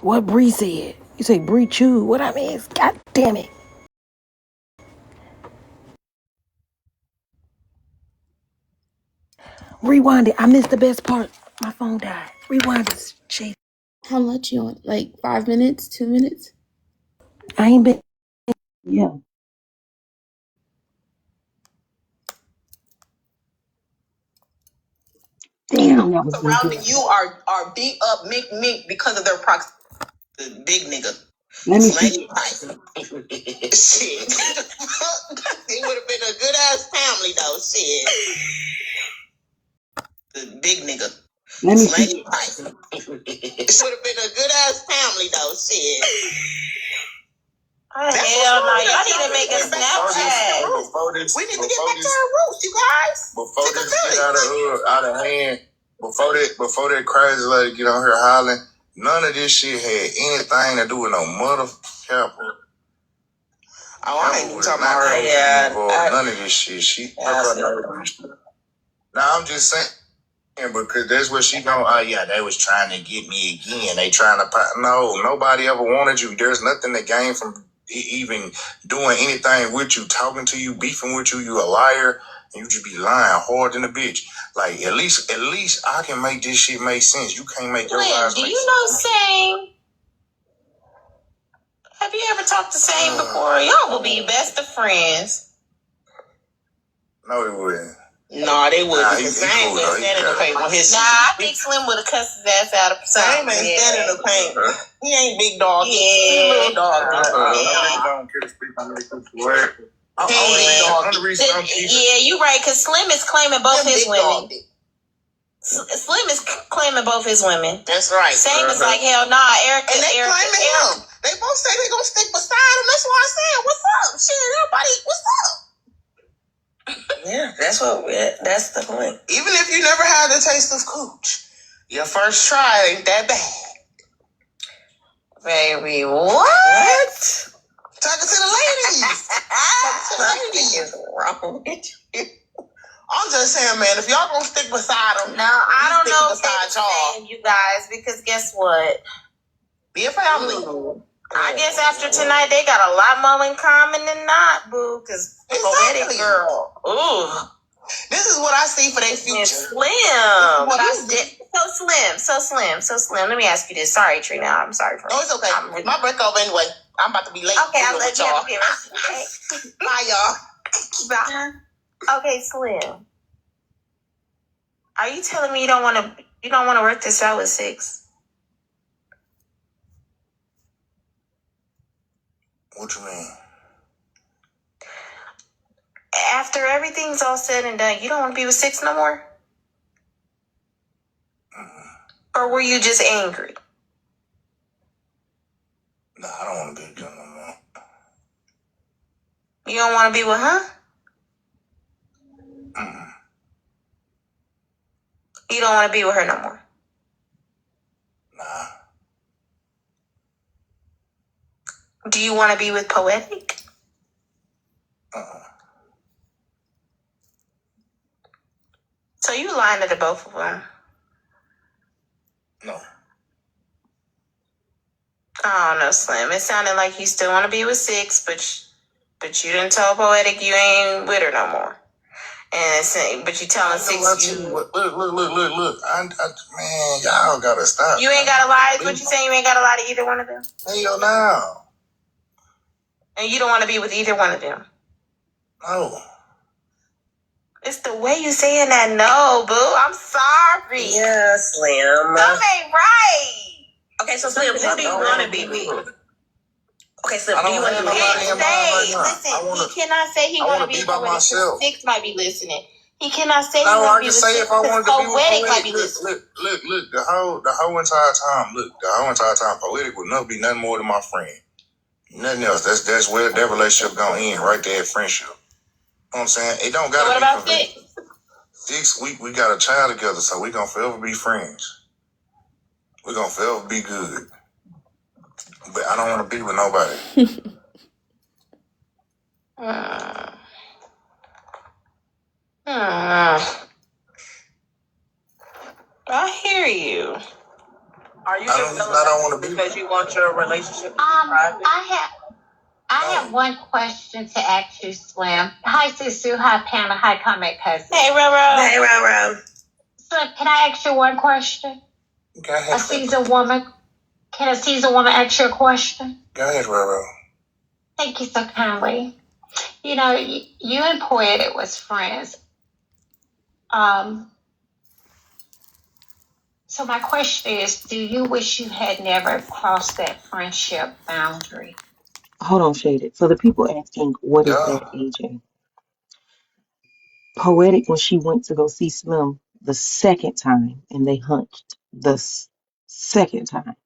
What Bree said? You say Bree Chew. What I mean is, God damn it. Rewind it. I missed the best part. My phone died. Rewind it, Chase. How much you want? Like 5 minutes, 2 minutes? I ain't been. Yeah. Damn, that was surrounding you are beat up mink because of their proximity. The big nigga. Let me see. Shit. It would have been a good ass family though. Shit. The big nigga. Let me see. It would have been a good ass family though. Shit. Oh, hell no, y'all need to make a Snapchat. We need to get back to our roots, you guys. Before this get out of hand, before that crazy lady get on here hollering, none of this shit had anything to do with no mother Pepper. Oh, I ain't even talking about her. Yeah, none of this shit. Now I'm just saying because that's what she going. Oh yeah, they was trying to get me again. They trying to. No, nobody ever wanted you. There's nothing to gain from even doing anything with you, talking to you, beefing with you. You a liar, and you just be lying hard than a bitch. Like at least I can make this shit make sense. You can't make your lies Do make you know Same? Have you ever talked to Same before? Y'all will be best of friends. No, it wouldn't. No, they wouldn't. He Same cool, been though. standing in the paint on his shit. I think Slim would have cussed his ass out of Same ain't standing in the paint. He ain't big dog. He little dog. Don't care to speak on this word. Yeah, you right, because Slim is claiming both his women. Slim is claiming both his women. That's right. Same is like, hell nah, Erica. And they claiming him. They both say they gonna stick beside him. That's why I said, what's up? Shit, everybody, what's up? Yeah, that's the point. Even if you never had the taste of cooch, your first try ain't that bad. Baby, what? Talking to the ladies. What is wrong with you? I'm just saying, man, if y'all gonna stick beside them, no, I don't know if they're the same, you guys, because guess what? Be a family. I guess after tonight, they got a lot more in common than not, boo, because poetic girl. Ooh. This is what I see for their future. Slim. So slim. Let me ask you this. Sorry, Trina. I'm sorry for. No, it's okay. My break over anyway. I'm about to be late. Okay, I'll let y'all. Bye, y'all. Bye. Okay, Slim. Are you telling me you don't want to work this out with 6? What you mean? After everything's all said and done, you don't want to be with 6 no more? Or were you just angry? Nah, I don't want to be with them no more. You don't want to be with her? You don't want to be with her no more? Nah. Do you want to be with Poetic? So you lying to the both of them? No. Oh no, Slim. It sounded like you still want to be with 6, but you didn't tell Poetic you ain't with her no more. And but you telling 6 you. Look. Man, y'all gotta stop. You ain't gotta lie. Is what you saying? You ain't gotta lie to either one of them? Hell no. And you don't want to be with either one of them? No. It's the way you saying that. No, boo. I'm sorry. Yeah, Slim. Something ain't right. Okay, so Slim, who do you want to be with? Okay, Slim, do you want to be with? Listen, he cannot say he want to be by myself. 6 might be listening. He cannot say he no, want I to be can with say 6 if I wanted to be with Poetic Poetic. might be listening. Look, the whole entire time, Poetic would not be nothing more than my friend. Nothing else. That's where that relationship gonna end, right there at friendship. You know what I'm saying? It don't gotta So what be about convenient. 6 we got a child together, so we gonna forever be friends. We gonna forever be good. But I don't want to be with nobody. I hear you. Are you I just don't, feeling I don't that want to be. because you want your relationship to be private? I have one question to ask you, Slim. Hi, Susu. Hi, Pamela. Hi, Comic Cousin. Hey, Roro. Hey, Roro. Slim, can I ask you one question? Go ahead. A seasoned woman. Can a seasoned woman ask you a question? Go ahead, Roro. Thank you so kindly. You know, you and Poetic was friends. So my question is, do you wish you had never crossed that friendship boundary? Hold on, Shaded. For the people asking, what is Yeah. that, AJ? Poetic, when she went to go see Slim the second time, and they hunched the second time,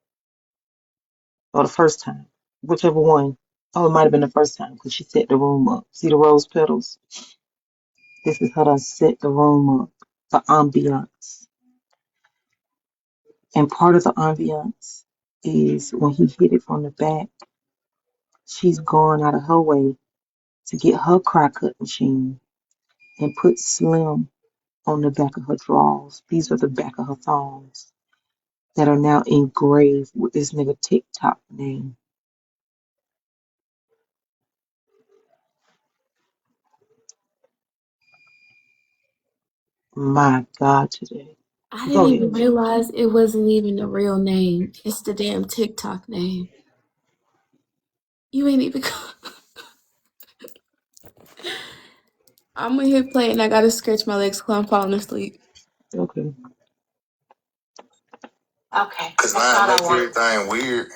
or the first time, whichever one. Oh, it might have been the first time because she set the room up. See the rose petals? This is how to set the room up, the ambiance. And part of the ambiance is when he hit it from the back, she's gone out of her way to get her cry cut machine and put Slim on the back of her drawers. These are the back of her thongs that are now engraved with this nigga TikTok name. My God, today. I Go didn't even ahead. realize it wasn't even the real name. It's the damn TikTok name. You ain't even. I'm gonna hit play and I gotta stretch my legs because I'm falling asleep. Okay. Okay. Because now it makes everything weird.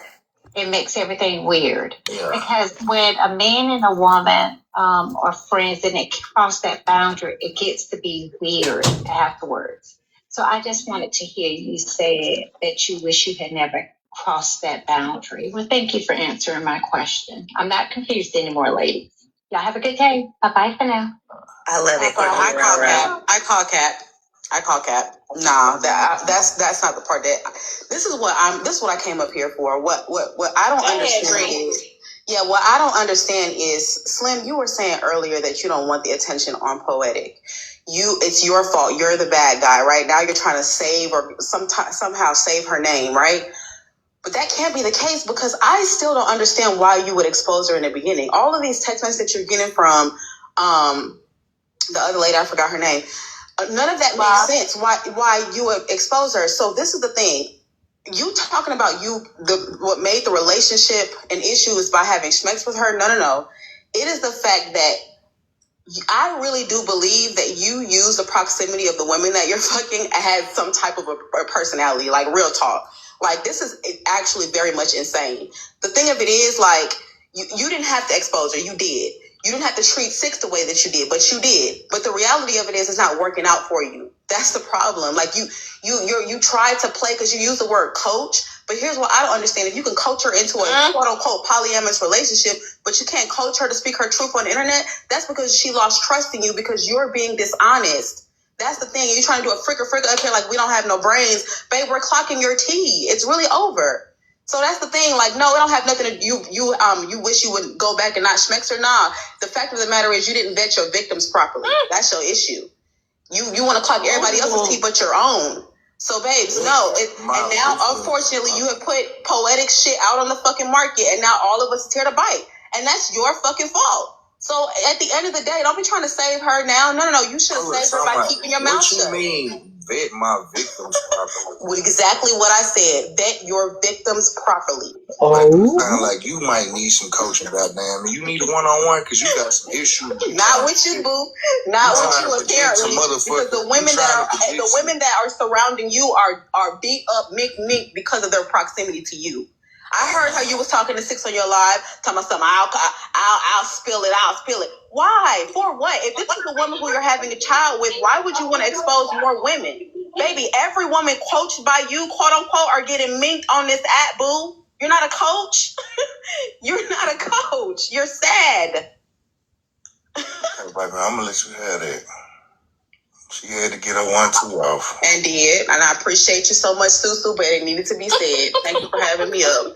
It makes everything weird. Yeah. Because when a man and a woman are friends and they cross that boundary, it gets to be weird afterwards. So I just wanted to hear you say that you wish you had never crossed that boundary. Well, thank you for answering my question. I'm not confused anymore, ladies. Y'all have a good day. Bye-bye for now. I love it. I call Cap. I call Cap. Nah, that's not the part that. This is what I came up here for. What I don't understand is. Yeah, what I don't understand is, Slim, you were saying earlier that you don't want the attention on Poetic. It's your fault. You're the bad guy, right? Now you're trying to save or somehow save her name, right? But that can't be the case because I still don't understand why you would expose her in the beginning. All of these text messages that you're getting from the other lady, I forgot her name. None of that makes sense. Why you would expose her? So this is the thing. You talking about what made the relationship an issue is by having schmecks with her? No. It is the fact that I really do believe that you use the proximity of the women that you're fucking as some type of a personality, like real talk. Like, this is actually very much insane. The thing of it is, like, you didn't have to expose her. You did. You didn't have to treat Six the way that you did, but you did. But the reality of it is, it's not working out for you. That's the problem. Like, you tried to play because you use the word coach. But here's what I don't understand. If you can coach her into a quote unquote polyamorous relationship, but you can't coach her to speak her truth on the internet, that's because she lost trust in you because you're being dishonest. That's the thing. You're trying to do a fricker up here like we don't have no brains. Babe, we're clocking your tea. It's really over. So that's the thing. Like, no, it don't have nothing to you wish you would go back and not schmex her. Nah. The fact of the matter is you didn't vet your victims properly. That's your issue. You want to clock everybody else's tea but your own. So, babes, no. And now, unfortunately, you have put Poetic shit out on the fucking market, and now all of us is here to bite. And that's your fucking fault. So, at the end of the day, don't be trying to save her now. No. You should have saved her by keeping your mouth shut. What you mean, vet my victims properly? Exactly what I said. Vet your victims properly. Sound like you might need some coaching, goddamn. You need a one-on-one because you got some issues. Not with you, boo. Not with you, apparently. Because the women that are surrounding you are beat up mink because of their proximity to you. I heard how you was talking to Six on your live, talking about something. I'll spill it. Why? For what? If this is the woman who you're having a child with, why would you want to expose more women? Baby, every woman coached by you, quote unquote, are getting minked on this app, boo. You're not a coach. You're not a coach. You're sad. Hey, baby, I'm gonna let you have that. She had to get her 1-2 off. And did. And I appreciate you so much, Susu, but it needed to be said. Thank you for having me up.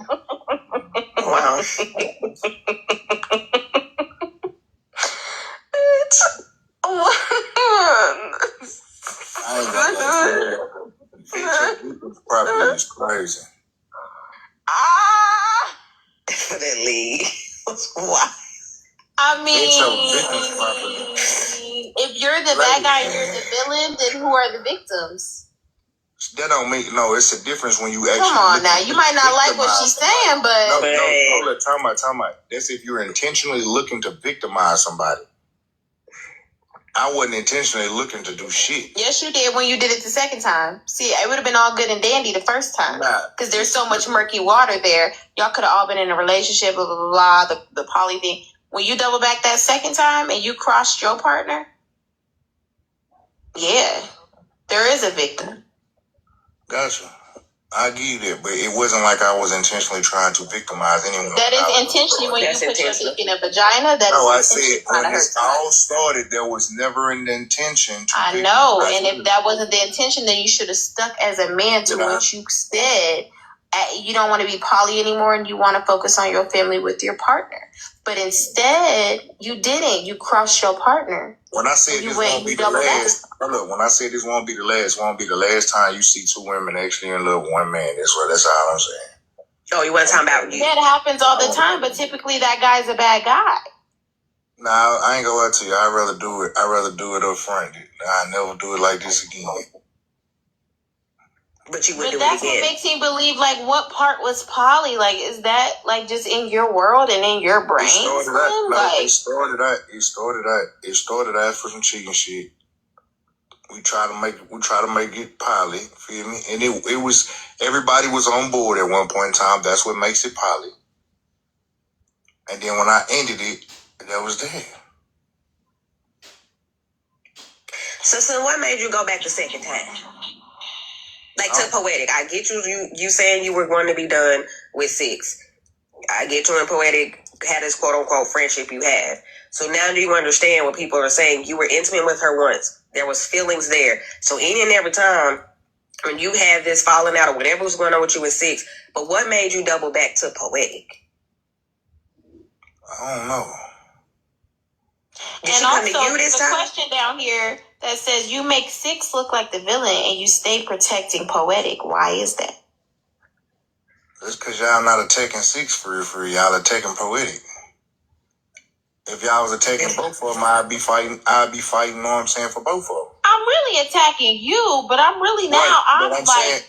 Wow. I ain't gonna let you. Property is crazy. Definitely. Why? I mean, if you're the bad guy and you're the villain, then who are the victims? That don't make it's a difference when you actually. Come on now, you might not like what she's saying, but hold on, time out. That's if you're intentionally looking to victimize somebody. I wasn't intentionally looking to do shit. Yes, you did when you did it the second time. See, it would have been all good and dandy the first time. Because there's so much murky water there. Y'all could have all been in a relationship, blah, blah, blah, the poly thing. When you double back that second time and you crossed your partner, yeah, there is a victim. Gotcha. I give you that, but it wasn't like I was intentionally trying to victimize anyone. That is intentionally when you put your dick in a vagina. I said when this all started, there was never an intention to. I know, and if that wasn't the intention, then you should have stuck as a man to what you said. You don't want to be poly anymore, and you want to focus on your family with your partner. But instead, you didn't. You crossed your partner. When I said this won't be the last, look, when I said this won't be the last time you see two women actually in love with one man. That's all I'm saying. Oh, you want to talk about you? That happens all the time, but typically that guy's a bad guy. Nah, I ain't gonna lie to you. I'd rather do it up front. I never do it like this again. But you would do it again. That's what makes me believe, like, what part was poly? Like, is that, like, just in your world and in your brain? It started out for some chicken shit. We try to make it poly, feel me? And it was, everybody was on board at one point in time. That's what makes it poly. And then when I ended it, that was that. So what made you go back the second time? Like, to Poetic, I get you saying you were going to be done with 6. I get you and Poetic had this quote-unquote friendship you have. So now do you understand what people are saying? You were intimate with her once. There was feelings there. So any and every time when you had this falling out or whatever was going on with you with 6, but what made you double back to Poetic? I don't know. And also, there's a question down here that says you make 6 look like the villain and you stay protecting Poetic. Why is that? It's because y'all not attacking 6 for y'all attacking Poetic. If y'all was attacking both of them, I'd be fighting, you know what I'm saying, for both of them. I'm really attacking you, but I'm really now, right,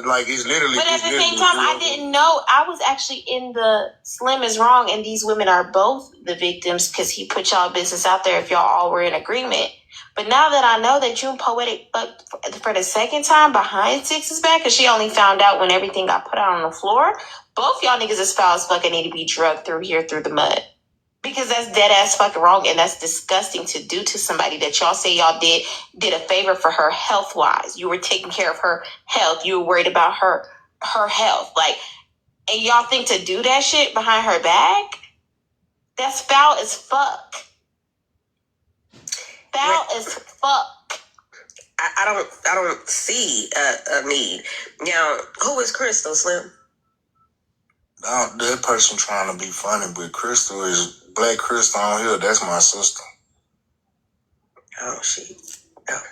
like, it's literally. But at the same time, I didn't know. I was actually in the Slim is wrong, and these women are both the victims because he put y'all business out there if y'all all were in agreement. But now that I know that you and Poetic fucked for the second time behind 6's back, because she only found out when everything got put out on the floor, both y'all niggas as spouse fucking need to be drugged through the mud. Because that's dead ass fucking wrong, and that's disgusting to do to somebody that y'all say y'all did a favor for her health wise. You were taking care of her health. You were worried about her health. Like, and y'all think to do that shit behind her back? That's foul as fuck. Foul as fuck. I don't see a need. Now, who is Crystal, Slim? That person trying to be funny, but Crystal is Black Crystal on here. That's my sister. Oh, shit. Oh.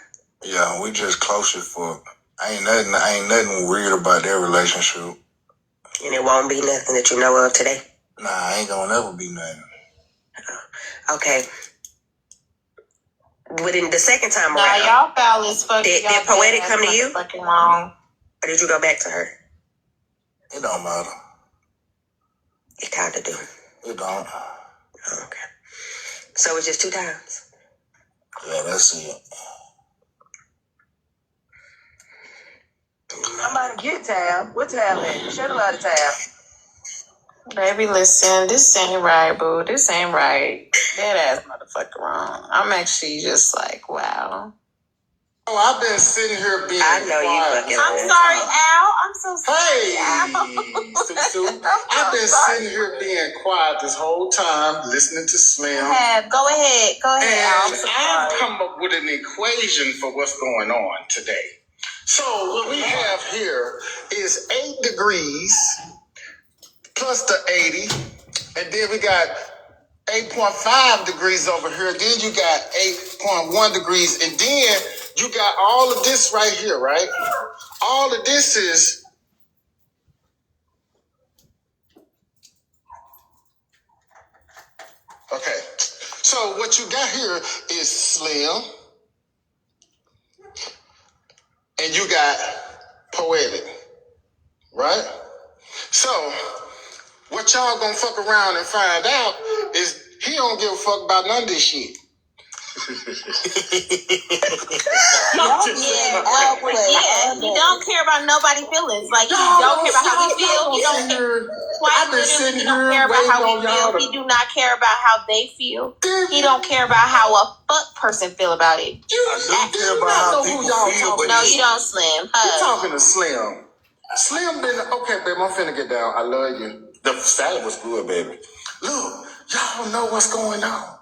Yeah, we just close it for. Ain't nothing weird about their relationship. And it won't be nothing that you know of today? Nah, ain't gonna never be nothing. Okay. But in the second time around, y'all foul as fuck. Did Poetic come to you? Fucking wrong. Or did you go back to her? It don't matter. It kind of do. It don't. Okay. So it's just 2 times? Yeah, that's it. Somebody get Tab. What Tab at? Shut a lot of Tab. Baby, listen, this ain't right, boo. This ain't right. That ass motherfucker wrong. I'm actually just like, wow. Oh, I've been sitting here being I know quiet. you fucking I'm sorry, Al. I'm so sorry, Hey, I've been sitting here being quiet this whole time, listening to Slim. Go ahead, Al. And I've come up with an equation for what's going on today. So what we have here is 8 degrees plus the 80, and then we got 8.5 degrees over here. Then you got 8.1 degrees, and then you got all of this right here, right? All of this is So what you got here is Slim, and you got Poetic, right? So what y'all gonna fuck around and find out is he don't give a fuck about none of this shit. He don't care about nobody's feelings. Like, he don't care about how we feel. He don't care. Quite literally, he don't care about how we feel. He do not care about how they feel. He don't care about how a fuck person feel about it. I do care about how people feel, but no, you don't, Slim. You talking to Slim? Slim been okay, babe. I'm finna get down. I love you. The salad was good, baby. Look, y'all know what's going on.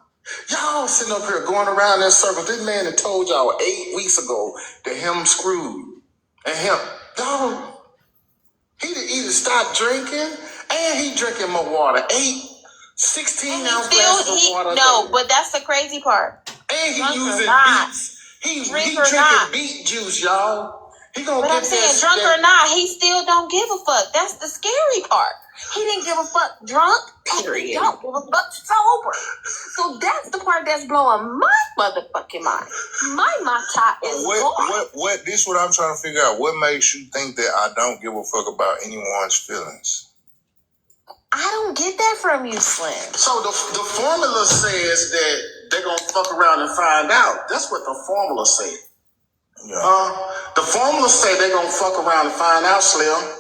Y'all sitting up here going around in circles. This man had told y'all 8 weeks ago that him screwed and him. Y'all, he either stopped drinking and he drinking more water. 16 ounce glasses of water. No, but that's the crazy part. And he using beets. He drinking beet juice, y'all. He gonna but get I'm saying, drunk or not, he still don't give a fuck. That's the scary part. He didn't give a fuck drunk. He don't give a fuck sober. So that's the part that's blowing my motherfucking mind. My top is what? This what I'm trying to figure out. What makes you think that I don't give a fuck about anyone's feelings? I don't get that from you, Slim. So the formula says that they're gonna fuck around and find out. That's what the formula says. Yeah. The formula say they're gonna fuck around and find out, Slim.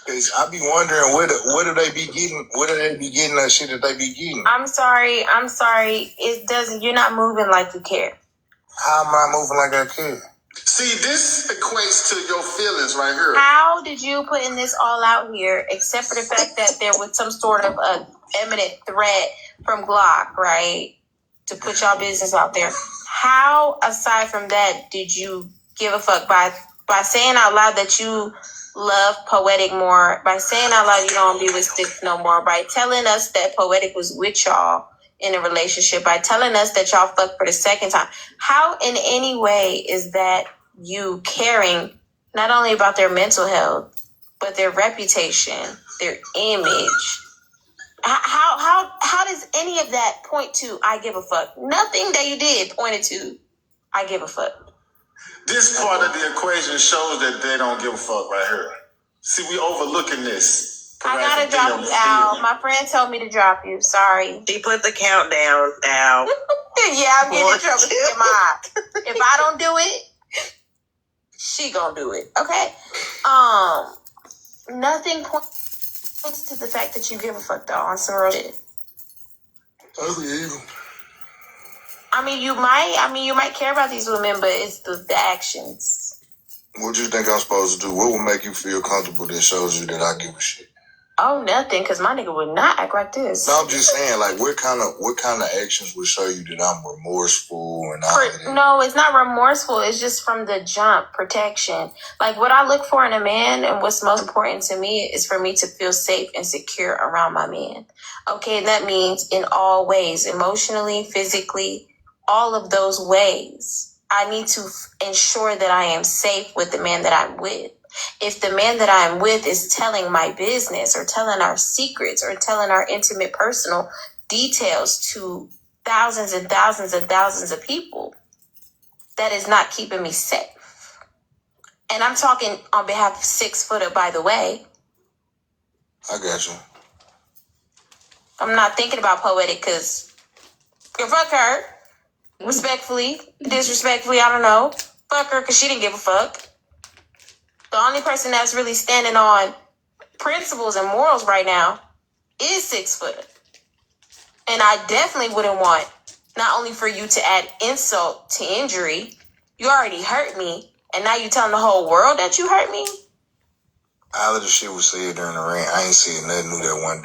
Cause I be wondering what do they be getting? What do they be getting that shit that they be getting? I'm sorry. It doesn't. You're not moving like you care. How am I moving like I care? See, this equates to your feelings right here. How did you put in this all out here, except for the fact that there was some sort of a imminent threat from Glock, right, to put y'all business out there? How, aside from that, did you give a fuck by saying out loud that you love Poetic more, by saying out loud you don't be with Sticks no more, by telling us that Poetic was with y'all in a relationship, by telling us that y'all fucked for the second time? How in any way is that you caring not only about their mental health, but their reputation, their image? How does any of that point to I give a fuck? Nothing that you did pointed to I give a fuck. This part of the equation shows that they don't give a fuck right here. See, we overlooking this. I gotta drop you, Al. My friend told me to drop you. Sorry. She put the countdown, Al. Yeah, I'm getting in trouble. If I don't do it, she gonna do it. Okay. Nothing points to the fact that you give a fuck though on some real shit. You might care about these women, but it's the actions. What do you think I'm supposed to do? What would make you feel comfortable that shows you that I give a shit? Oh, nothing, because my nigga would not act like this. No, I'm just saying, like, what kind of actions would show you that I'm remorseful and all of that? No, it's not remorseful. It's just from the jump, protection. Like, what I look for in a man and what's most important to me is for me to feel safe and secure around my man. Okay, and that means in all ways, emotionally, physically, all of those ways. I need to ensure that I am safe with the man that I'm with. If the man that I'm with is telling my business or telling our secrets or telling our intimate personal details to thousands and thousands and thousands of people, that is not keeping me safe. And I'm talking on behalf of 6 Footer, by the way. I got you. I'm not thinking about Poetic because fuck her. Respectfully, disrespectfully, I don't know. Fuck her because she didn't give a fuck. The only person that's really standing on principles and morals right now is 6 Footer. And I definitely wouldn't want not only for you to add insult to injury, you already hurt me, and now you telling the whole world that you hurt me? All of the shit was said during the rant. I ain't said nothing new that wasn't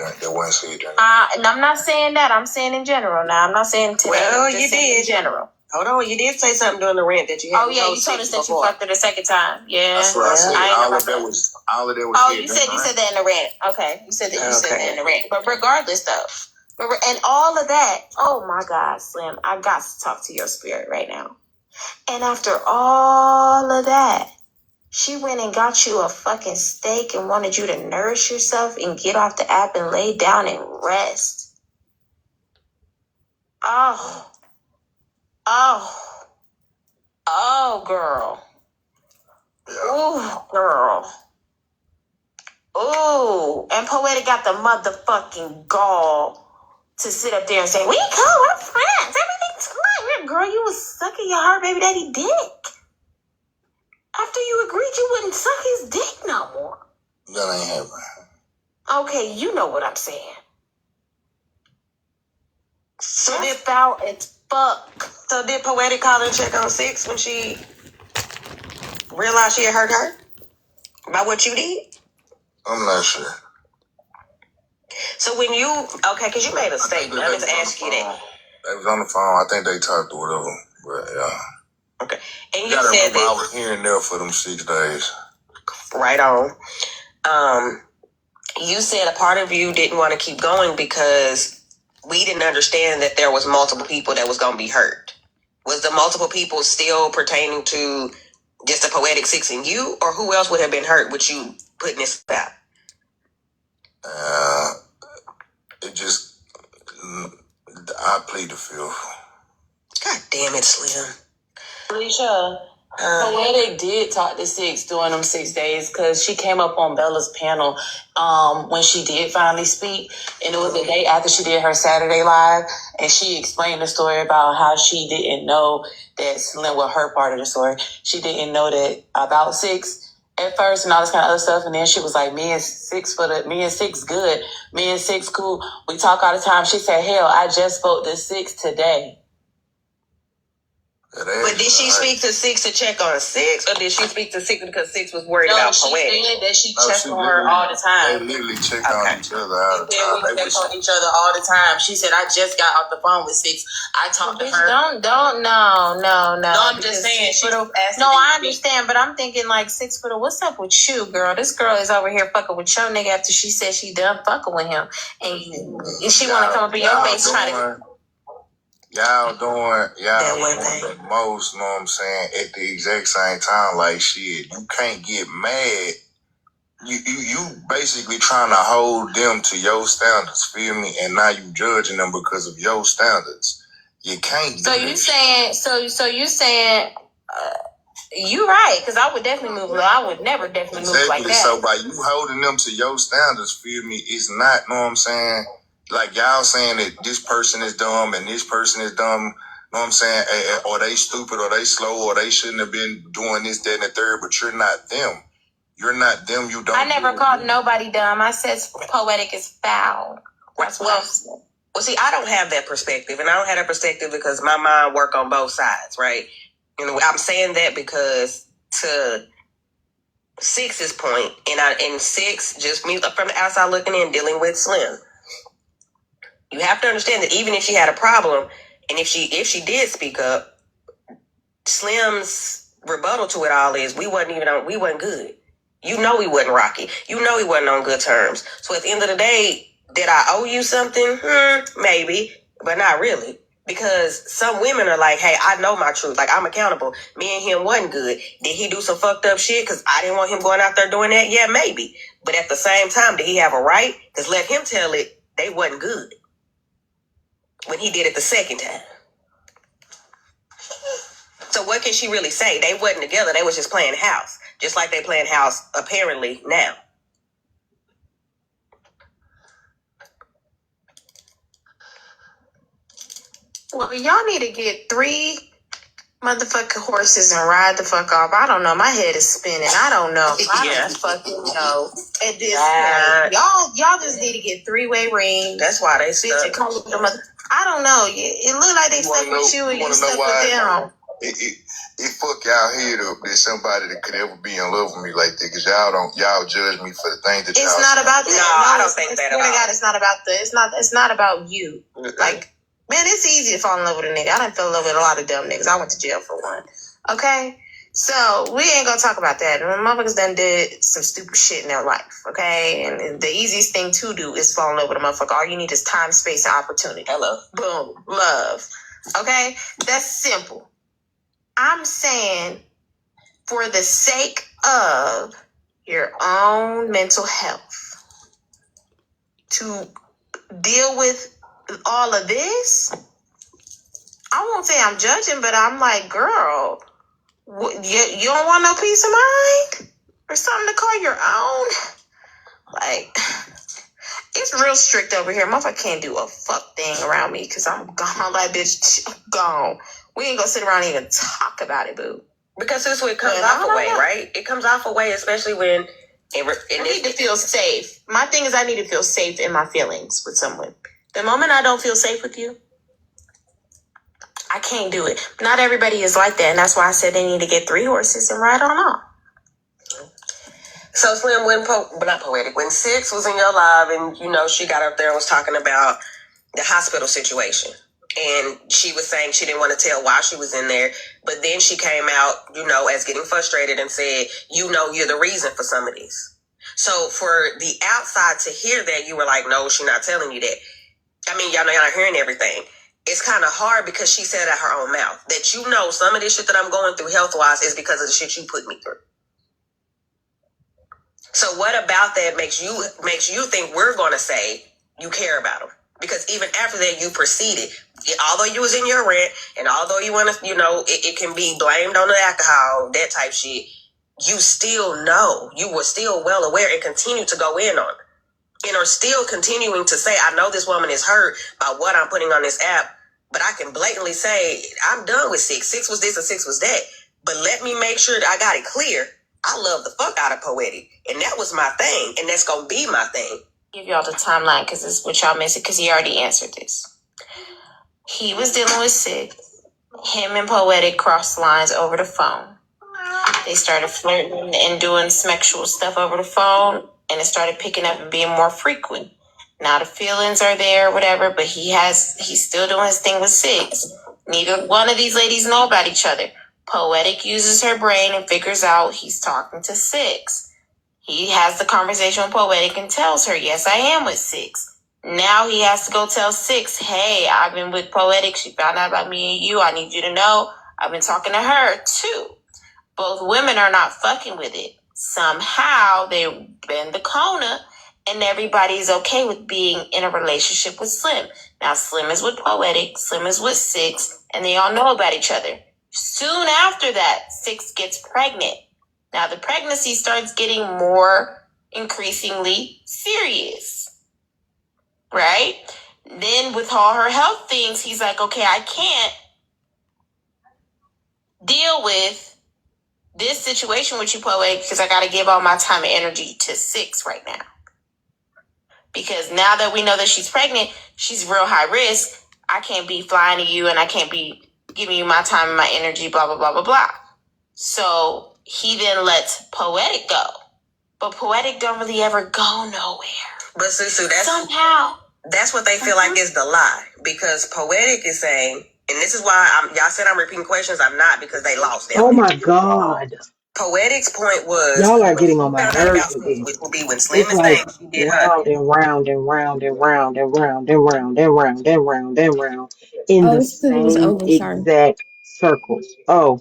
said during the rant. And I'm not saying that. I'm saying in general. Now, I'm not saying today. Well, you did. In general. Hold on, you did say something during the rant that you had. Oh yeah, you told us that you fucked her the second time. Yeah, that's what I said. All of that was. Oh, you said that in the rant. Okay, you said that. You said that in the rant. But regardless, though, and all of that. Oh my God, Slim, I got to talk to your spirit right now. And after all of that, she went and got you a fucking steak and wanted you to nourish yourself and get off the app and lay down and rest. Oh, girl. Ooh, girl. Ooh, and Poetic got the motherfucking gall to sit up there and say, we cool, we're friends, everything's fine. Girl, you was sucking your hard baby daddy dick. After you agreed you wouldn't suck his dick no more. That ain't happening. Okay, you know what I'm saying. So that's foul as fuck. So did Poetic call and check on 6 when she realized she had hurt her? By what you did? I'm not sure. So when you, okay, because you made a statement. I meant to ask you that. They was on the phone. I think they talked or whatever. But yeah. Okay. And you gotta said remember that I was here and there for them 6 days. right on. You said a part of you didn't want to keep going because we didn't understand that there was multiple people that was going to be hurt. Was the multiple people still pertaining to just the Poetic 6 and you, or who else would have been hurt with you putting this out? It just, I plead the fifth. God damn it, Slim. Alicia, Poetic did talk to 6 during them 6 days because she came up on Bella's panel when she did finally speak. And it was the day after she did her Saturday Live. And she explained the story about how she didn't know that Slim was her part of the story. She didn't know that about 6 at first and all this kind of other stuff. And then she was like, me and 6 good. Me and 6 cool. We talk all the time. She said, hell, I just spoke to 6 today. But did she speak to 6 to check on 6, or did she speak to 6 because 6 was worried about Poetic? She said that she checked on her all the time. They literally check on each other all the time. We check on each other all the time. She said, I just got off the phone with 6. I talked to her. No. I'm just saying. I understand, but I'm thinking like 6 footer, what's up with you, girl? This girl is over here fucking with your nigga after she said she done fucking with him. And she want to come up in your face trying to... Y'all doing the most, you know what I'm saying, at the exact same time. Like, shit, you can't get mad. You basically trying to hold them to your standards, feel me? And now you judging them because of your standards. You can't do that. You saying, you right, because I would definitely move. I would never definitely move like that. So by you holding them to your standards, feel me, it's not, know what I'm saying, like y'all saying that this person is dumb and this person is dumb, know what I'm saying, or they stupid or they slow or they shouldn't have been doing this, that, and the third, but you're not them. You're not them, you don't. I never called nobody dumb. I said Poetic is foul. That's what I said. Well, see, I don't have that perspective, and I don't have that perspective because my mind work on both sides, right? And I'm saying that because to 6's point, and 6, just me from the outside looking in, dealing with Slim. You have to understand that even if she had a problem, and if she did speak up, Slim's rebuttal to it all is we wasn't good. You know we wasn't rocky. You know we wasn't on good terms. So at the end of the day, did I owe you something? Maybe, but not really. Because some women are like, hey, I know my truth. Like, I'm accountable. Me and him wasn't good. Did he do some fucked up shit? Because I didn't want him going out there doing that? Yeah, maybe. But at the same time, did he have a right? Because let him tell it, they wasn't good when he did it the second time. So what can she really say? They wasn't together. They was just playing house. Just like they playing house, apparently, now. Well, y'all need to get 3 motherfucking horses and ride the fuck off. I don't know. My head is spinning. I don't know. I don't fucking know. At this point, y'all just need to get 3-way rings. That's why they stuck. I don't know. It looked like they stuck with you and you stuck with them. It fuck y'all head up. There's somebody that could ever be in love with me like that, because y'all judge me for the things that y'all. It's not about that. No, I don't think that at all. God, it's not about the. It's not about you. Like, man, it's easy to fall in love with a nigga. I done fell in love with a lot of dumb niggas. I went to jail for one. Okay? So, we ain't gonna talk about that. Motherfuckers done did some stupid shit in their life. Okay? And the easiest thing to do is fall in love with a motherfucker. All you need is time, space, and opportunity. Hello. Boom. Love. Okay? That's simple. I'm saying, for the sake of your own mental health, to deal with all of this, I won't say I'm judging, but I'm like, girl, you don't want no peace of mind or something to call your own? Like, it's real strict over here. Motherfucker can't do a fuck thing around me because I'm gone. Like, bitch, gone. We ain't gonna sit around and even talk about it, boo. Because this way it comes off a way, right? It comes off a way, especially when I need to feel safe. My thing is I need to feel safe in my feelings with someone. The moment I don't feel safe with you, I can't do it. Not everybody is like that, and that's why I said they need to get 3 horses and ride on off. So Slim, not poetic, when Six was in your live and, she got up there and was talking about the hospital situation. And she was saying she didn't want to tell why she was in there. But then she came out, as getting frustrated and said, you're the reason for some of these. So for the outside to hear that, you were like, no, she's not telling you that. I mean, y'all not hearing everything. It's kind of hard because she said out her own mouth that, some of this shit that I'm going through health-wise is because of the shit you put me through. So what about that makes you think we're going to say you care about them? Because even after that, you proceeded. Although you was in your rant, and although you want to, it can be blamed on the alcohol, that type shit, you still know. You were still well aware and continue to go in on it. And are still continuing to say, I know this woman is hurt by what I'm putting on this app, but I can blatantly say, I'm done with Six. Six was this and Six was that. But let me make sure that I got it clear. I love the fuck out of Poetic. And that was my thing. And that's going to be my thing. Give y'all the timeline because this is what y'all missing because he already answered this. He was dealing with Sid. Him and Poetic crossed lines over the phone. They started flirting and doing sexual stuff over the phone, and it started picking up and being more frequent. Now the feelings are there, whatever, but he's still doing his thing with Six. Neither one of these ladies know about each other. Poetic uses her brain and figures out he's talking to Six. He has the conversation with Poetic and tells her, yes, I am with Six. Now he has to go tell Six, hey, I've been with Poetic. She found out about me and you. I need you to know I've been talking to her too. Both women are not fucking with it. Somehow they bend the corner and everybody's okay with being in a relationship with Slim. Now Slim is with Poetic, Slim is with Six, and they all know about each other. Soon after that, Six gets pregnant. Now the pregnancy starts getting more increasingly serious, right? Then with all her health things, he's like, okay, I can't deal with this situation with you, Poetic, because I got to give all my time and energy to Six right now. Because now that we know that she's pregnant, she's real high risk. I can't be flying to you and I can't be giving you my time and my energy, blah, blah, blah, blah, blah. So he then lets Poetic go. But Poetic don't really ever go nowhere. But Susu, that's what they feel like is the lie. Because Poetic is saying, and this is why y'all said I'm repeating questions. I'm not, because they lost them. Oh my God. Poetic's point was, Y'all are getting on my nerves with this. which will be when Slim It's is like saying she did round her. and round and round and round and round and round and round and round and round in the same exact circles. Oh,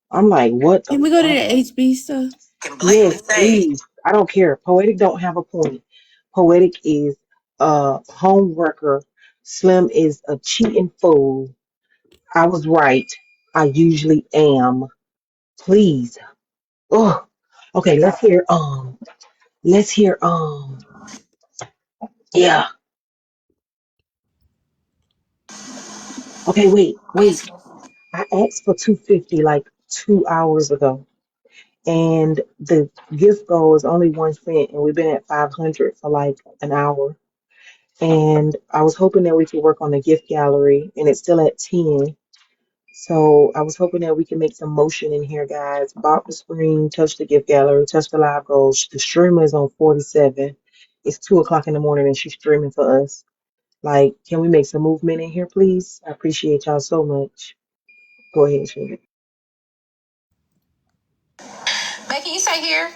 I'm like, what the Can we go to fuck? the HB stuff? Yes, please. I don't care. Poetic don't have a point. Poetic is a home wrecker. Slim is a cheating fool. I was right. I usually am. Please. Oh, okay. Let's hear. Yeah. Okay. Wait. I asked for 250 like 2 hours ago, and the gift goal is only 1 cent, and we've been at 500 for like an hour. And I was hoping that we could work on the gift gallery, and it's still at 10. So I was hoping that we can make some motion in here, guys. Bop the screen, touch the gift gallery, touch the live goals. The streamer is on 47. It's 2 o'clock in the morning, and she's streaming for us. Like, can we make some movement in here, please? I appreciate y'all so much. Go ahead, Sugar. Becky, you stay here?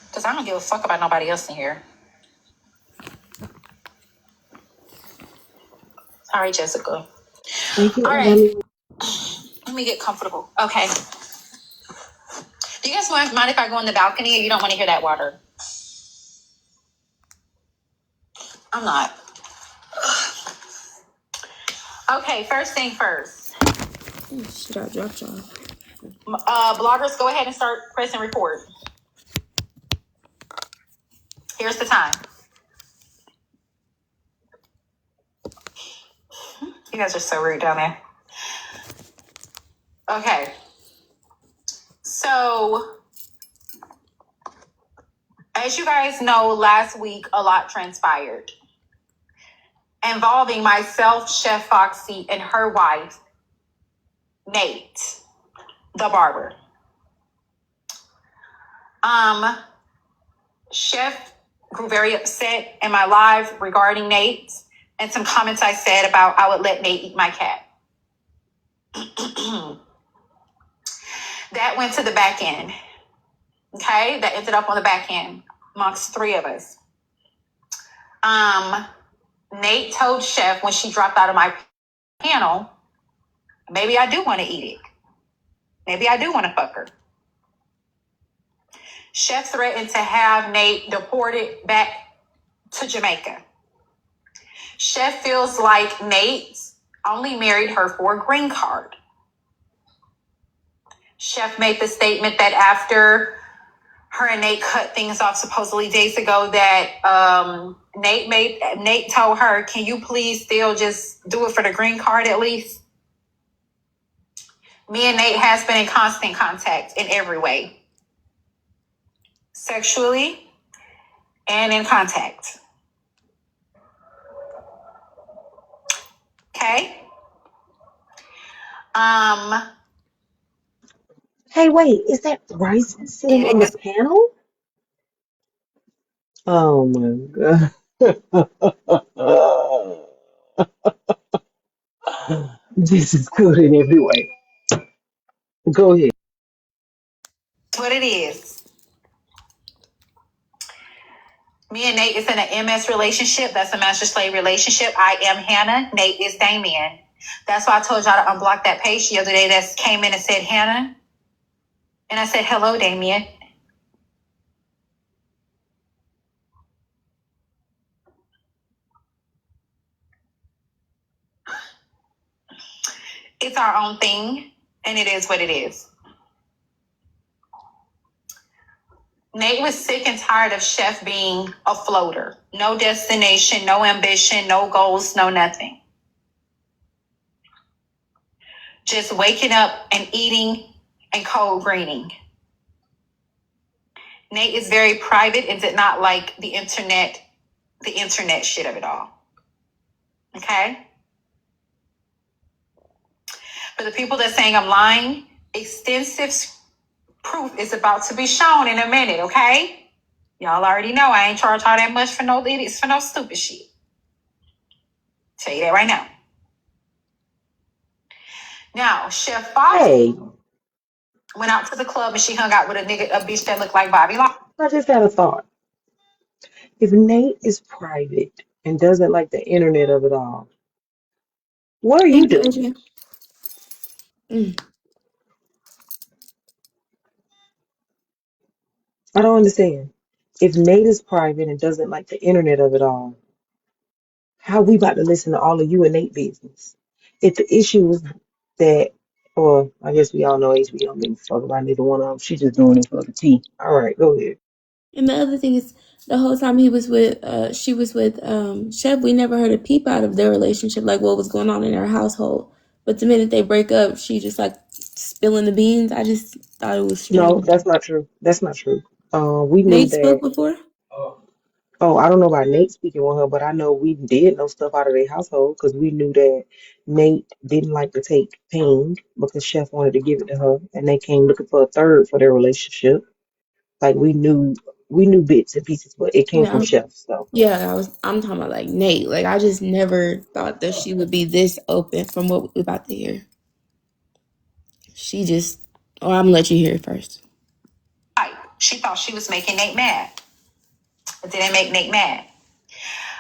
Because I don't give a fuck about nobody else in here. All right, Jessica. Thank you, All right, Emily. let me get comfortable. Okay. Do you guys mind if I go on the balcony, or you don't want to hear that water? I'm not. Okay, first thing first. Shit, I dropped y'all. Bloggers, go ahead and start pressing record. Here's the time. You guys are so rude down there. Okay. So, as you guys know, last week a lot transpired involving myself, Chef Foxy, and her wife, Nate, the barber. Chef grew very upset in my live regarding Nate and some comments I said about I would let Nate eat my cat. That went to the back end. Okay, that ended up on the back end amongst three of us. Nate told Chef when she dropped out of my panel, maybe I do want to eat it. Maybe I do want to fuck her. Chef threatened to have Nate deported back to Jamaica. Chef feels like Nate only married her for a green card. Chef made the statement that after her and Nate cut things off supposedly days ago that Nate told her, can you please still just do it for the green card at least? Me and Nate has been in constant contact in every way. Sexually and in contact. Okay? Hey, wait, is that Rice sitting on the panel? Oh my God. This is good in every way. Go ahead. What it is. Me and Nate is in an MS relationship. That's a master slave relationship. I am Hannah. Nate is Damien. That's why I told y'all to unblock that page the other day that came in and said Hannah. And I said, hello, Damien. It's our own thing, and it is what it is. Nate was sick and tired of Chef being a floater. No destination, no ambition, no goals, no nothing. Just waking up and eating and cold greening. Nate is very private and did not like the internet shit of it all. Okay? For the people that saying I'm lying, extensive proof is about to be shown in a minute, okay? Y'all already know I ain't charge all that much for no idiots, for no stupid shit. Tell you that right now. Now, Chef Foxy went out to the club and she hung out with a bitch that looked like Bobby Long. I just had a thought. If Nate is private and doesn't like the internet of it all, what are you Thank you, doing? Ajay. I don't understand. If Nate is private and doesn't like the internet of it all, how we about to listen to all of you and Nate business? If the issue is that, or I guess we all know HB don't give a fuck about neither one of them. She's just doing it for the tea. All right, go ahead. And the other thing is, the whole time she was with Chef, we never heard a peep out of their relationship, like what was going on in their household. But the minute they break up, she just like spilling the beans. I just thought it was No, strange. that's not true. That's not true. We knew Nate spoke that. before? Oh, I don't know about Nate speaking with her, but I know we did know stuff out of their household because we knew that Nate didn't like to take pain because Chef wanted to give it to her, and they came looking for a third for their relationship. Like we knew bits and pieces, but it came from Yeah, Chef. So I'm talking about like Nate. Like I just never thought that she would be this open from what we're about to hear. She just, oh, I'm gonna let you hear it first. She thought she was making Nate mad. It didn't make Nate mad.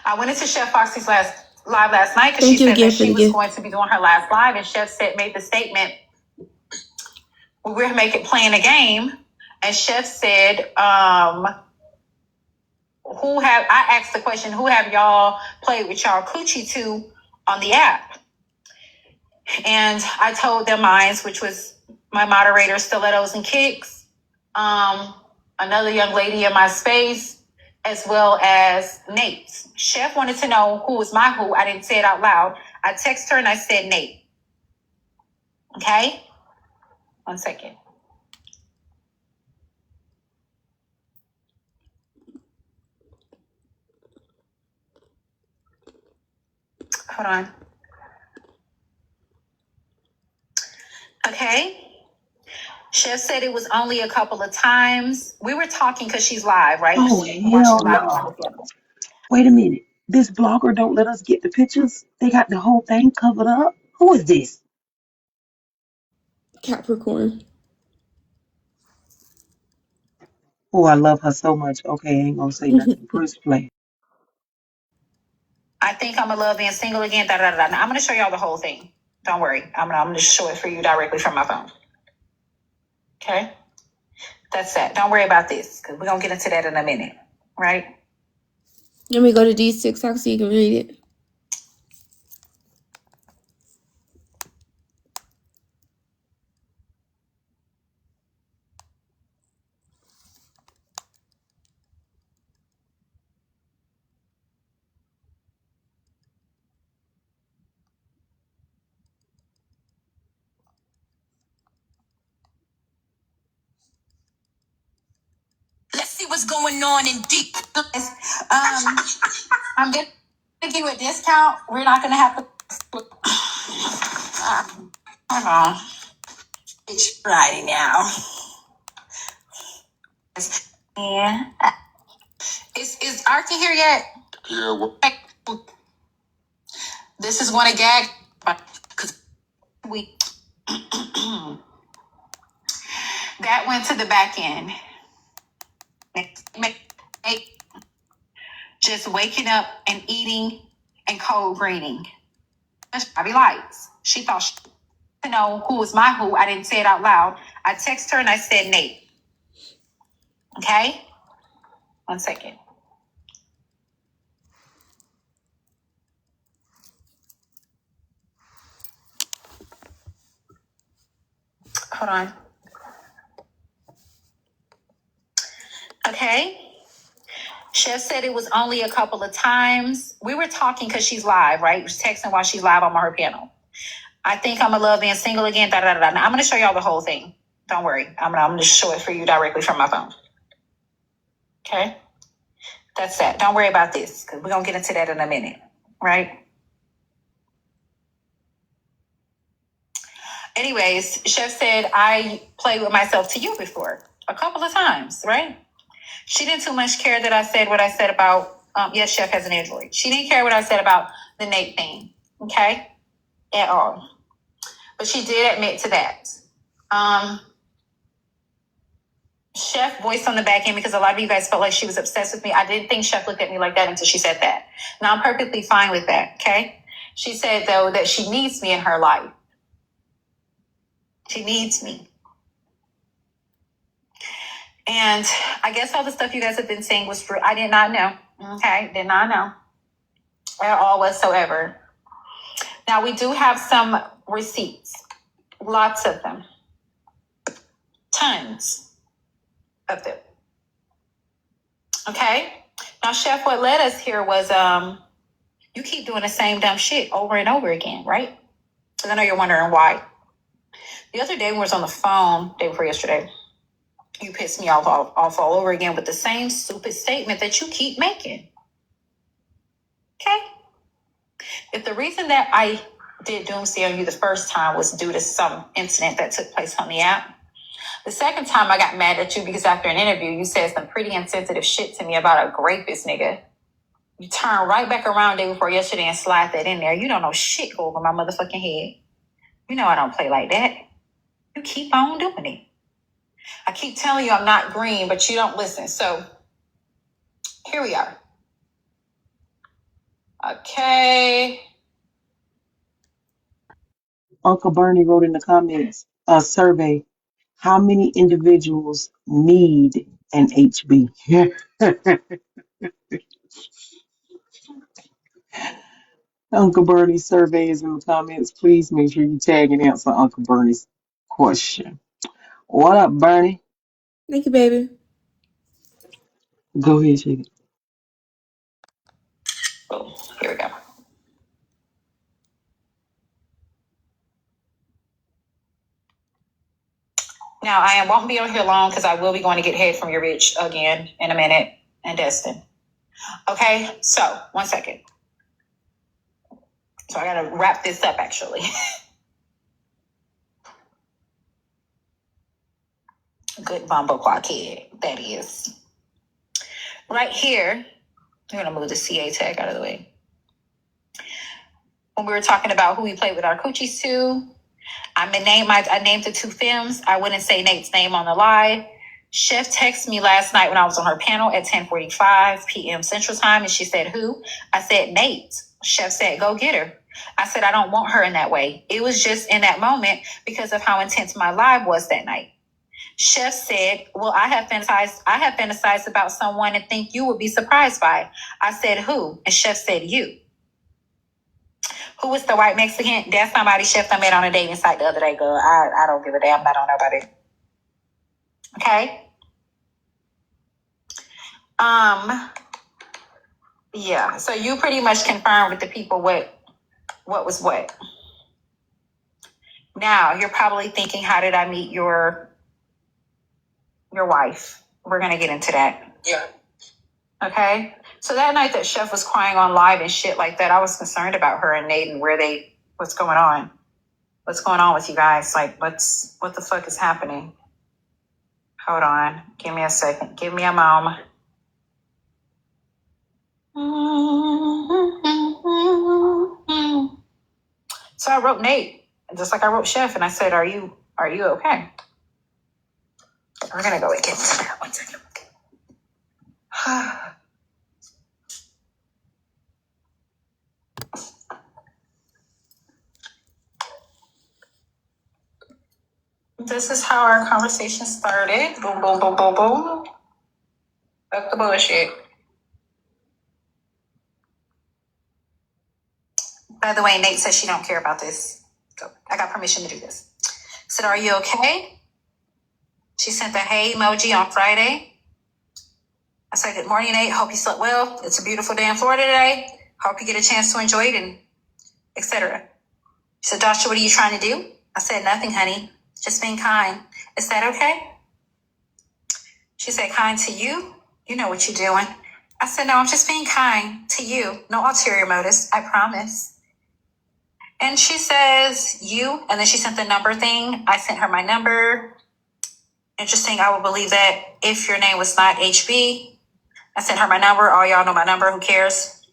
I went into Chef Foxy's live last night because she said that she was going to be doing her last live, and Chef made the statement, we're playing a game, and Chef said, I asked the question, who have y'all played with y'all coochie to on the app? And I told them mine, which was my moderator, Stilettos and Kicks, another young lady in my space, as well as Nate. Chef wanted to know who was my who. I didn't say it out loud. I texted her and I said Nate. Okay? 1 second. Hold on. Okay. Chef said it was only a couple of times. We were talking because she's live, right? Oh, hell no. Wait a minute. This blogger don't let us get the pictures. They got the whole thing covered up. Who is this? Capricorn. Oh, I love her so much. Okay, I ain't gonna say nothing. Press play. I think I'm in love being single again. Da, da, da, da. Now, I'm going to show y'all the whole thing. Don't worry. I'm going to show it for you directly from my phone. Okay? That's that. Don't worry about this because we're going to get into that in a minute. Right? Let me go to D6 so you can read it. Let's see what's going on in deep. I'm going to give you a discount. We're not going to have to. Hold on. It's Friday now. Yeah. Is Archie here yet? Yeah, well, This is one of gag because we that went to the back end. Just waking up and eating and cold greening. That's Bobby Lights. She thought she to know who was my who. I didn't say it out loud. I texted her and I said Nate. Okay? 1 second. Hold on. Okay. Chef said it was only a couple of times. We were talking because she's live, right? We're texting while she's live on her panel. I think I'm in love being single again. Da, da, da, da. Now, I'm going to show y'all the whole thing. Don't worry. I'm going to show it for you directly from my phone. Okay? That's that. Don't worry about this because we're going to get into that in a minute. Right? Anyways, Chef said I played with myself to you before a couple of times, right? She didn't too much care that I said what I said about, yes, Chef has an Android. She didn't care what I said about the Nate thing, okay? At all. But she did admit to that. Chef voiced on the back end because a lot of you guys felt like she was obsessed with me. I didn't think Chef looked at me like that until she said that. Now I'm perfectly fine with that, okay? She said, though, that she needs me in her life. She needs me. And I guess all the stuff you guys have been saying was true. I did not know. Okay, did not know at all whatsoever. Now we do have some receipts, lots of them, tons of them. Okay. Now, Chef, what led us here was you keep doing the same dumb shit over and over again, right? Because I know you're wondering why. The other day when we was on the phone, day before yesterday, you pissed me off all over again with the same stupid statement that you keep making. Okay? If the reason that I did doomsday on you the first time was due to some incident that took place on the app, the second time I got mad at you because after an interview, you said some pretty insensitive shit to me about a rapist nigga. You turn right back around day before yesterday and slide that in there. You don't know shit go over my motherfucking head. You know I don't play like that. You keep on doing it. I keep telling you I'm not green, but you don't listen. So here we are. Okay. Uncle Bernie wrote in the comments a survey. How many individuals need an HB? Uncle Bernie's survey is in the comments. Please make sure you tag and answer Uncle Bernie's question. What up, Bernie? Thank you, baby. Go ahead, Shiggy. Oh, here we go. Now, I won't be on here long because I will be going to get head from your bitch again in a minute and Destin. Okay, so 1 second. So I gotta wrap this up actually. Good bumbo kid, that is. Right here, I'm gonna move the CA tag out of the way. When we were talking about who we played with our coochies to, I named the two films. I wouldn't say Nate's name on the live. Chef texted me last night when I was on her panel at 10:45 p.m. Central Time, and she said, who? I said, Nate. Chef said, go get her. I said, I don't want her in that way. It was just in that moment because of how intense my live was that night. Chef said, well, I have fantasized about someone and think you would be surprised by. I said, who? And Chef said, you. Who was the white Mexican? That's somebody Chef I met on a dating site the other day, girl. I don't give a damn. I don't know about it. Okay. Yeah. So you pretty much confirmed with the people what was what. Now you're probably thinking, how did I meet your wife? We're gonna get into that. Yeah. Okay. So that night that Chef was crying on live and shit like that, I was concerned about her and Nate and what's going on. What's going on with you guys? Like, what the fuck is happening? Hold on. Give me a second. Give me a moment. So I wrote Nate, just like I wrote Chef, and I said, are you okay? We're gonna go and get into that. 1 second. This is how our conversation started. Boom, boom, boom, boom, boom. Fuck the bullshit. By the way, Nate says she don't care about this. So I got permission to do this. Said, are you okay? She sent the hey emoji on Friday. I said, good morning, Nate. Hope you slept well. It's a beautiful day in Florida today. Hope you get a chance to enjoy it and etc. She said, Joshua, what are you trying to do? I said, nothing, honey. Just being kind. Is that okay? She said, kind to you? You know what you're doing. I said, no, I'm just being kind to you. No ulterior motives, I promise. And she says, you, and then she sent the number thing. I sent her my number. Interesting, I would believe that if your name was not HB. I sent her my number. All y'all know my number. Who cares?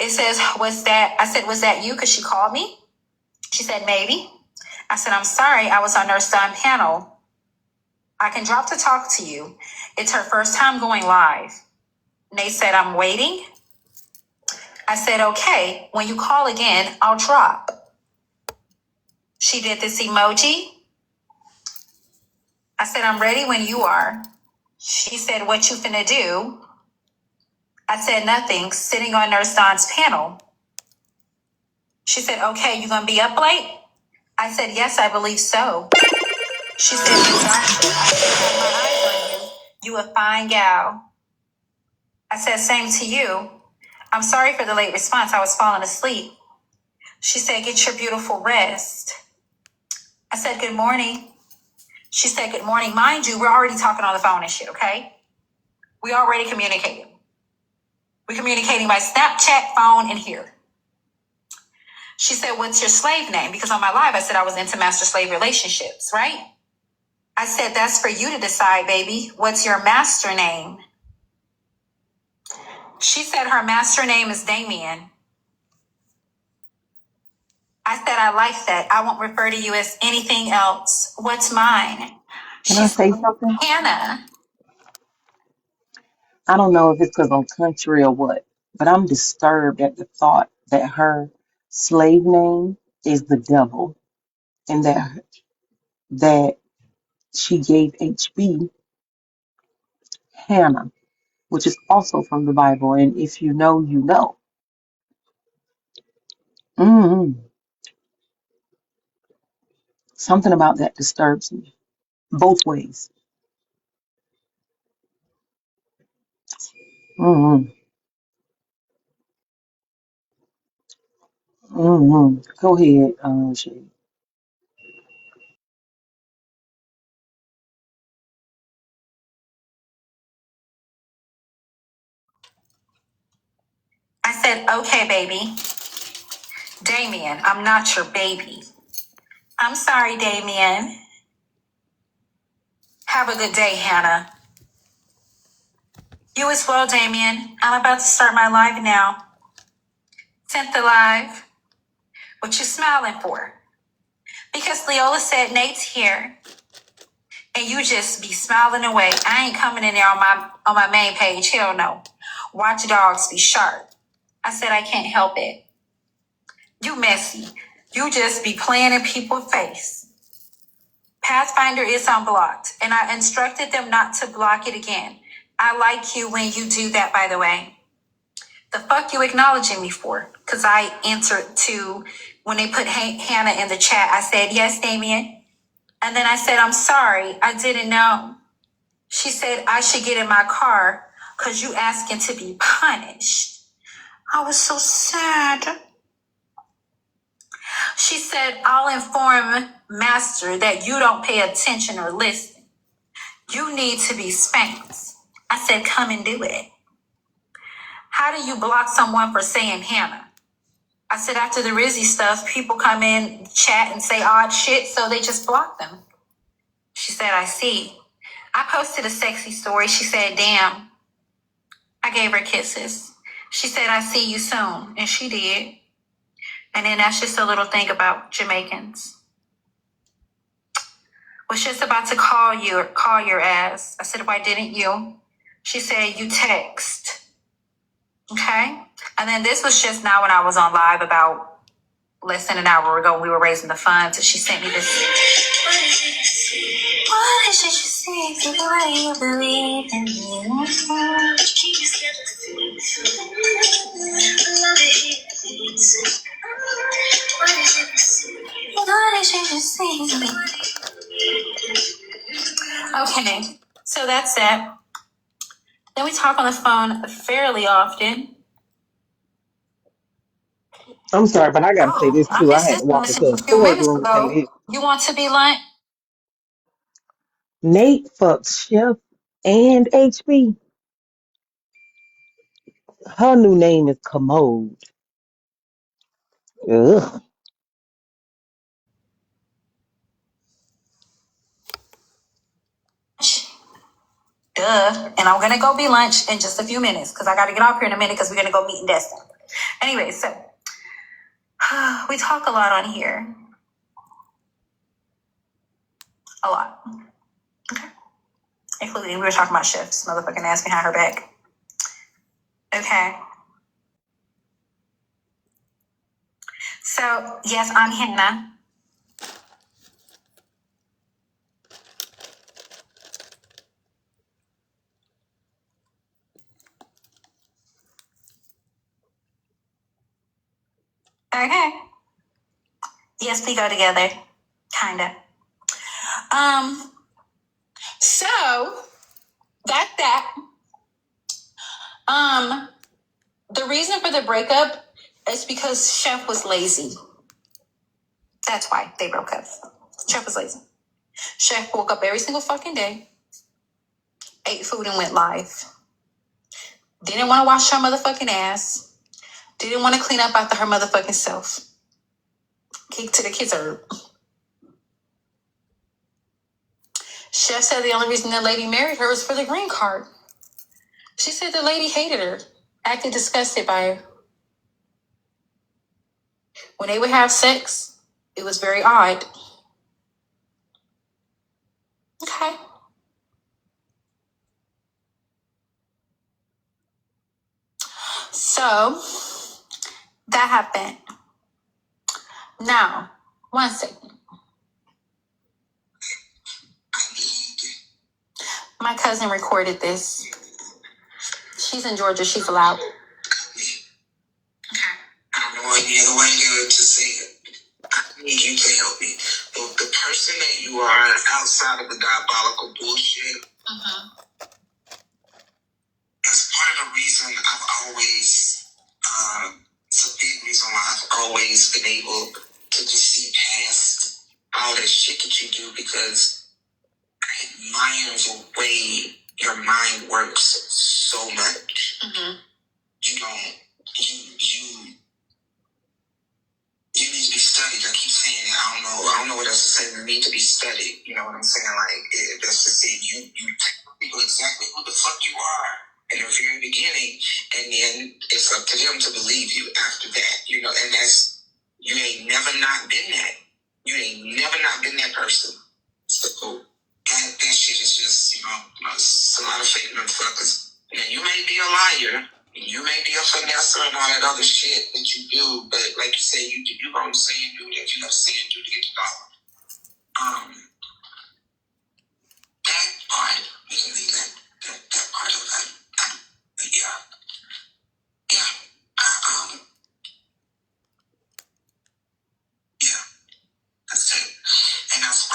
It says, was that you? Because she called me. She said, maybe. I said, I'm sorry. I was on Nurse Don panel. I can drop to talk to you. It's her first time going live. Nate said, I'm waiting. I said, okay. When you call again, I'll drop. She did this emoji. I said, I'm ready when you are. She said, what you finna do? I said, nothing. Sitting on Nurse Don's panel. She said, okay, you gonna be up late? I said, yes, I believe so. She said, Natasha, I said, I have my eyes on you. You a fine gal. I said, same to you. I'm sorry for the late response. I was falling asleep. She said, get your beautiful rest. I said, good morning. She said, good morning. Mind you, we're already talking on the phone and shit, okay? We already communicating. We're communicating by Snapchat, phone, and here. She said, what's your slave name? Because on my live, I said I was into master-slave relationships, right? I said, that's for you to decide, baby. What's your master name? She said her master name is Damien. I said, I like that. I won't refer to you as anything else. What's mine? Can She I said, say something? Hannah. I don't know if it's because I'm country or what, but I'm disturbed at the thought that her slave name is the devil and that she gave HB Hannah, which is also from the Bible. And if you know, you know. Mm-mm. Something about that disturbs me. Both ways. Mm-mm. Mm-mm. Go ahead, Shay. I said, okay, baby. Damien, I'm not your baby. I'm sorry, Damien. Have a good day, Hannah. You as well, Damien. I'm about to start my live now. Sent the live. What you smiling for? Because Leola said Nate's here, and you just be smiling away. I ain't coming in there on my main page. Hell no. Watch dogs be sharp. I said I can't help it. You messy. You just be playing in people's face. Pathfinder is unblocked, and I instructed them not to block it again. I like you when you do that, by the way. The fuck you acknowledging me for? Because I answered to, when they put Hannah in the chat, I said, yes, Damien. And then I said, I'm sorry, I didn't know. She said, I should get in my car because you asking to be punished. I was so sad. She said, I'll inform Master that you don't pay attention or listen. You need to be spanked. I said, come and do it. How do you block someone for saying Hannah? I said, after the Rizzy stuff, people come in, chat, and say odd shit, so they just block them. She said, I see. I posted a sexy story. She said, damn. I gave her kisses. She said, I see you soon. And she did. And then that's just a little thing about Jamaicans. Was just about to call your ass. I said, why didn't you? She said, you text. Okay? And then this was just now when I was on live about less than an hour ago. We were raising the funds, and she sent me this. What is it you see? The way you believe in me. What is it you see? Okay, so that's it. Then we talk on the phone fairly often. I'm sorry, but I gotta say this I too. I missed had this to walk message into a a few storage minutes room to say ago. this. You want to be lunch? Nate fucked Chef and HB. Her new name is Commode. Ugh. Duh. And I'm gonna go be lunch in just a few minutes because I gotta get off here in a minute because we're gonna go meet in Destin. Anyway, so we talk a lot on here. A lot. Okay. Including we were talking about shifts, motherfucking ass behind her back. Okay. So yes, I'm Hannah. Okay. Yes, we go together. Kinda. So that's that. The reason for the breakup is because Chef was lazy. That's why they broke up. Chef was lazy. Chef woke up every single fucking day, ate food and went live. Didn't want to wash her motherfucking ass. Didn't want to clean up after her motherfucking self. Kick to the kids herb. Chef said the only reason the lady married her was for the green card. She said the lady hated her, acted disgusted by her. When they would have sex, it was very odd. Okay. So that happened. Now, one second. My cousin recorded this. She's in Georgia. She's allowed. any other way to say it. I need you to help me. The person that you are outside of the diabolical bullshit, that's part of the reason I've always, it's a big reason why I've always been able to just see past all that shit that you do, because I admire the way your mind works so much. You don't, you need to be studied. I keep saying it. I don't know what else to say. You need to be studied. You know what I'm saying? Like, that's just it. You tell people exactly who the fuck you are in the very beginning, and then it's up to them to believe you after that. You know, and that's, you ain't never not been that. You ain't never not been that person. So that shit is just, it's a lot of fake motherfuckers. And you may be a liar. You may be a finesse and all that other shit that you do, but like you say, you gonna say and do that you have to say and do to get the dollar. That part, we can leave that part of that. Yeah. Yeah, that's it. And that's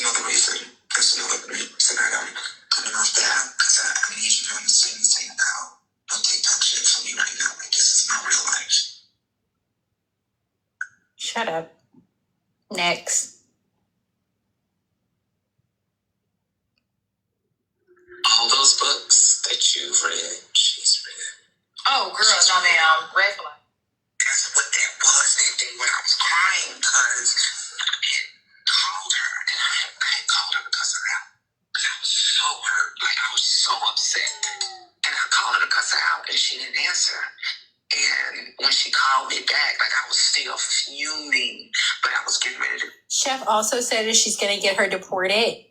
another reason I don't coming off that, because I need you to understand the same now. Don't take that shit from me right now. Like, this is not real life. Shut up. Next. All those books that you've read, she's read. Oh, girl, no, ma'am. Red flag. That's what that was that day when I was crying, because I had called her, and I had called her because of that. Because I was so hurt. Like, I was so upset. And I called her to cuss her out, and she didn't answer. And when she called me back, like, I was still fuming, but I was getting ready to. Chef also said that she's going to get her deported.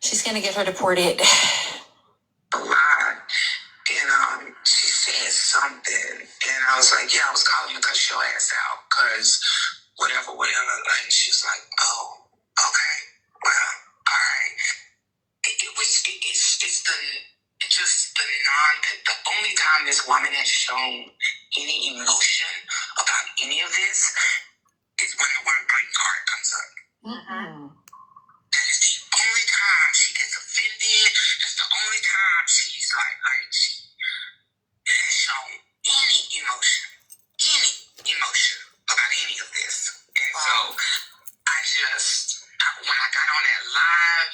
She's going to get her deported. A lot. And she said something. And I was like, yeah, I was calling to cuss your ass out, because whatever. And she was like, oh, okay. Well, all right. The only time this woman has shown any emotion about any of this is when the word green card comes up. That is the only time she gets offended. That's the only time she's like she has shown any emotion about any of this. And so when I got on that live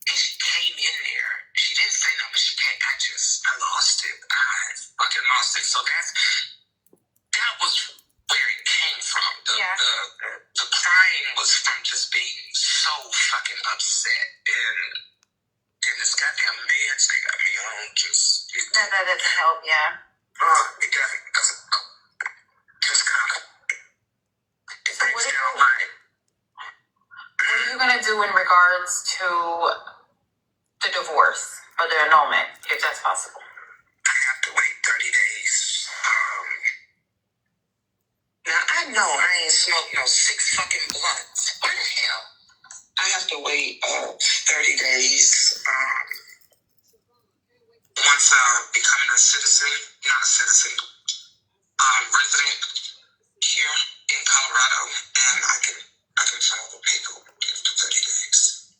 and she came in there, she didn't say no, but she came. I lost it. I fucking lost it. So that was where it came from. The crying was from just being so fucking upset, and this goddamn meds they got me on that doesn't help. Yeah. It doesn't. Just kind of. It breaks down my. What are you gonna do in regards to the divorce or the annulment, if that's possible? I have to wait 30 days. Now, I know I ain't smoked no 6 fucking blunts. What the hell? I have to wait 30 days. Once becoming a citizen, not a citizen, resident here in Colorado, and I can file the paperwork after 30 days.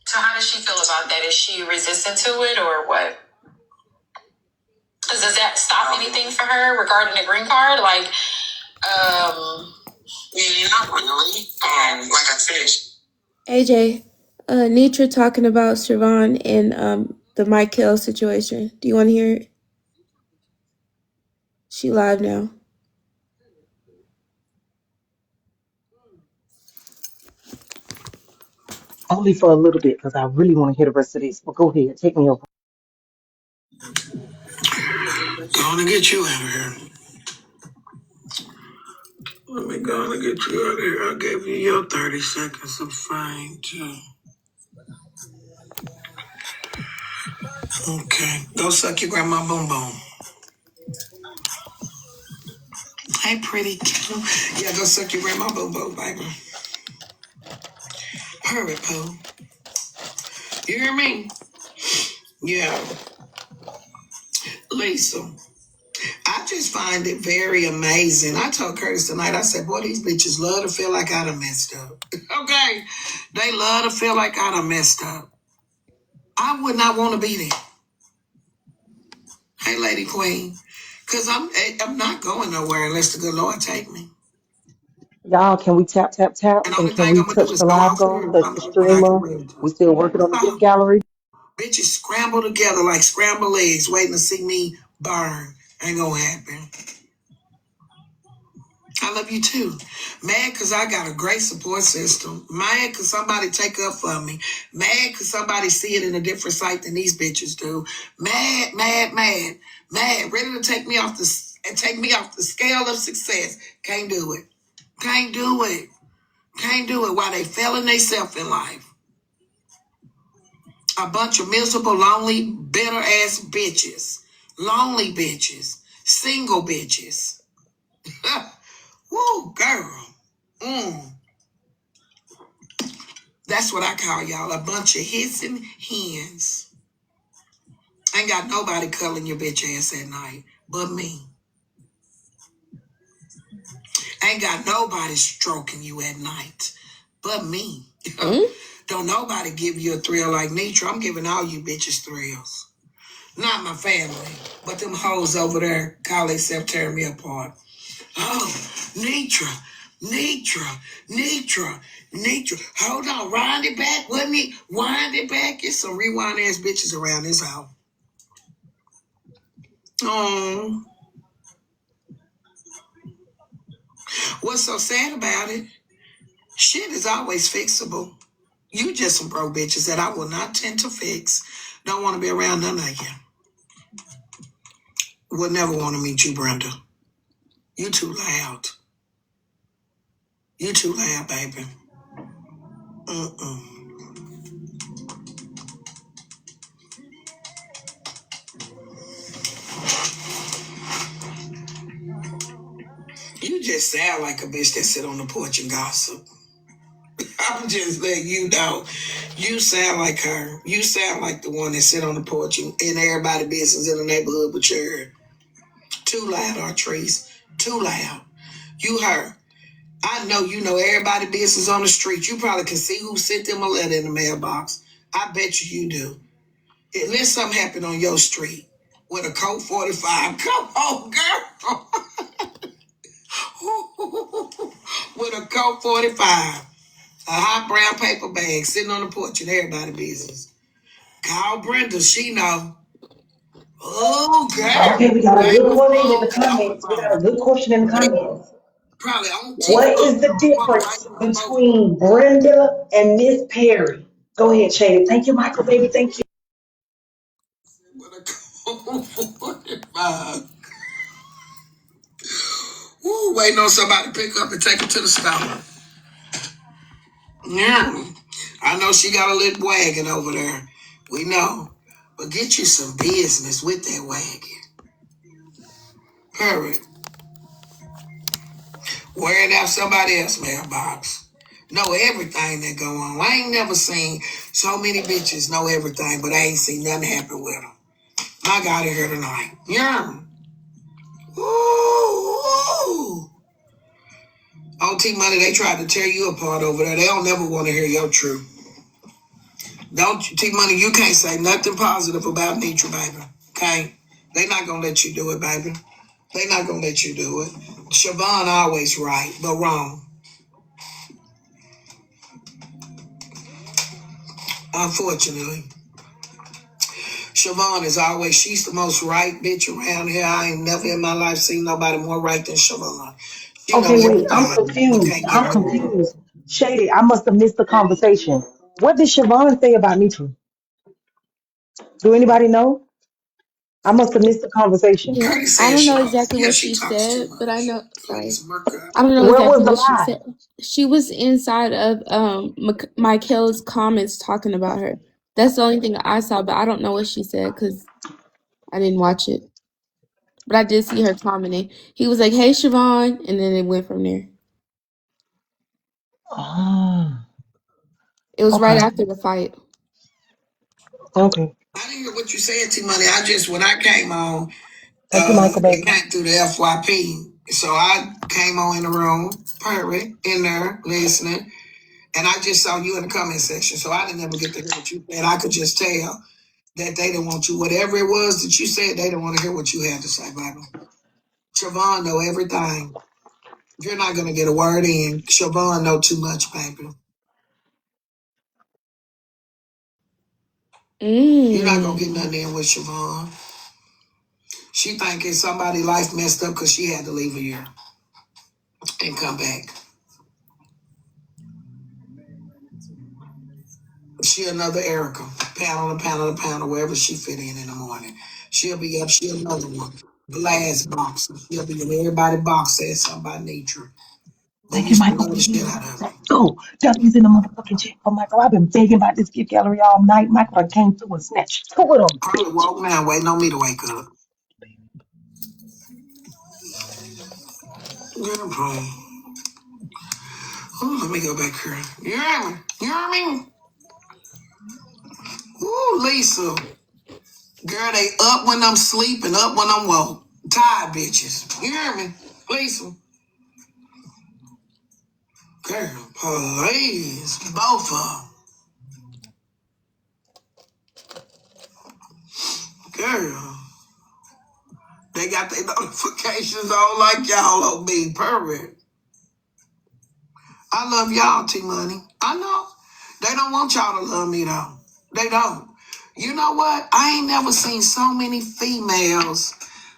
So how does she feel about that? Is she resistant to it, or what? Does that stop anything for her regarding the green card? Like, not really. Like I said. AJ, Nitra talking about Siobhan and the Michael situation. Do you want to hear it? She live now. Only for a little bit, because I really want to hear the rest of this. But go ahead, take me over. Gonna get you out of here. Let me go and get you out of here. I gave you your 30 seconds of fame, too. Okay. Go suck your grandma boom boom. Hey, pretty. Yeah, go suck your grandma boom boom, baby. Hurry, Pooh. You hear me? Yeah. Lisa, just find it very amazing. I told Curtis tonight, I said, boy, these bitches love to feel like I done messed up. Okay? They love to feel like I done messed up. I would not want to be there. Hey, Lady Queen. Because I'm not going nowhere unless the good Lord take me. Y'all, can we tap, tap, tap? And the And only can thing we I'm going to do touch is the go live off here goal? and The come when I get streamer. ready to. We still working on the gift gallery. Bitches scramble together like scrambled eggs waiting to see me burn. Ain't gonna happen. I love you too. Mad because I got a great support system. Mad because somebody take up for me. Mad because somebody see it in a different sight than these bitches do. Mad, mad, mad, mad. Ready to take me off the scale of success. Can't do it. Can't do it. Can't do it while they failing themselves in life. A bunch of miserable, lonely, bitter ass bitches. Lonely bitches. Single bitches. Woo, girl. That's what I call y'all, a bunch of hissing hens. Ain't got nobody cuddling your bitch ass at night but me. Ain't got nobody stroking you at night but me. Don't nobody give you a thrill like Nitra. I'm giving all you bitches thrills. Not my family, but them hoes over there call themselves tearing me apart. Oh, Nitra, Nitra, Nitra, Nitra. Hold on, wind it back, wouldn't it? Wind it back. It's some rewind ass bitches around this house. Oh, what's so sad about it? Shit is always fixable. You just some broke bitches that I will not tend to fix. Don't want to be around none of you. Would never want to meet you, Brenda. You too loud. You too loud, baby. You just sound like a bitch that sit on the porch and gossip. I'm just letting you know. You sound like her. You sound like the one that sit on the porch and everybody business in the neighborhood but your Too loud, Artrice. Too loud. You her. I know you know everybody business on the street. You probably can see who sent them a letter in the mailbox. I bet you do. Unless something happened on your street with a Colt 45. Come on, girl. With a Colt 45. A hot brown paper bag sitting on the porch in everybody's business. Call Brenda, she know. Oh, girl. Okay, we got a Baby, good question in the on the comments. We got a good question in the comments. probably on What TikTok. is the Right difference between Brenda and Miss Perry? Go ahead, Shady. Thank you, Michael, baby. Thank you. with a Colt 45. Woo, waiting on somebody to pick up and take her to the store. Yeah. I know she got a little wagon over there. We know. But get you some business with that wagon. Hurry. Wear it out somebody else's mailbox. Know everything that go on. I ain't never seen so many bitches know everything, but I ain't seen nothing happen with them. I got it here tonight. Yeah. Ooh. OT Money, they tried to tear you apart over there. They don't never want to hear your truth. Don't you, T Money, you can't say nothing positive about Nitra, baby. Okay? They not gonna let you do it, baby. They not gonna let you do it. Siobhan always right, but wrong. Unfortunately. Siobhan is always, she's the most right bitch around here. I ain't never in my life seen nobody more right than Siobhan. She know Okay, wait. I'm everything, but confused. can't get I'm rid of it. confused. Shady, I must have missed the conversation. What did Siobhan say about Nitra? Do anybody know? I must have missed the conversation. Yeah, Curtis I says, don't know Siobhan. exactly Yeah, what she she talks too said, but I much. know. Sorry, Please, Merca. I don't know Where was exactly the what she lie? said. She was inside of Michael's comments talking about her. That's the only thing I saw, but I don't know what she said because I didn't watch it. But I did see her commenting. He was like, "Hey, Siobhan," and then it went from there. Ah, It was right okay. after the fight. Okay. I didn't hear what you said, T Money. When I came on, Thank you, Michael, baby. Came through the FYP. So I came on in the room, perfect, in there, listening. And I just saw you in the comment section. So I didn't ever get to hear what you said. I could just tell that they didn't want you. Whatever it was that you said, they didn't want to hear what you had to say, baby. Siobhan know everything. You're not going to get a word in. Siobhan know too much, baby. You're not going to get nothing in with Siobhan. She thinking somebody's life messed up because she had to leave a year and come back. She another Erica. Pound, wherever she fit in the morning. She'll be up. She another one. Blast boxer. She'll be in everybody box said something about nature. Thank you, Michael. The shit out of it. Oh, W's in the motherfucking chat for Michael. I've been begging about this gift gallery all night. Michael, I came through and snatched two of them. Probably woke now, waiting on me to wake up. Good boy. Oh, let me go back here. You hear me? You hear me? Ooh, Lisa. Girl, they up when I'm sleeping, up when I'm woke. Tired bitches. You hear me? Lisa. Girl, please. Both of them. Girl. They got their notifications on like y'all on me. Perfect. I love y'all, T-Money. I know. They don't want y'all to love me, though. They don't. You know what? I ain't never seen so many females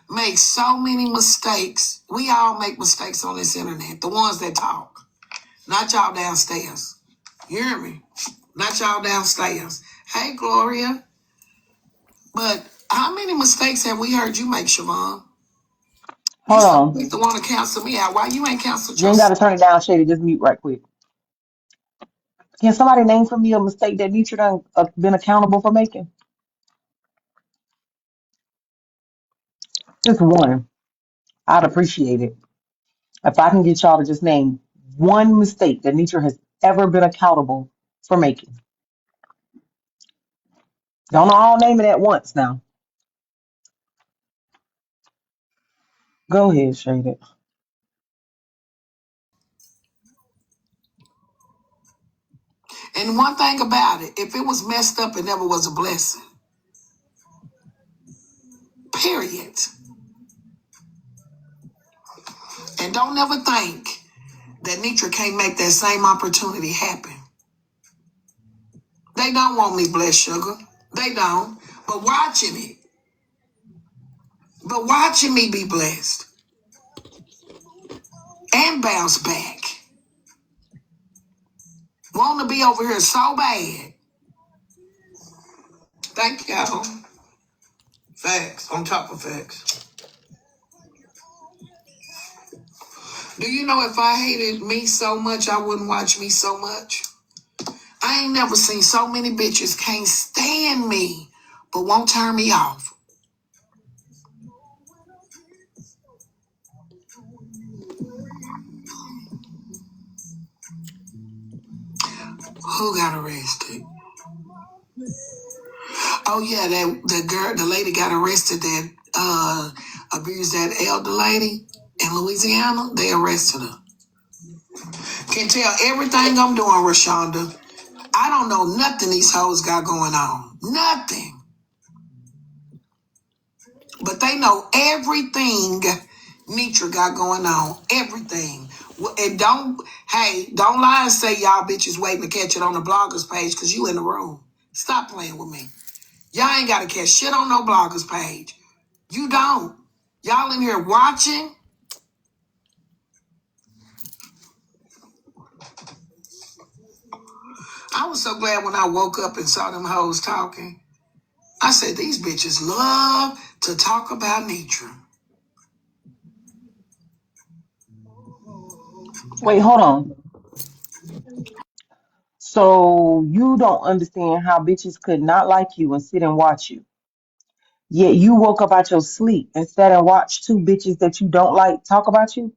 make so many mistakes. We all make mistakes on this internet. The ones that talk. Not y'all downstairs. You hear me? Not y'all downstairs. Hey, Gloria. But how many mistakes have we heard you make, Siobhan? Hold on. You so want to cancel me out. Why you ain't canceled You ain't got yourself? to turn it down, Shady. Just mute right quick. Can somebody name for me a mistake that Nietzsche done been accountable for making? Just one. I'd appreciate it. If I can get y'all to just name one mistake that Nietzsche has ever been accountable for making. Don't all name it at once now. Go ahead, Shady. And one thing about it, if it was messed up, it never was a blessing. Period. And don't never think that Nietzsche can't make that same opportunity happen. They don't want me blessed, sugar. They don't. But watching it. But watching me be blessed and bounce back. Want to be over here so bad. Thank y'all. Facts. On top of facts. Do you know if I hated me so much, I wouldn't watch me so much? I ain't never seen so many bitches can't stand me, but won't turn me off. Who got arrested? Oh yeah, the lady got arrested that abused that elder lady in Louisiana. They arrested her. Can tell everything I'm doing, Rashonda. I don't know nothing these hoes got going on. Nothing. But they know everything Nitra got going on. Everything. And don't lie and say y'all bitches waiting to catch it on the bloggers page because you in the room. Stop playing with me. Y'all ain't got to catch shit on no bloggers page. You don't. Y'all in here watching. I was so glad when I woke up and saw them hoes talking. I said, these bitches love to talk about Nitra. Wait, hold on. So you don't understand how bitches could not like you and sit and watch you. Yet you woke up out your sleep and sat and watched two bitches that you don't like talk about you?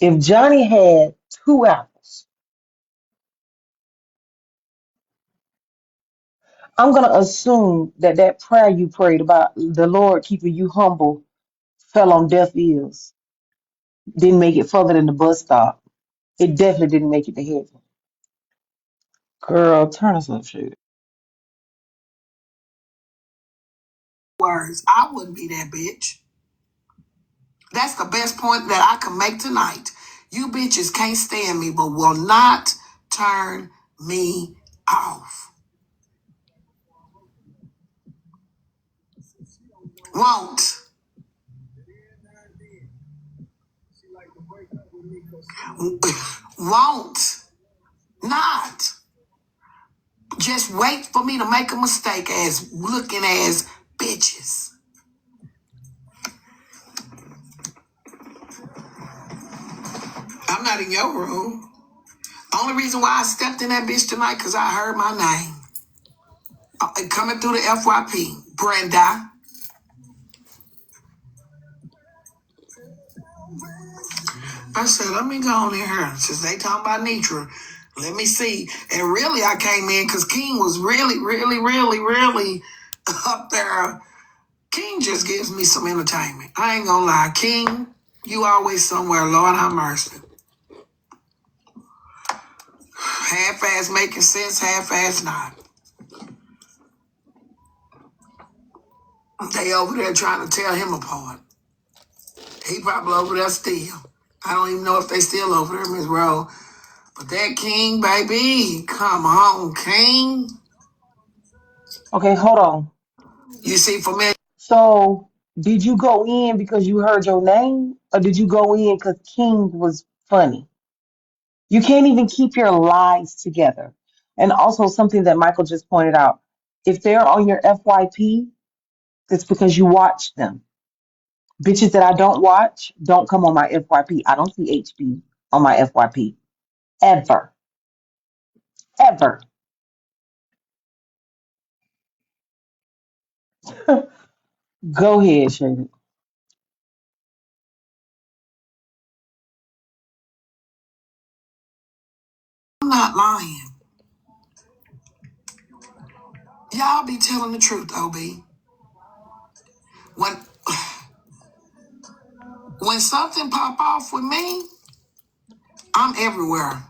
If Johnny had two apples I'm going to assume that that prayer you prayed about the Lord keeping you humble fell on deaf ears. Didn't make it further than the bus stop. It definitely didn't make it to heaven. Girl, turn us up, shit. Words. I wouldn't be that bitch. That's the best point that I can make tonight. You bitches can't stand me, but will not turn me off. Won't. Won't. Not. Just wait for me to make a mistake as looking as bitches. I'm not in your room. Only reason why I stepped in that bitch tonight because I heard my name. Coming through the FYP. Brenda. I said, let me go on in here. Since they talking about Nitra, let me see. And really, I came in because King was really up there. King just gives me some entertainment. I ain't gonna lie. King, you always somewhere. Lord have mercy. Half-ass making sense, half-ass not. They over there trying to tear him apart. He probably over there still. I don't even know if they still over there, Miss Rowe. But that King, baby, come on, King. Okay, hold on. You see, for me, So, did you go in because you heard your name, or did you go in because King was funny? You can't even keep your lies together. And also, something that Michael just pointed out: if they're on your FYP, it's because you watch them. Bitches that I don't watch don't come on my FYP. I don't see HB on my FYP ever, ever. Go ahead, Shady. I'm not lying. Y'all be telling the truth, OB. When when something pop off with me, I'm everywhere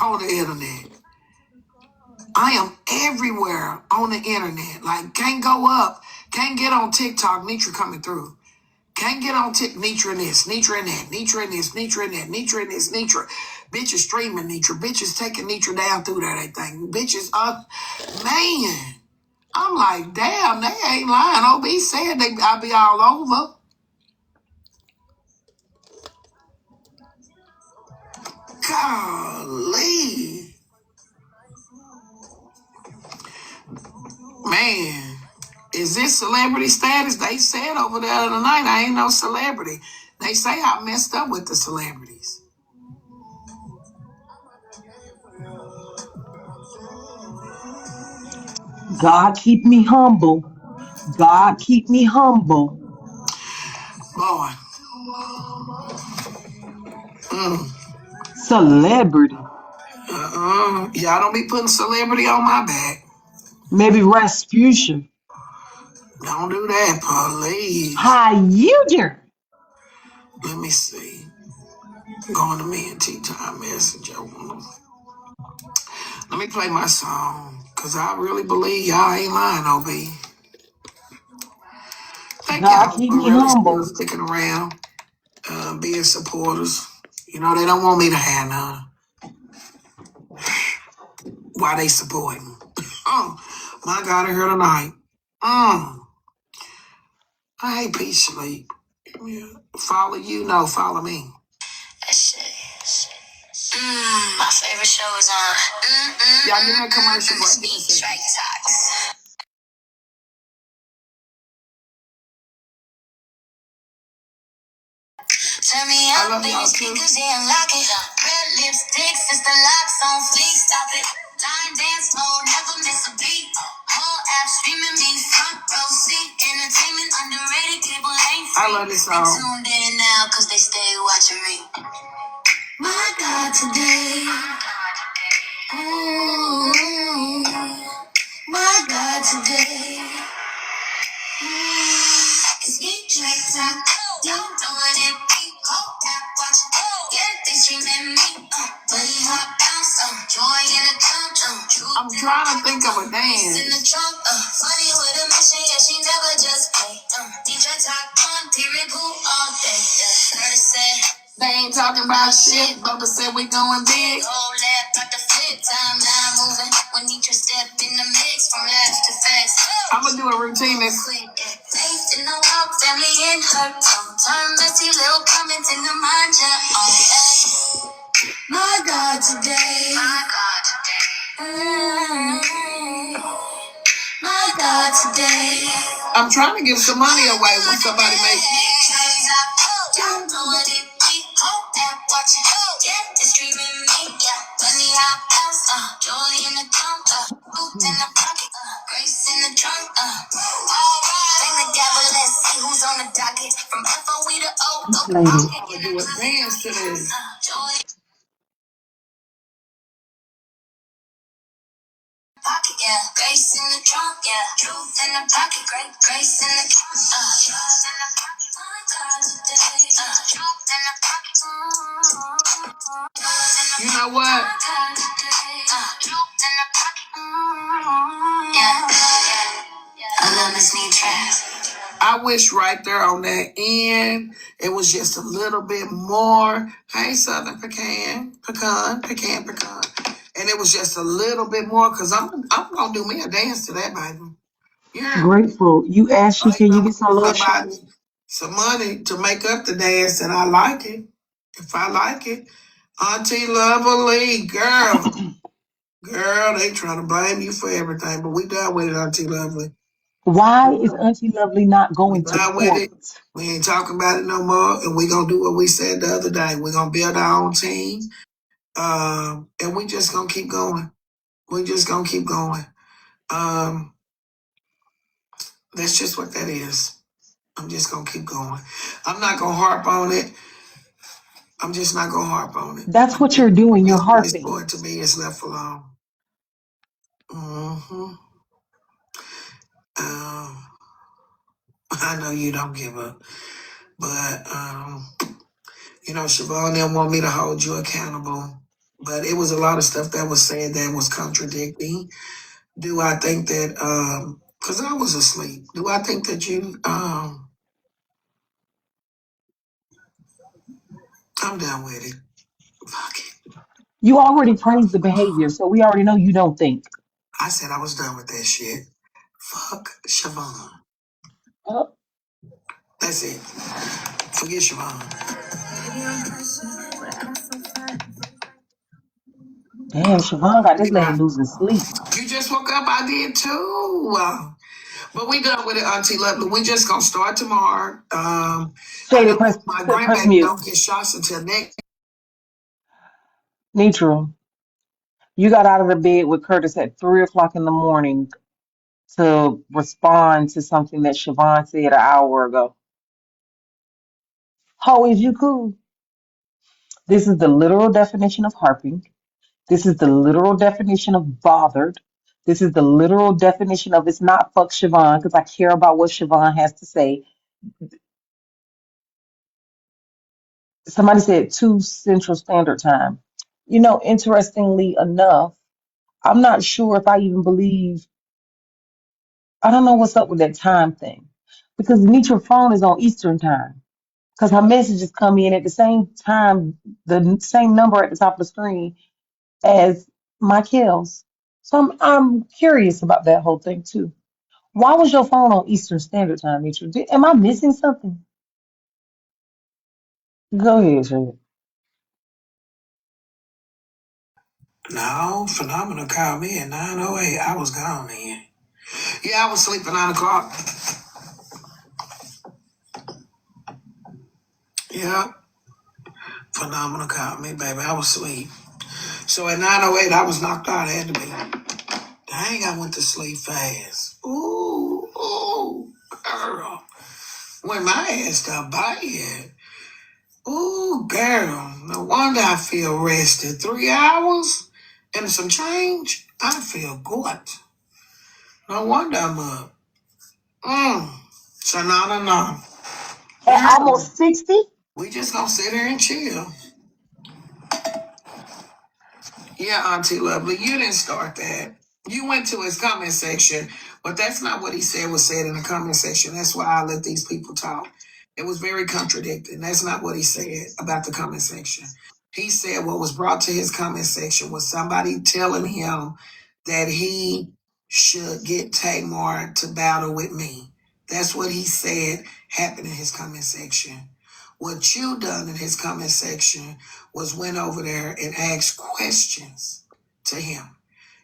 on the internet. I am everywhere on the internet. Like, can't go up, can't get on TikTok, Nitra coming through. Can't get on Nitra and this, Nitra and that, Nitra and this, Nitra and that, Nitra and this, Nitra. Bitches streaming Nitra. Bitches taking Nitra down through there, they think. Bitches up. Man, I'm like, damn, they ain't lying. OB said I'll be all over. Golly. Man, is this celebrity status? They said over there tonight I ain't no celebrity. They say I messed up with the celebrities. God keep me humble. God keep me humble. Boy. Celebrity. Y'all don't be putting celebrity on my back. Maybe Rasputia. Don't do that, please. How you doing? Let me see. Going to me and T-Time Messenger. Let me play my song. Because I really believe y'all ain't lying, OB. Thank God y'all keep for me really still humble. sticking around, being supporters. You know, they don't want me to have none. Why they supporting? Oh, my God, I heard tonight. I hate peace sleep. Yeah. Follow you, no, follow me. That shit. My favorite show is on. Y'all give me a commercial break. Straight Talks. Turn me up, baby, speakers, yeah, unlock it. Red lipstick, sister locks on fleek, stop it. Line dance mode, never miss a beat. Whole app streaming me, front row seat. Entertainment underrated, cable ain't free. I love this song. They tuned in now, cause they stay watching me. My God, today. Ooh, my God, today. I'm trying to think of a dance. In the trunk, funny with a mission, yeah, she never just play. DJ talk on, period, pool all day. Heard it say, they ain't talking about shit, Bubba said we going big. Whole lap, got the flip, timeline moving. When Nitra step in the mix, from left to fast. I'm gonna do a routine next. Faith in the walk, family in her tone. Turn messy little comments into mind, yeah, all day. My God today. My God today. My God today. I'm trying to give some money away when somebody makes me. Who played it? I'm gonna do a dance to this. Pocket, yeah. Grace in the trunk, yeah. Truth in the pocket, great grace in the trunk, Truth in the pocket, my God today. Truth in the pocket, you know what? Truth in the pocket, yeah. I love this new track. I wish right there on that end, it was just a little bit more. Hey, Southern pecan. And it was just a little bit more because I'm going to do me a dance to that, baby. Yeah. Grateful. You asked she, I can you ain't get some lotion? somebody some money to make up the dance and I like it. If I like it. Auntie Lovely, girl, they trying to blame you for everything, but we done with it, Auntie Lovely. Why is Auntie Lovely not We going to done with court? it. We ain't talking about it no more, and we gonna do what we said the other day. We gonna build our own team, and we just gonna keep going. We just gonna keep going. That's just what that is. I'm just gonna keep going. I'm not gonna harp on it. I'm just not gonna harp on it. That's what you're doing. You're It's harping. going to me. It's left alone. Mm-hmm. I know you don't give up, but Siobhan didn't want me to hold you accountable. But it was a lot of stuff that was said that was contradicting. Do I think that, because I was asleep, do I think that I'm done with it. Fuck it. You already praised the behavior, so we already know you don't think. I said I was done with that shit. Fuck Siobhan. Uh, That's it. Forget Siobhan. Damn, Siobhan got this lady losing sleep. You just woke up? I did too. But we done with it, Auntie Lovely. We just gonna start tomorrow. I Shady, know press, my press grandbaby mute. don't get shots until next. Nitra, you got out of the bed with Curtis at 3 o'clock in the morning to respond to something that Siobhan said an hour ago. How is you cool? This is the literal definition of harping. This is the literal definition of bothered. This is the literal definition of it's not fuck Siobhan because I care about what Siobhan has to say. Somebody said 2 Central Standard Time. Interestingly enough, I'm not sure if I even believe, I don't know what's up with that time thing because Nitra's phone is on Eastern Time because her messages come in at the same time, the same number at the top of the screen as Michael's. So I'm curious about that whole thing too. Why was your phone on Eastern Standard Time, Mitra? Am I missing something? Go ahead, Shay. No, Phenomenal called me at 9:08. I was gone then. Yeah, I was asleep at 9 o'clock. Yeah. Phenomenal called me, baby. I was asleep. So at 9:08, I was knocked out. I had to be. Dang, I went to sleep fast. Ooh, girl. Went my ass to bed. Ooh, girl. No wonder I feel rested. 3 hours and some change. I feel good. No wonder I'm up. So no. At almost 60? We just gonna sit here and chill. Yeah, Auntie Lovely, you didn't start that. You went to his comment section, but that's not what he said was said in the comment section. That's why I let these people talk. It was very contradicting. That's not what he said about the comment section. He said what was brought to his comment section was somebody telling him that he should get Tamar to battle with me. That's what he said happened in his comment section. What you done in his comment section was went over there and asked questions to him.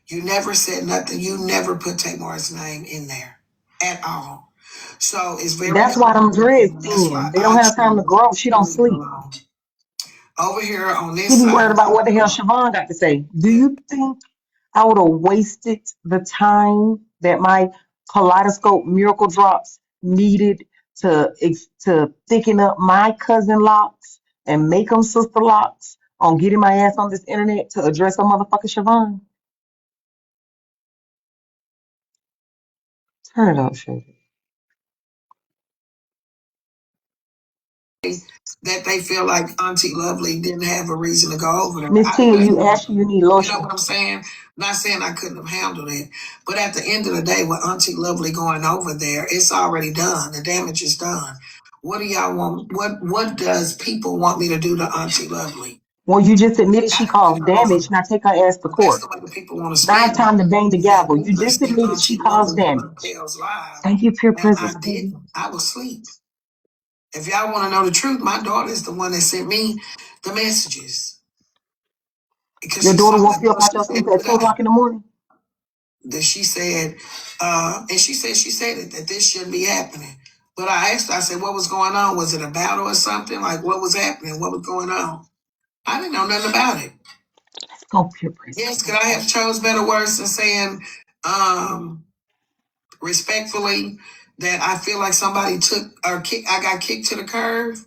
You never said nothing. You never put Tamar's name in there at all. So it's very. That's why them dreads That's thin. why They don't I have time to chose grow. She to don't leave it sleep. alone. Over here on She this be side, worried about what the hell Siobhan got to say. Do you think I would have wasted the time that my kaleidoscope miracle drops needed to thicken up my cousin locks and make them sister locks on getting my ass on this internet to address a motherfucking Siobhan? Turn it up, Shady. that they feel like Auntie Lovely didn't have a reason to go over there. Miss Tia, you asked you need You know lotion. what I'm saying? Not saying I couldn't have handled it, but at the end of the day, with Auntie Lovely going over there, it's already done. The damage is done. What do y'all want? What does people want me to do to Auntie Lovely? Well, you just admitted she That's caused damage. Now take her ass to court. the way the people want to Now spin it's time to bang the that gavel. we You just listed admitted she Auntie caused Lovely on damage. Tales Live, Thank you, pure and I presence, baby. didn't. I was asleep. If y'all want to know the truth, my daughter is the one that sent me the messages because Your she daughter saw woke you up what out she your said sleep at 2 today. o'clock in the morning? That she said, and she said it, that this shouldn't be happening. But I asked her, I said, what was going on? Was it a battle or something? Like, what was happening? What was going on? I didn't know nothing about it. Let's go, pure presence. Yes, could I have chose better words than saying, respectfully, that I feel like somebody I got kicked to the curb?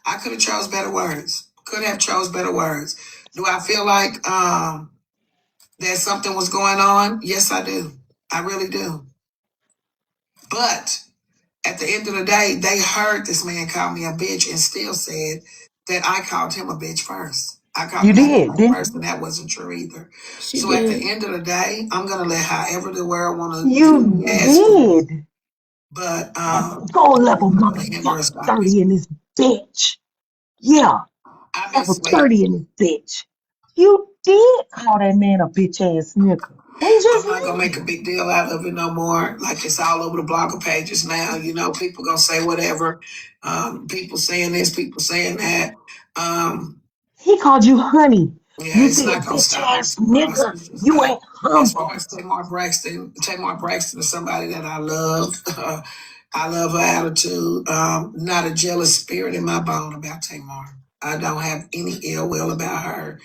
I could have chose better words. Could have chose better words. Do I feel like that something was going on? Yes, I do. I really do. But at the end of the day, they heard this man call me a bitch and still said that I called him a bitch first. I called You him that did, didn't first, and that wasn't true either. She So at the did. end of the day, I'm gonna let however the world want you? to view me as. You did. But Go level Amber's motherfucking 30 in this bitch. Yeah, I've been level sleeping. 30 in this bitch. You did call that man a bitch ass nigga. They I'm just not gonna make a did. big deal out of it no more. Like it's all over the blogger pages now. You know, people gonna say whatever. People saying this, people saying that. He called you honey. Yeah, You it's said not gonna bitch stop me ass from crossing nigga. the You state. ain't As far humble. as Tamar Braxton is somebody that I love. I love her attitude. Not a jealous spirit in my bone about Tamar. I don't have any ill will about her.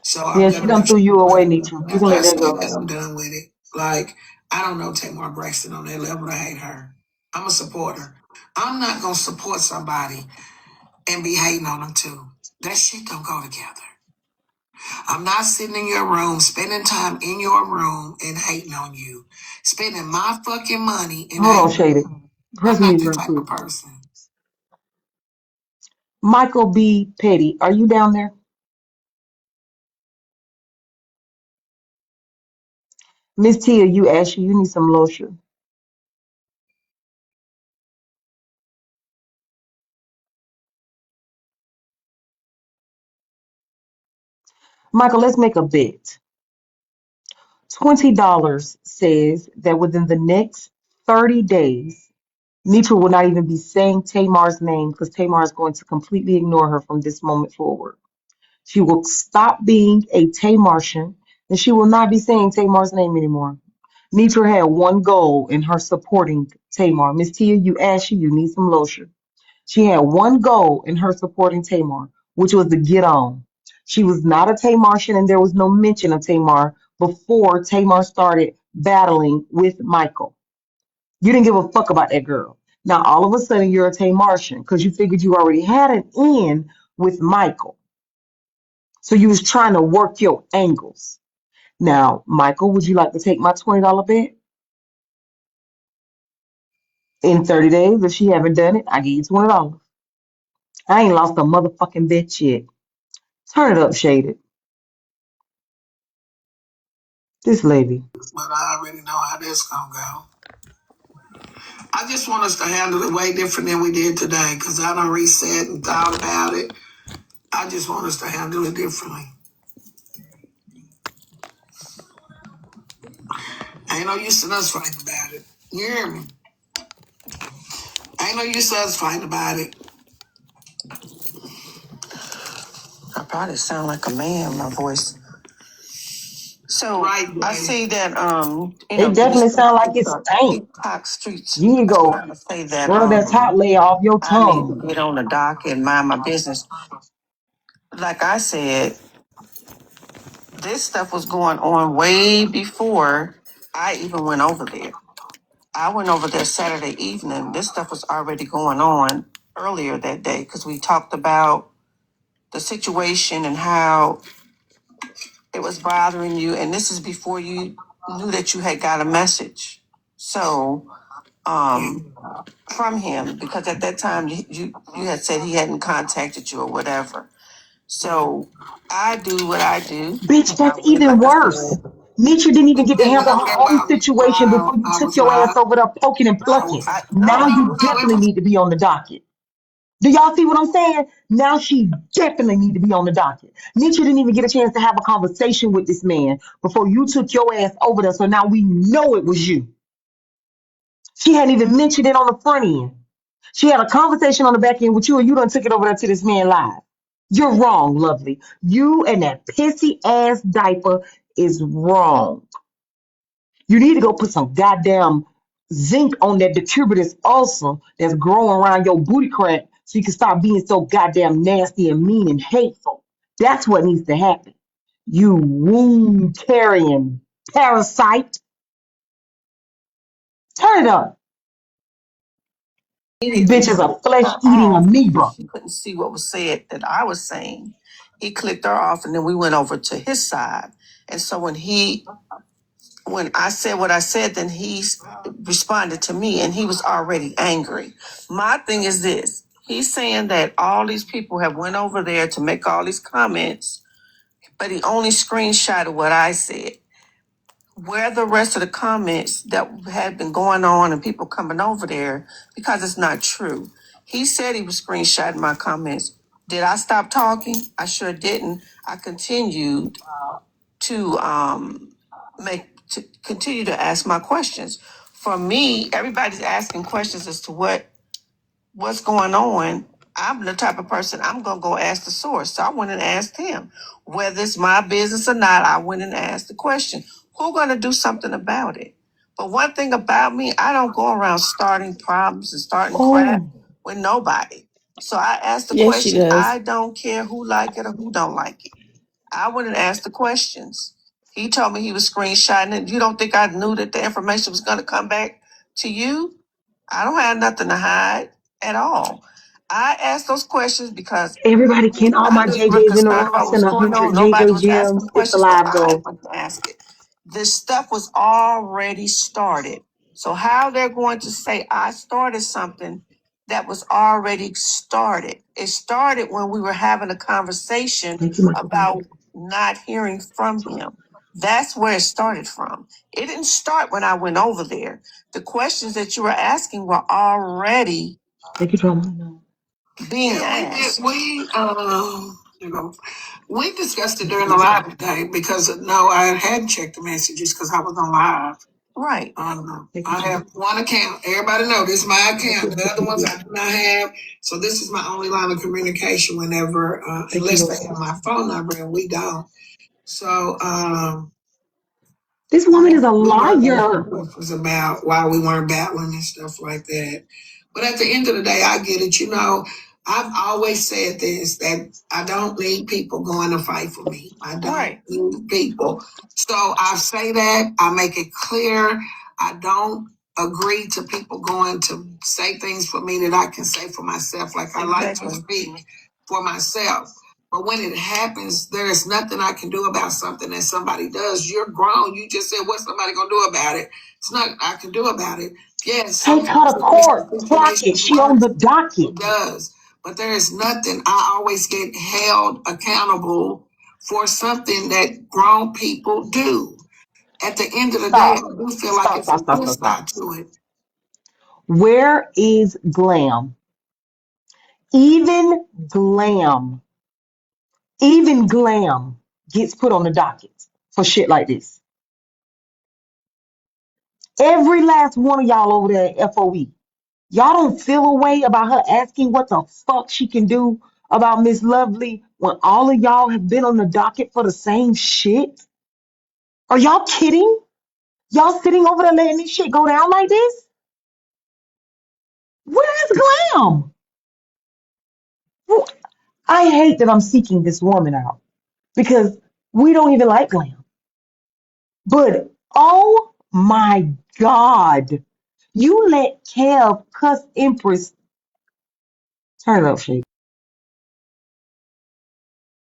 So I'm Yeah, she gonna done let threw you away, you. Nitra. You can After I let that say go. that, I'm done with it. Like I don't know Tamar Braxton on that level to hate her. I'm a supporter. I'm not gonna support somebody and be hating on them too. That shit don't go together. I'm not sitting in your room, spending time in your room and hating on you. Spending my fucking money and Hold on, hating. Shady. I'm Press not mute that real type quick. of person. Michael B. Petty, are you down there? Miss Tia, you asked you need some lotion. Michael, let's make a bet. $20 says that within the next 30 days, Nitra will not even be saying Tamar's name because Tamar is going to completely ignore her from this moment forward. She will stop being a Tamartian and she will not be saying Tamar's name anymore. Nitra had one goal in her supporting Tamar. Miss Tia, you asked you need some lotion. She had one goal in her supporting Tamar, which was to get on. She was not a Tamartian, and there was no mention of Tamar before Tamar started battling with Michael. You didn't give a fuck about that girl. Now, all of a sudden, you're a Tamartian because you figured you already had an in with Michael. So you was trying to work your angles. Now, Michael, would you like to take my $20 bet? In 30 days, if she haven't done it, I give you $20. I ain't lost a motherfucking bet yet. Turn it up, Shaded. This lady. But I already know how this gonna go. I just want us to handle it way different than we did today, because I done reset and thought about it. I just want us to handle it differently. Ain't no use in us fighting about it. You hear me? Ain't no use in us fighting about it. I probably sound like a man, my voice. So right, I see that It definitely sounds like it stank. Cox Streets You need to go trying to say that scrub that top layer off your I need tongue. to get on the dock and mind my business. Like I said, this stuff was going on way before I even went over there. I went over there Saturday evening. This stuff was already going on earlier that day because we talked about the situation and how it was bothering you. And this is before you knew that you had got a message. So, from him, because at that time you had said he hadn't contacted you or whatever. So I do what I do. Bitch, that's even Like I worse. said, Mitra didn't even get to we handle gonna her get own situation while before you I took was your ass live. over there poking and No, plucking. Now you definitely need to be on the docket. Do y'all see what I'm saying? Now she definitely need to be on the docket. Nietzsche didn't even get a chance to have a conversation with this man before you took your ass over there. So now we know it was you. She hadn't even mentioned it on the front end. She had a conversation on the back end with you, and you done took it over there to this man live. You're wrong, lovely. You and that pissy ass diaper is wrong. You need to go put some goddamn zinc on that detritus ulcer that's growing around your booty crack so you can stop being so goddamn nasty and mean and hateful. That's what needs to happen. You wound carrying parasite. Turn it up. Bitch is a flesh eating amoeba. she couldn't see what was said that I was saying. He clicked her off, and then we went over to his side. And so when I said what I said, then he responded to me, and he was already angry. My thing is this: he's saying that all these people have went over there to make all these comments, but he only screenshotted what I said. Where the rest of the comments that had been going on and people coming over there, because it's not true. He said he was screenshotting my comments. Did I stop talking? I sure didn't. I continued to continue to ask my questions. For me, everybody's asking questions as to what's going on. I'm the type of person, I'm gonna go ask the source. So I went and asked him. Whether it's my business or not, I went and asked the question. Who's gonna do something about it? But one thing about me, I don't go around starting problems and starting crap Oh, with nobody. So I asked the Yes, she question. does. I don't care who like it or who don't like it. I went and asked the questions. He told me he was screenshotting it. You don't think I knew that the information was going to come back to you? I don't have nothing to hide at all. I asked those questions because everybody, can all I my knew you were JJs in the concerned room about send what's going 100 on. Nobody JJ was asking gems if the questions, so live I go? went to ask it. This stuff was already started. So how they're going to say I started something that was already started? It started when we were having a conversation Thank you, Michael. about not hearing from him. That's where it started from. It didn't start when I went over there. The questions that you were asking were already Thank you, Drama. being asked. We discussed it during the live today because no, I hadn't checked the messages because I was on live. Right. I have one account. Everybody know this is my account. The other ones I do not have. So this is my only line of communication whenever, unless they have my phone number and we don't. So, This woman is a we were liar. questions about why we weren't battling and stuff like that. But at the end of the day, I get it. You know, I've always said this, that I don't need people going to fight for me. I don't need people. So I say that, I make it clear. I don't agree to people going to say things for me that I can say for myself. Like I like to speak for myself. But when it happens, there is nothing I can do about something that somebody does. You're grown. You just said, what's somebody going to do about it? It's not I can do about it. Yes, Take her sometimes to it makes court. the Clock situation it. She on worse. the docket. It does. But there is nothing. I always get held accountable for something that grown people do. at the end of the day, I Stop. do feel like it's a twist side to it. Where is glam? Even glam, even glam gets put on the docket for shit like this. Every last one of y'all over there at FOE, y'all don't feel a way about her asking what the fuck she can do about Miss Lovely when all of y'all have been on the docket for the same shit? Are y'all kidding? Y'all sitting over there letting this shit go down like this? Where is glam? I hate that I'm seeking this woman out because we don't even like glam. But oh my God, you let Kev cuss Empress. Turn it up, Shake.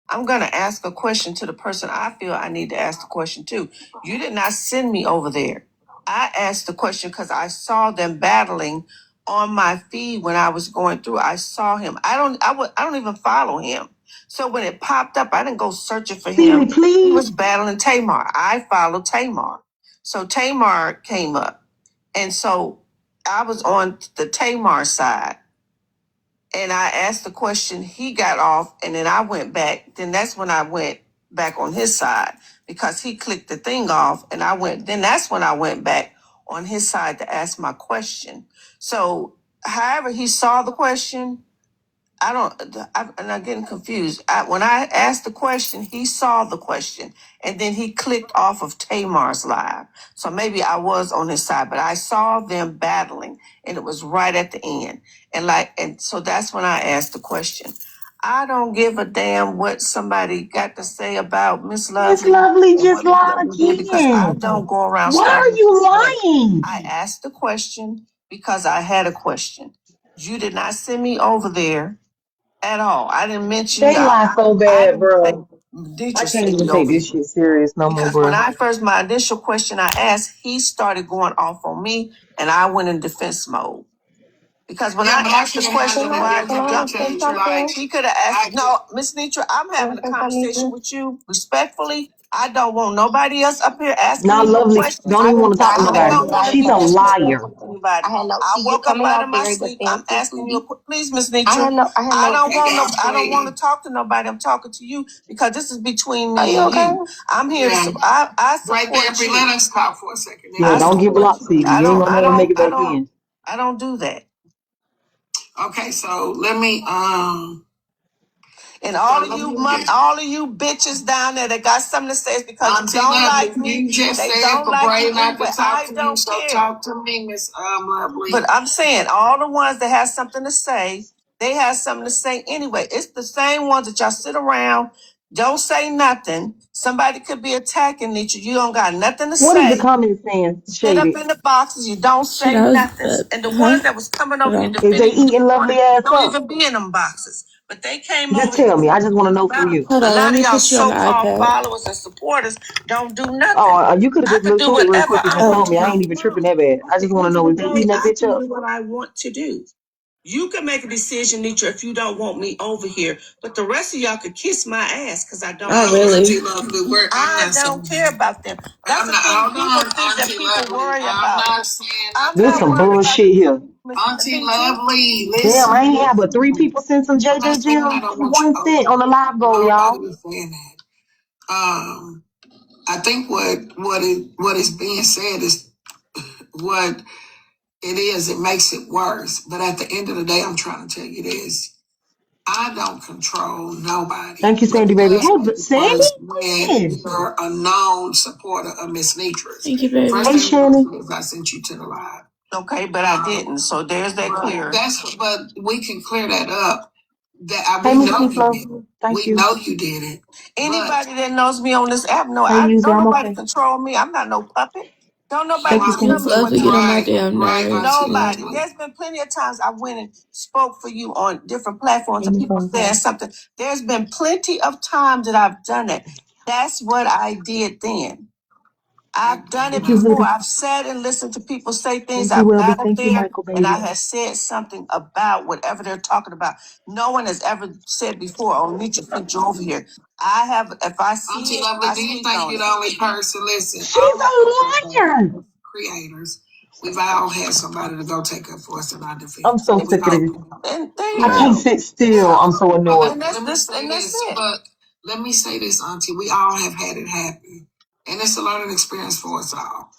I'm going to ask a question to the person I feel I need to ask the question to. You did not send me over there. I asked the question because I saw them battling on my feed when I was going through. I saw him. I don't even follow him. So when it popped up, I didn't go searching for Celie, him. He please. was battling Tamar. I followed Tamar. So Tamar came up. And so I was on the Tamar side. And I asked the question, he got off, and then I went back. Then that's when I went back on his side because he clicked the thing off, and then that's when I went back on his side to ask my question. So, however he saw the question, I'm not getting confused. When I asked the question, he saw the question, and then he clicked off of Tamar's live. So maybe I was on his side, but I saw them battling, and it was right at the end. And so that's when I asked the question. I don't give a damn what somebody got to say about Miss Miss Lovely Lovely and just what Miss lied Lovely did because I again. don't go around Why are starting you today. lying? I asked the question because I had a question. You did not send me over there at all. I didn't mention you. They lie so I bad, didn't say, bro. did I you can't send even me take over this here? shit serious no more, Because when bro. my initial question I asked, he started going off on me and I went in defense mode. Because when I asked the question, why you don't, he could have asked, no, Miss Nitra, I'm having a conversation with you respectfully. I don't want nobody else up here asking Not me no Lovely. questions. Don't even want to talk I to nobody. don't want to She's be a disrespectful liar. to anybody. I woke up out of my sleep. I'm asking you, please, Miss Nitra. I don't want to talk to nobody. I'm talking to you because this is between me and you. I'm here to I support you. Let us talk for a second. Yeah, don't get blocked, Celie. You ain't gonna never make it back in. I don't do that. Okay, so let me and all of you bitches down there that got something to say is because you don't like me. You just they don't like you anyway. I don't care. Talk to me, Miss Lovely. But I'm saying all the ones that have something to say, they have something to say anyway. It's the same ones that y'all sit around, don't say nothing. Somebody could be attacking Nietzsche. You don't got nothing to What is the say. comment saying, Sit up Shady? in the boxes. You don't say nothing. And the ones that was coming over here Is they defending you eating Lovely ass don't up? even be in them boxes. But they came Just over tell me. here. I just want to know from you. A lot of y'all so-called followers and supporters don't do nothing. Oh, you could have I just could looked do through it real whatever quick and I just want told to me. I do. ain't even tripping that bad. I At just the want to end know, of is the they day, eating that I bitch can up? do what I want to do. You can make a decision, Nitra, if you don't want me over here. But the rest of y'all could kiss my ass because I don't. Not really. I don't care about them. That's the thing people think that people worry about. I'm This not some worried about bullshit here. Auntie Lovely. Damn, Listen. I ain't have but 3 people send some I'm not JJ saying I Jim don't want you 1 cent on the live goal, y'all. Nobody was saying that. I think what is being said is what it is. It makes it worse. But at the end of the day, I'm trying to tell you this. I don't control nobody. Thank you, What Sandy, it baby. does Hey, make it Sandy? worse when Yes. you're a known supporter of Miss Nitra's. Thank you, baby. First Hey, thing Shannon. is I sent you to the live. Okay, but I didn't. So there's that clear. But we can clear that up. Hey, We Miss know you Tiflo. did it. Thank We you. know you did it. Anybody that knows me on this app know Hey, I user, don't I'm nobody okay. control me. I'm not no puppet. Don't nobody Thank you, tell Miss Sandy. me what Lovely to get on my do. damn nerves. Yeah. Nobody. There's been plenty of times I went and spoke for you on different platforms Hey, and Miss people Lovely. saying something. There's been plenty of times that I've done it. That's what I did then. I've done it Thank you, before. Rudy. I've sat and listened to people say things. Thank you, I've Welby. got up Thank you, there Michael, and I baby. have said something about whatever they're talking about. No one has ever said before, oh, Nietzsche sent you over here. I have, if I see Auntie it, Lovely, I do you speak think on you're it. the only person? Listen, She's all a liar. creators, we've all had somebody to go take up for us in our I'm defense. so And we sick of this. all. And there you I can't go. sit still. I'm so But annoyed. let me say this, but let me say this, Auntie, we all have had it happen. And it's a learning experience for us all.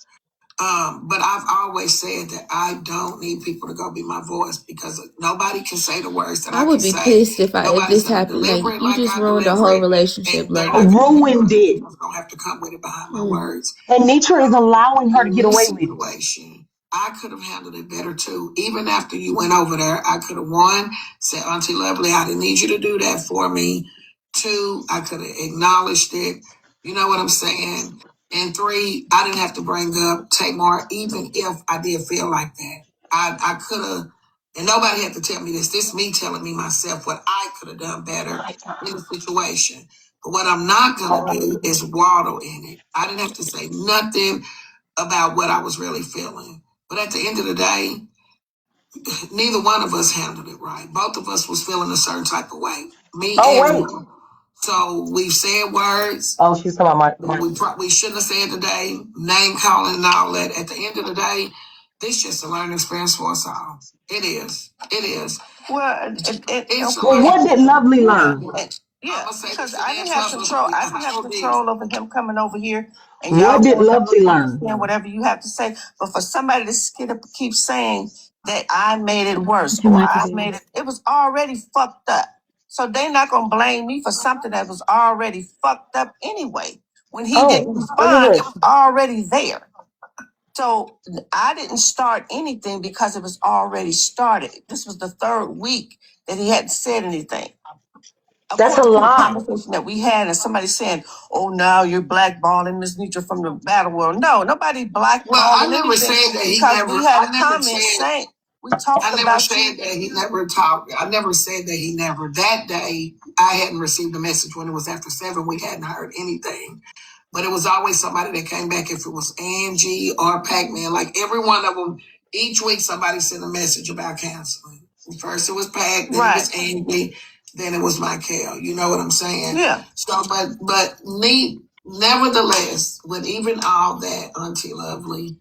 But I've always said that I don't need people to go be my voice because nobody can say the words that I would can be say. pissed if Nobody's this gonna happened. deliver Like it you like just I ruined the deliver whole it, relationship, and they're Lovely. not Ruined it. gonna have to come with it behind my words. And Nitra is allowing her to In get this away with it. situation, I could have handled it better too. Even after you went over there, I could have said, Auntie Lovely, I didn't need you to do that for me. 2, I could have acknowledged it. You know what I'm saying? And 3, I didn't have to bring up Tamar, even if I did feel like that. I could have, and nobody had to tell me this. This is me telling me myself what I could have done better in the situation. But what I'm not gonna do is waddle in it. I didn't have to say nothing about what I was really feeling. But at the end of the day, neither one of us handled it right. Both of us was feeling a certain type of way. Me Oh, and wait. him. So we've said words Oh, she's talking about my. we shouldn't have said today, name calling and all that. At the end of the day, this is just a learning experience for us all. It is. It is. Well, It's a Well, learning what did Lovely learn? yeah, say because this I again, didn't have control. I didn't have control over him coming over here, and y'all What did going up Lovely there learn? saying whatever you have to say. But for somebody to keep saying that I made it worse Thank you, or Michael, I baby. made it was already fucked up. So they're not gonna blame me for something that was already fucked up anyway. When he didn't respond, it was already there. So I didn't start anything because it was already started. This was the 3rd week that he hadn't said anything. That's a According to the lot. conversation that we had, and somebody saying, "Oh, now you're blackballing Miss Nitra from the battle world." No, nobody blackballing. Well, I never anything said that he because never. we had I a never comment said. saying we talked I never about said you. that he never talked. I never said that he never. That day, I hadn't received a message when it was after 7. We hadn't heard anything. But it was always somebody that came back. If it was Angie or Pac-Man, like every one of them, each week somebody sent a message about canceling. First it was Pac, then it was Angie, then it was Michael. You know what I'm saying? Yeah. So, but nevertheless, with even all that, Auntie Lovely,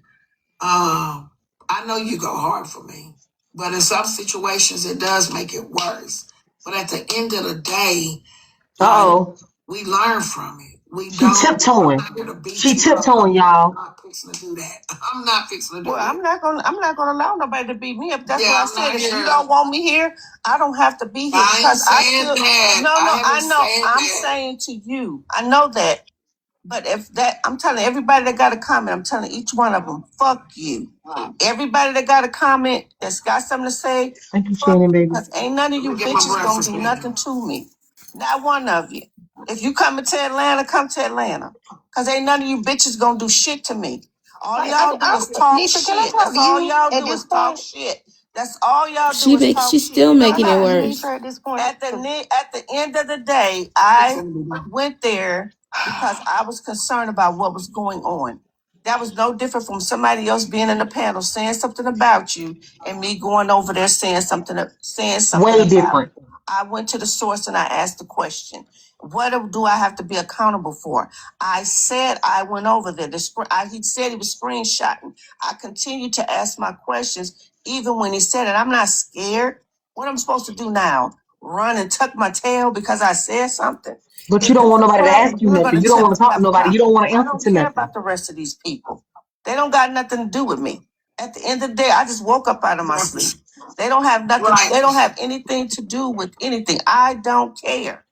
I know you go hard for me, but in some situations it does make it worse. But at the end of the day, Uh-oh. we learn from it. We She don't. tiptoeing. I'm not gonna beat She you up. tiptoeing, y'all. I'm not fixing to do that. I'm not fixing to do Well, it. I'm not gonna allow nobody to beat me up. That's Yeah, what I I'm said. not If here. you don't want me here, I don't have to be here I ain't because I saying still that. no, I I haven't know. said I'm that. saying to you, I know that. But if that, I'm telling everybody that got a comment, I'm telling each one of them, fuck you. Everybody that got a comment that's got something to say, Thank you, fuck Shannon, you, baby. because ain't none of you Get my bitches gonna breakfast do ready. nothing to me. Not one of you. If you coming to Atlanta, come to Atlanta. Because ain't none of you bitches gonna do shit to me. All y'all do is talk shit. That's all y'all do is talk shit. That's all y'all do is talk She's shit. still It don't making it matter. worse. At this point, at the end of the day, I went there because I was concerned about what was going on. That was no different from somebody else being in the panel saying something about you and me going over there saying something Way about different. it. I went to the source and I asked the question. What do I have to be accountable for? I said I went over there. He said he was screenshotting. I continued to ask my questions even when he said it. I'm not scared. What am I supposed to do now? Run and tuck my tail because I said something? But you If don't it's want a nobody to problem, ask you you're nothing. gonna You don't tell want me to talk to have a nobody. You problem. don't want to I answer don't to care nothing. about the rest of these people. They don't got nothing to do with me. At the end of the day, I just woke up out of my sleep. They don't have nothing. Right. They don't have anything to do with anything. I don't care.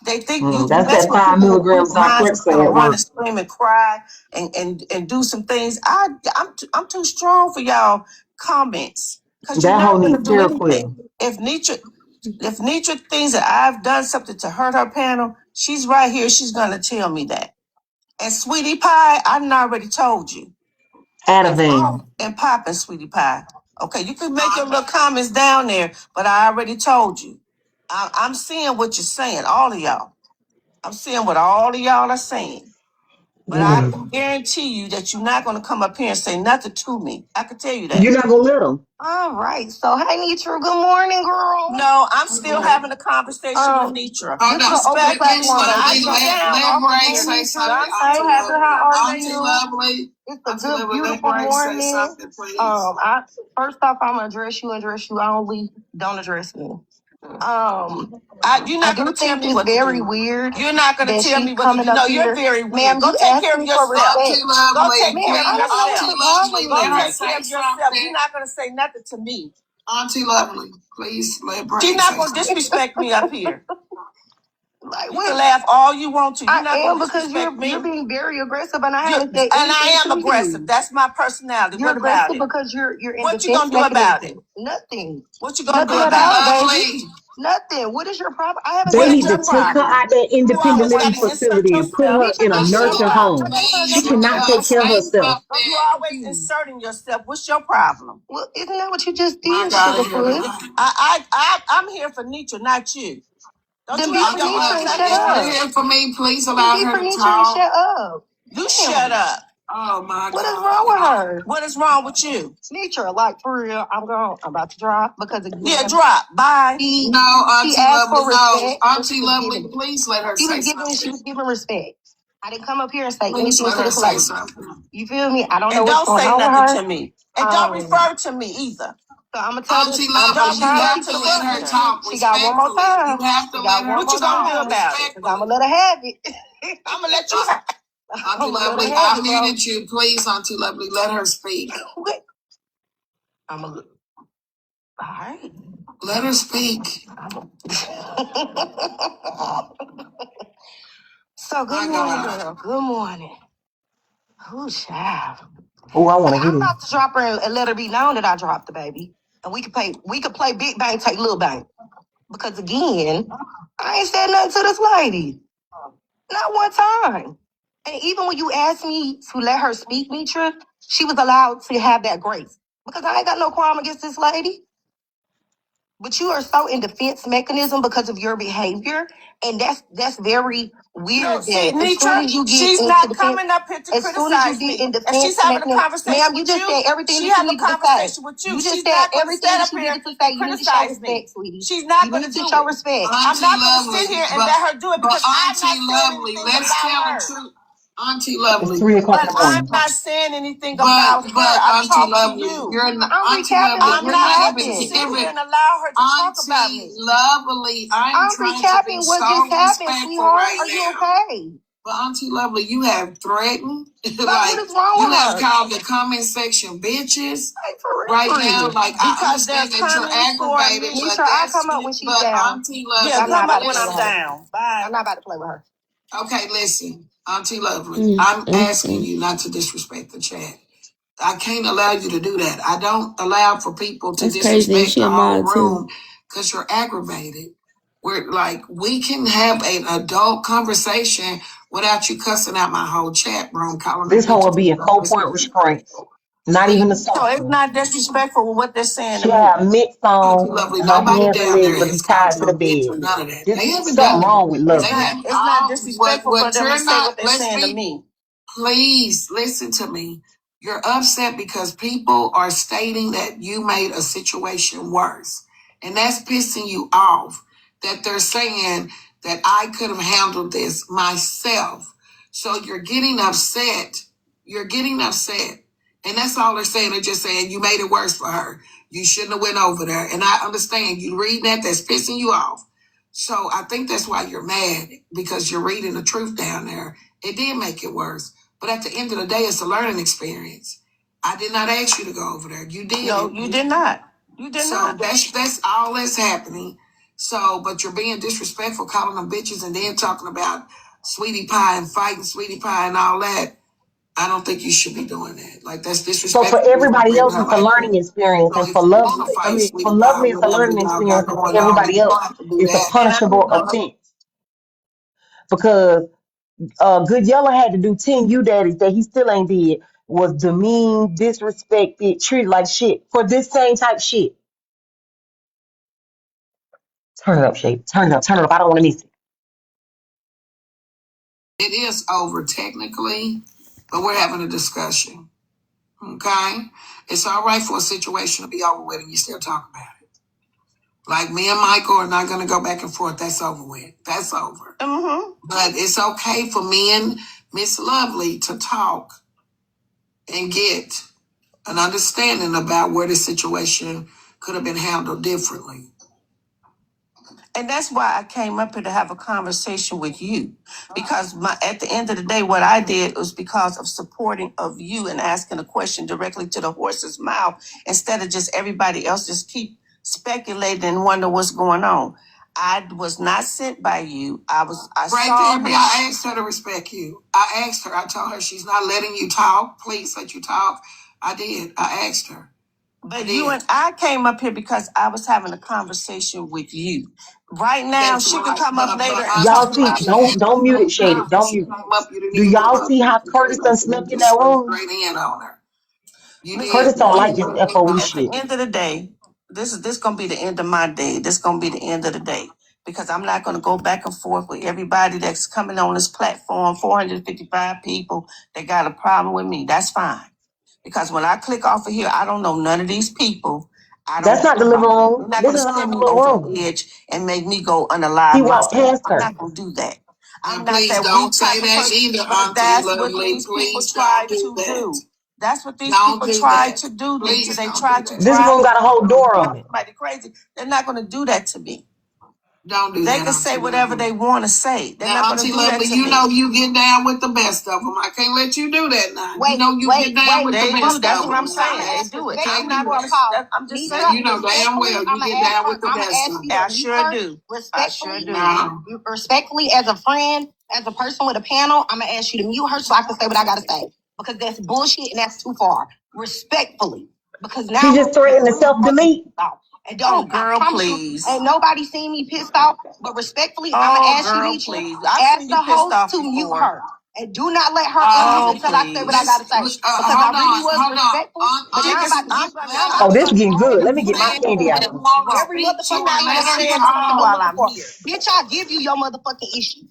They think you That's mess that with 5 people with weak milligrams minds that's Zyprexa gonna at run work. and scream and cry and do some things. I'm too strong for y'all comments because you're That hoe not gonna needs do anything. Seroquel. If Nitra thinks that I've done something to hurt her panel, she's right here. She's gonna tell me that. And Sweetie Pie, I done already told you. Ativan. And popping, Sweetie Pie. Okay, you can make your little comments down there, but I already told you. I'm seeing what you're saying, all of y'all. I'm seeing what all of y'all are saying. But I can guarantee you that you're not going to come up here and say nothing to me. I can tell you that. You're not gonna let them. All right. So, hey, Nitra, good morning, girl. No, I'm still having a conversation with Nitra. Oh, no, open platform, When I baby. get down off let of Bray say here, something. I'm Hey, still happy, having a how are conversation. you? Lovely. It's a Auntie good, Lovely, let beautiful Bray say morning. something, please. First off, I'm gonna address you only. Don't address me. You're not I going do to tell think me it's what to very do. weird You're not going to that tell she's me what to coming do. up No, here. you're very weird. Ma'am, Go you take care of asking for yourself. respect. Go take Ma'am, care I of don't know what yourself. you're calling Go me. take care of yourself. You're not going to say nothing to me. Auntie Lovely, please let Bray She's not say going to something. disrespect me up here. Like, You can laugh all you want to. You're not I going am, to because disrespect me. you're being very aggressive, and I You- haven't said and I anything am to aggressive. you. That's my personality. You're What about aggressive it? because you're in What you defense gonna do about mechanism. it? Nothing. What you gonna do Nothing at about all, it? baby. Nothing. What is your problem? I haven't They What said is need to your nothing take to her problem? you. out that You independent always living gotta insert facility and put yourself. her in a Nitra, nursing home. She cannot take care of herself. You always inserting yourself. What's your problem? Well, isn't that what you just My did, God, Sugarfoot? I'm here for Nitra, not you. Don't Then you be have for your own Nitra and shut if conversation? you're up. here for me, please Then allow be her for to Nitra and talk. shut up. You Damn. shut up. Oh my What is God. wrong with her? What is wrong with you? Nitra, like, for real, I'm about to drop because again, Yeah, drop. Bye. No, Auntie she asked Lovely, for no. respect. and Auntie she was Lovely, giving it. please let her say She something. was giving respect. I didn't come up here and say Please anything let to her this say lady. something. You feel me? I don't know And what's don't going say on with nothing her. to me. And don't refer to me either. So I'm gonna tell this. Auntie I'm Lovely, you trying to have keep to it let her pushing. talk She got one more respectfully. time. You have to She let got her one more What you gonna talk do time. about it? Cause I'm respectfully. gonna let her have it. I'm gonna let you. Auntie I'ma let her Lovely, have I it, bro. muted you. Please, Auntie Lovely, let her speak. What? I'm gonna. All right. Let her speak. So good My morning, God. girl. Good morning. Oh, child. Oh, I want to hear I'm this. about to drop her and let her be known that I dropped the baby, and we could play big bang, take little bang. Because again, I ain't said nothing to this lady, not one time. And even when you asked me to let her speak, Mitra, she was allowed to have that grace because I ain't got no crime against this lady. But you are so in defense mechanism because of your behavior, and that's very weird. No, see, That as soon Nitra, as you get she's into not defense, coming up here to as soon as you criticize get me. in And she's defense having a mechanism, conversation ma'am, you with just you. said everything She that you have a needed to say. conversation with you. You just She's said not going to everything stand that up you here needed to say. and You need to show criticize me. respect, sweetie. She's not You going to need to do show it. respect. I'm not going to sit here and let her do it But because I'm not Auntie saying Lovely, anything let's about tell her. the truth. Auntie It's Lovely. 3 o'clock in But the I'm morning. not saying anything about her. But I'm Auntie talking to Lovely, you. you're not, I'm Auntie recapping Lovely, what I'm you're just not not going even to happened. sit here giving. and allow her to talk about Auntie me. Lovely, I'm I'm trying to be recapping what just so happened, respectful sweetheart. right Are you now. okay? But Auntie Lovely, you have threatened, Like, like what is wrong you with have her? called the comment section bitches Like, for real, right for now. real. Like I Because they're understand that you're coming for aggravated, me. but Mitra, I'll that's come up when she's but down. Auntie Yeah, I'm Lovely, not come about up to when play I'm with her. down. Bye. I'm not about to play with her. okay, listen, Auntie Lovely, I'm asking you not to disrespect the chat. I can't allow you to do that. I don't allow for people to That's crazy. disrespect She the a whole mod too. room because you're aggravated. We're like, we can have an adult conversation without you cussing out my whole chat room, calling them This hoe will bitches. be in 4-point restraints. Not even a So it's soft one. not disrespectful with what they're saying to She'll me. have mitts Auntie on, Lovely, and her nobody hands and down legs there will be has called tied you to a the bitch or bed. none of that. This They haven't something done that. wrong with It's Lovely. not disrespectful for What them to you're say not, what they're let's saying to be, me. please listen to me. You're upset because people are stating that you made a situation worse. And that's pissing you off. That they're saying that I could have handled this myself. So you're getting upset. You're getting upset. And that's all they're saying. They're just saying you made it worse for her. You shouldn't have went over there. And I understand you read that, that's pissing you off. So I think that's why you're mad, because you're reading the truth down there. It did make it worse. But at the end of the day, it's a learning experience. I did not ask you to go over there. You did. No, you did not. You did So not. that's all that's happening. So, but you're being disrespectful, calling them bitches, and then talking about sweetie pie and fighting sweetie pie and all that. I don't think you should be doing that. Like that's So for disrespectful. everybody else, Her it's a like learning that. experience, So and if you want to fight for sweetie pie, Lovely, it's a whatever learning y'all got experience, and for going on, everybody you don't else, have to do it's a that. punishable offense. Because Good Yellow had to do 10 U daddies that he still ain't did, was demeaned, disrespected, treated like shit for this same type shit. Turn it up, Shay. Turn it up. Turn it up. I don't want to miss it. It is over technically, but we're having a discussion. Okay? It's all right for a situation to be over with and you still talk about it. Like me and Michael are not going to go back and forth. That's over with. That's over. Mm-hmm. But it's okay for me and Miss Lovely to talk and get an understanding about where the situation could have been handled differently. And that's why I came up here to have a conversation with you. Because at the end of the day, what I did was because of supporting of you and asking a question directly to the horse's mouth instead of just everybody else just keep speculating and wonder what's going on. I was not sent by you. I asked her to respect you. I asked her. I told her she's not letting you talk. Please let you talk. I did. I asked her. But you and I came up here because I was having a conversation with you. Right now, she can come up later. Y'all see, don't mute it, Shady. Don't mute it. Do y'all see how Curtis done snuck in that room? Curtis don't like this FOE shit. At the end of the day, this gonna be the end of my day. This gonna be the end of the day. Because I'm not gonna go back and forth with everybody that's coming on this platform, 455 people that got a problem with me. That's fine. Because when I click off of here, I don't know none of these people. That's not the living room. They're not This going is to a send me little over room. the edge and make me go unalive He walked myself. past I'm her. not going to do that. I'm not please that don't weak say type of that person. either, But Auntie that's what Lovely. these people Please try don't to do that. do. That's what these Don't people do try that. to do. Please They don't try do to that. This drive room got a whole door on it. somebody crazy. They're not going to do that to me. Don't do They that. can say whatever they want to say. They're not going to do that to you me. know you get down with the best of them. I can't let you do that now. You know you get down with the best of them. That's what I'm saying. They do it. I'm just saying. You know damn well you get down with the best of them. I sure do. Respectfully, as a friend, as a person with a panel, I'm gonna ask you to mute her so I can say what I gotta say. Because that's bullshit and that's too far. Respectfully. Because now She just threatened to self-delete. and don't, girl, please. Ain't nobody seen me pissed off, but respectfully, I'm gonna ask you, please. ask the host to mute her. And do not let her unmute until I say what I gotta say. Because I really was respectful, but now I'm about to Oh, this getting good. Let me get my candy out. every motherfucker I bitch, I'll give you your motherfucking issue.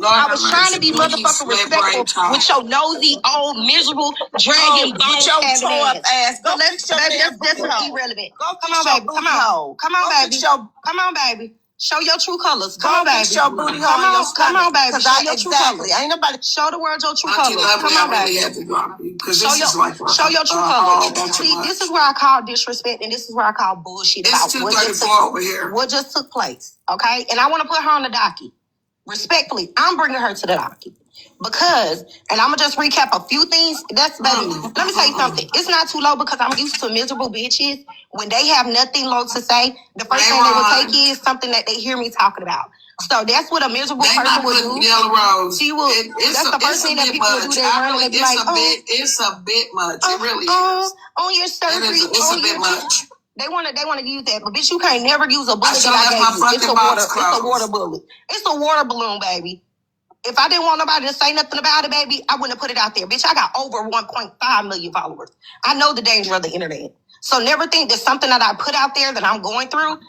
I was trying to be motherfucking respectful with your nosy, old, miserable, dragon bone having ass. Go baby, that's irrelevant. Come on, baby. Come on. Come on, baby. Come on, baby. Show your true colors. Come on, baby. Show booty hole in your stomach. Come on, baby. Show your true colors. Ain't nobody show the world your true colors. Come on, baby. Show your true colors. See, this is where I call disrespect and this is where I call bullshit about what just took place. Okay? And I want to put her on the docket. Respectfully, I'm bringing her to the docket. Because, and I'm gonna just recap a few things. That's baby. Let me tell you something. It's not too low because I'm used to miserable bitches. When they have nothing low to say, the first thing they will take is something that they hear me talking about. So that's what a miserable person would do. Yellow Rose. She will. That's the first thing that people would do. They run and be like, it's a bit much. It really is. On your surgery, it's a bit much. They want to use that, but bitch, you can't never use a bullet that I gave you. It's a water bullet. It's a water balloon, baby. If I didn't want nobody to say nothing about it, baby, I wouldn't have put it out there. Bitch, I got over 1.5 million followers. I know the danger of the internet. So never think that something that I put out there that I'm going through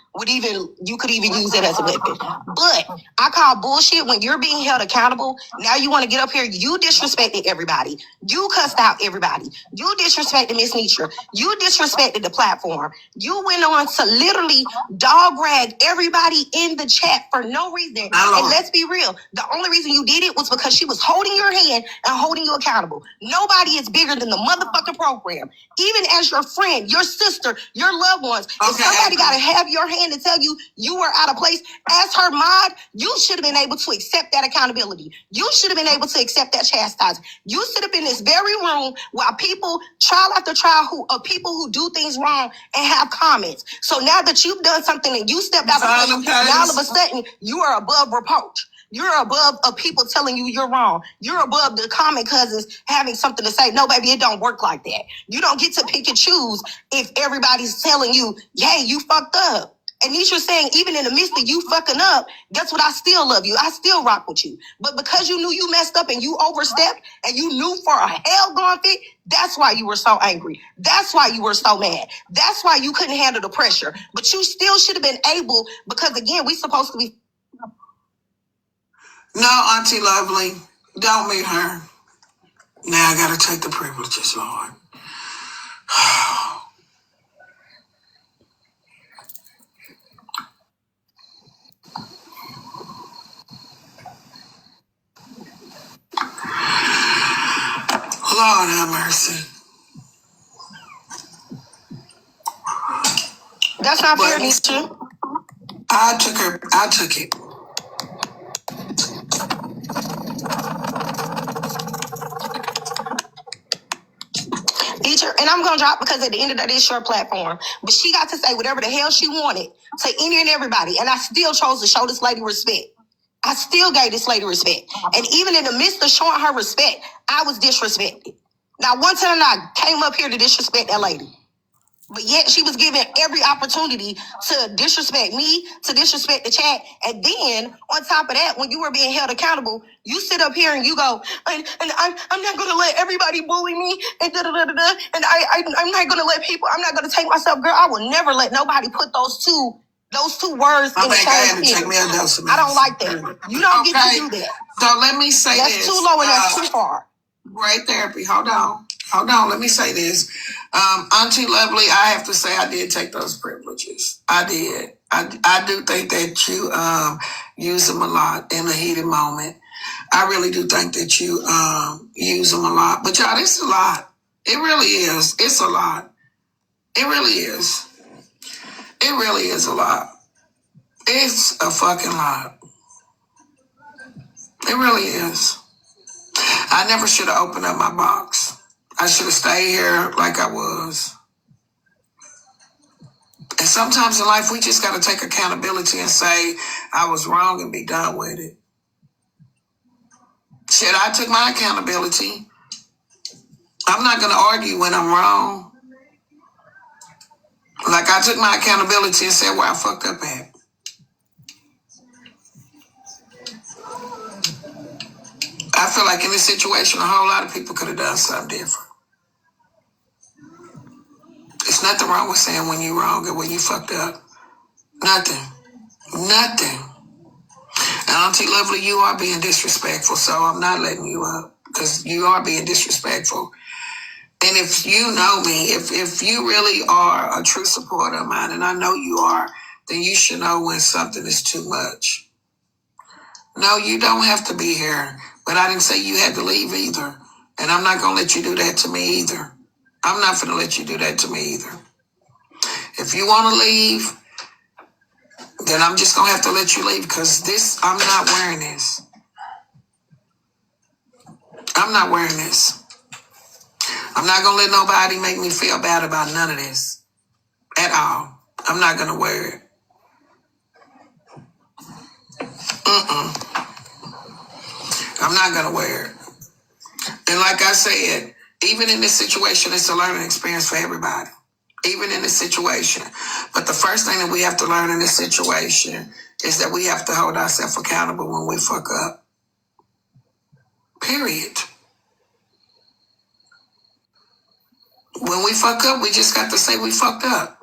you could even use it as a weapon. But I call bullshit when you're being held accountable. Now you want to get up here. You disrespected everybody. You cussed out everybody. You disrespected Miss Nietzsche. You disrespected the platform. You went on to literally dog rag everybody in the chat for no reason. And let's be real. The only reason you did it was because she was holding your hand and holding you accountable. Nobody is bigger than the motherfucking program. Even as your friend, your sister, your loved ones. If somebody got to have your hand to tell you were out of place, as her mod, you should have been able to accept that accountability. You should have been able to accept that chastisement. You sit up in this very room while people, trial after trial, people who do things wrong and have comments. So now that you've done something and you stepped out of place, now all of a sudden you are above reproach. You're above of people telling you you're wrong. You're above the comment cousins having something to say. No, baby, it don't work like that. You don't get to pick and choose if everybody's telling you, hey, you fucked up. And Nisha's saying, even in the midst of you fucking up, guess what? I still love you. I still rock with you. But because you knew you messed up and you overstepped and you knew for a hell going fit, that's why you were so angry. That's why you were so mad. That's why you couldn't handle the pressure. But you still should have been able, because again, we supposed to be. No, Auntie Lovely, don't meet her. Now I gotta take the privileges, Lord. Lord have mercy. That's not fair, Nisha. I took it. Teacher, and I'm gonna drop because at the end of the day, it's your platform. But she got to say whatever the hell she wanted to any and everybody, and I still chose to show this lady respect. I still gave this lady respect, and even in the midst of showing her respect, I was disrespected. Now, one time I came up here to disrespect that lady. But yet she was given every opportunity to disrespect me, to disrespect the chat. And then on top of that, when you were being held accountable, you sit up here and you go, and I'm not going to let everybody bully me and and I'm not going to let people, I'm not going to take myself, girl. I will never let nobody put those two words in the same thing. I don't like that. You don't get to do that. So let me say this. That's too low and that's too far. Great therapy. Hold on. Let me say this. Auntie Lovely, I have to say I did take those privileges. I did. I do think that you use them a lot in a heated moment. I really do think that you use them a lot. But y'all, this is a lot. It really is. It's a lot. It really is. It really is a lot. It's a fucking lot. It really is. I never should have opened up my box. I should have stayed here like I was. And sometimes in life, we just got to take accountability and say, I was wrong and be done with it. Shit, I took my accountability. I'm not going to argue when I'm wrong. Like, I took my accountability and said where I fucked up at. I feel like in this situation, a whole lot of people could have done something different. There's nothing wrong with saying when you're wrong or when you fucked up. Nothing. And Auntie Lovely, you are being disrespectful, so I'm not letting you up because you are being disrespectful. And if you know me, if you really are a true supporter of mine, and I know you are, then you should know when something is too much. No, you don't have to be here, but I didn't say you had to leave either. And I'm not going to let you do that to me either. I'm not going to let you do that to me either. If you want to leave, then I'm just going to have to let you leave because I'm not wearing this. I'm not wearing this. I'm not going to let nobody make me feel bad about none of this at all. I'm not going to wear it. I'm not going to wear it. And like I said, even in this situation, it's a learning experience for everybody. Even in this situation. But the first thing that we have to learn in this situation is that we have to hold ourselves accountable when we fuck up. Period. When we fuck up, we just got to say we fucked up.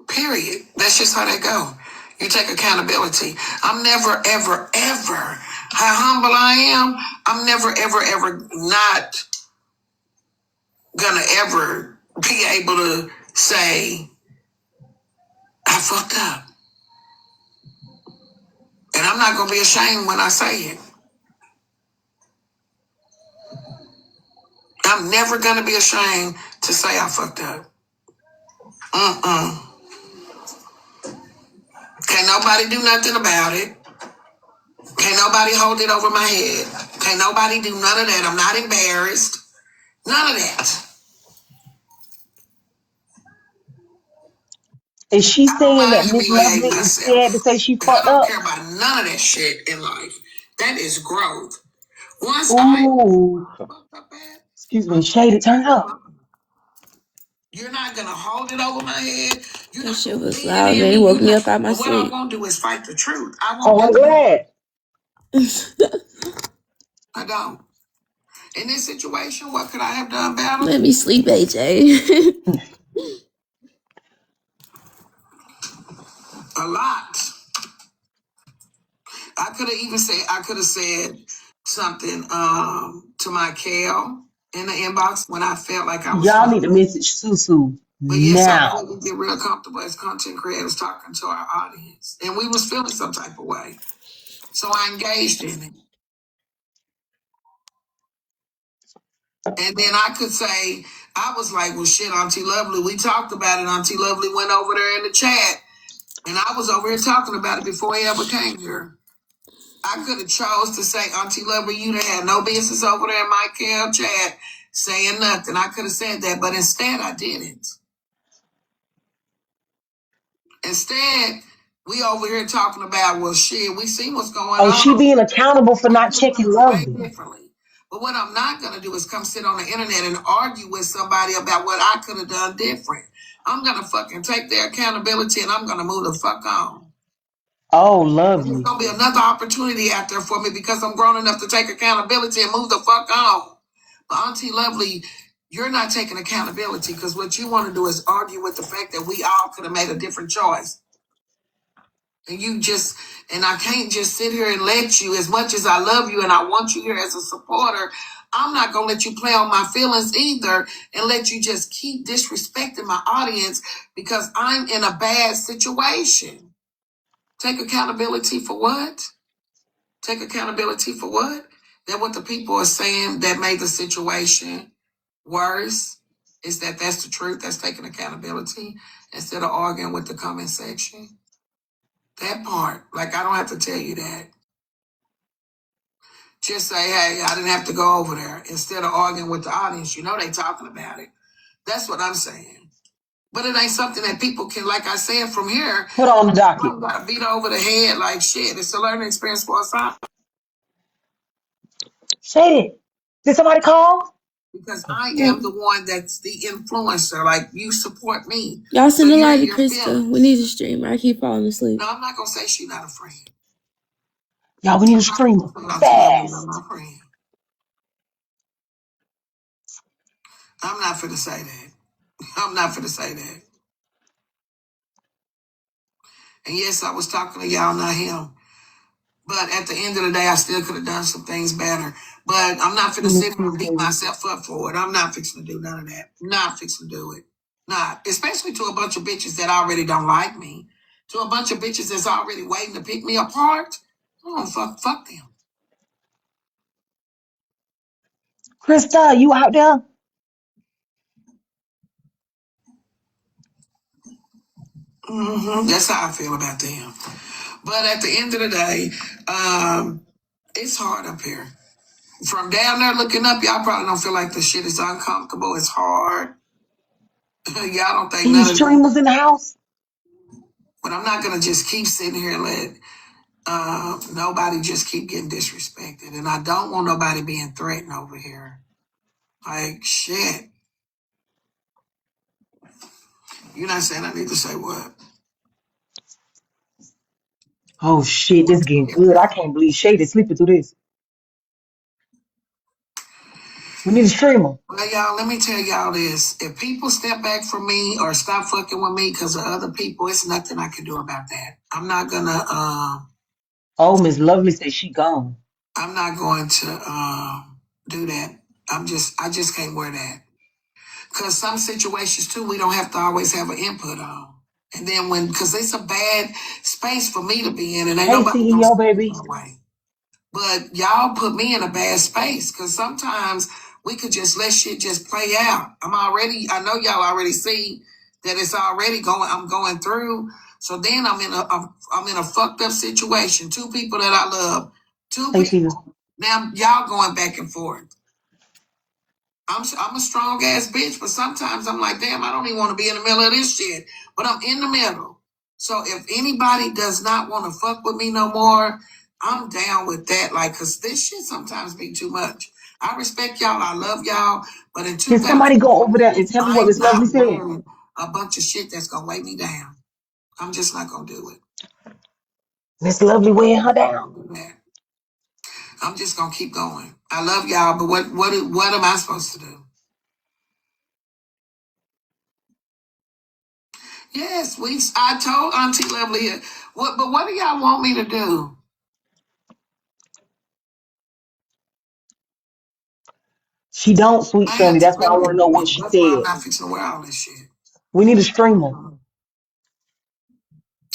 Period. That's just how that go. You take accountability. I'm never, ever, ever, how humble I am, I'm never, ever, ever not gonna ever be able to say, I fucked up. And I'm not gonna be ashamed when I say it. I'm never gonna be ashamed to say I fucked up. Can't nobody do nothing about it. Can't nobody hold it over my head. Can't nobody do none of that. I'm not embarrassed. None of that. Is she I don't saying that mind Miss Lovely humiliating is myself. scared to say she Because I fucked don't up? care about none of that shit in life. That is growth. Once Ooh. Excuse me, Shady, turn up. you're not gonna hold it over my head. That shit was loud, man. It woke me up out my But what I sleep. won't do is fight the truth. I Oh, won't I'm do that. glad. I don't. In this situation, what could I have done better? Let me sleep, AJ. A lot. could have said something to my Kel in the inbox when I felt like I was Y'all need to feeling. message Susu But yes, I now. couldn't get real comfortable as content creators talking to our audience. And we was feeling some type of way. So I engaged in it. And then I could say, I was like, well, shit, Auntie Lovely, we talked about it. Auntie Lovely went over there in the chat. And I was over here talking about it before he ever came here. I could have chose to say, Auntie Lovely, you done had no business over there in my Kel chat saying nothing. I could have said that, but instead I didn't. Instead, we over here talking about, well, shit, we see what's going Oh, she on. being accountable for not checking Way Lovely. differently. But what I'm not going to do is come sit on the internet and argue with somebody about what I could have done different. I'm going to fucking take their accountability and I'm going to move the fuck on. Oh, And there's Lovely. going to be another opportunity out there for me because I'm grown enough to take accountability and move the fuck on. But Auntie Lovely, you're not taking accountability because what you want to do is argue with the fact that we all could have made a different choice. And I can't just sit here and let you, as much as I love you and I want you here as a supporter, I'm not going to let you play on my feelings either and let you just keep disrespecting my audience because I'm in a bad situation. Take accountability for what? Take accountability for what? That what the people are saying that made the situation worse is that's the truth. That's taking accountability instead of arguing with the comment section. That part, like I don't have to tell you that. Just say, hey, I didn't have to go over there instead of arguing with the audience. You know they talking about it. That's what I'm saying. But it ain't something that people can, like I said, from here, Put on the docket. I'm gotta beat over the head like shit. It's a learning experience for us all. Say it. Did somebody call? Because I am the one that's the influencer. Like you support me. Y'all send So a you're light to your Krista. feelings. We need to stream. I keep falling asleep. No, I'm not gonna say she's not a friend. Y'all, we need to I'm stream not gonna say Auntie Lovely not fast. my friend. I'm not finna say that. I'm not finna say that. And yes, I was talking to y'all, not him. But at the end of the day, I still could have done some things better. But I'm not finna sit here and beat myself up for it. I'm not fixing to do none of that. Not fixing to do it. Not. Especially to a bunch of bitches that already don't like me. To a bunch of bitches that's already waiting to pick me apart. Oh, fuck them. Krista, you out there? That's how I feel about them. But at the end of the day, it's hard up here. From down there looking up, y'all probably don't feel like the shit is uncomfortable. It's hard. Y'all don't think Any none of that. streamers in the house? But I'm not gonna just keep sitting here and let nobody just keep getting disrespected. And I don't want nobody being threatened over here. Like shit. You're not saying I need to say what? Oh shit, this is getting good. I can't believe Shade sleeping through this. We need a streamer. Well, y'all, let me tell y'all this. If people step back from me or stop fucking with me because of other people, it's nothing I can do about that. I'm not gonna Oh, Miss Lovely says she gone. I'm not going to do that. I just can't wear that. Because some situations too, we don't have to always have an input on. And then because it's a bad space for me to be in, and ain't Hey, nobody gonna CEO see it baby. that way. But y'all put me in a bad space because sometimes we could just let shit just play out. I know y'all already see that it's already going. I'm going through. So then I'm in a fucked up situation. Two people that I love. Two Hey, people. Tia. Now y'all going back and forth. I'm a strong ass bitch, but sometimes I'm like, damn, I don't even want to be in the middle of this shit. But I'm in the middle. So if anybody does not want to fuck with me no more, I'm down with that. Like, cause this shit sometimes be too much. I respect y'all, I love y'all, but in Can somebody go over there and 2026, tell me what I'm Miss Lovely not said? wearing a bunch of shit that's gonna weigh me down. I'm just not gonna do it. Miss Lovely weighing her down. I'm just gonna keep going. I love y'all, but what am I supposed to do? Yes, I told Auntie Lovely, but what do y'all want me to do? She don't, sweet I have Shirley. to That's why I go. want to know what she That's why I'm said. not fixing to wear all this shit. We need a streamer.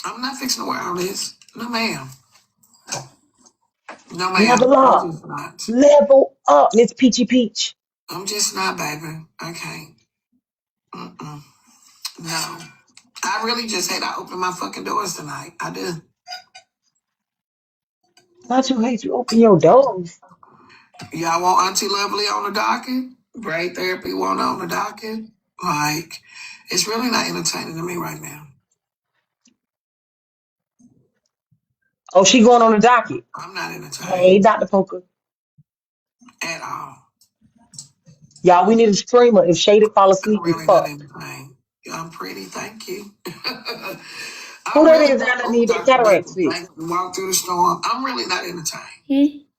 I'm not fixing to wear all this. No, ma'am. No, ma'am. Level I'm up. just not. Level up, Miss Peachy Peach. I'm just not, baby. I can't. Mm-mm. No. I really just hate I open my fucking doors tonight. I do. Not you hate you open your doors. Y'all want Auntie Lovely on the docket? Great therapy want on the docket? Like, it's really not entertaining to me right now. Oh, she going on the docket. I'm not entertained Hey, Dr. Poker. at all. Y'all, we need a streamer. If Shady fall I'm asleep, we really not fucked. entertained. I'm pretty, thank you. Who I'm that really is not. that Oh, need their Dr. cataracts Beatles, fixed? thank you. Walk through the storm. I'm really not entertained.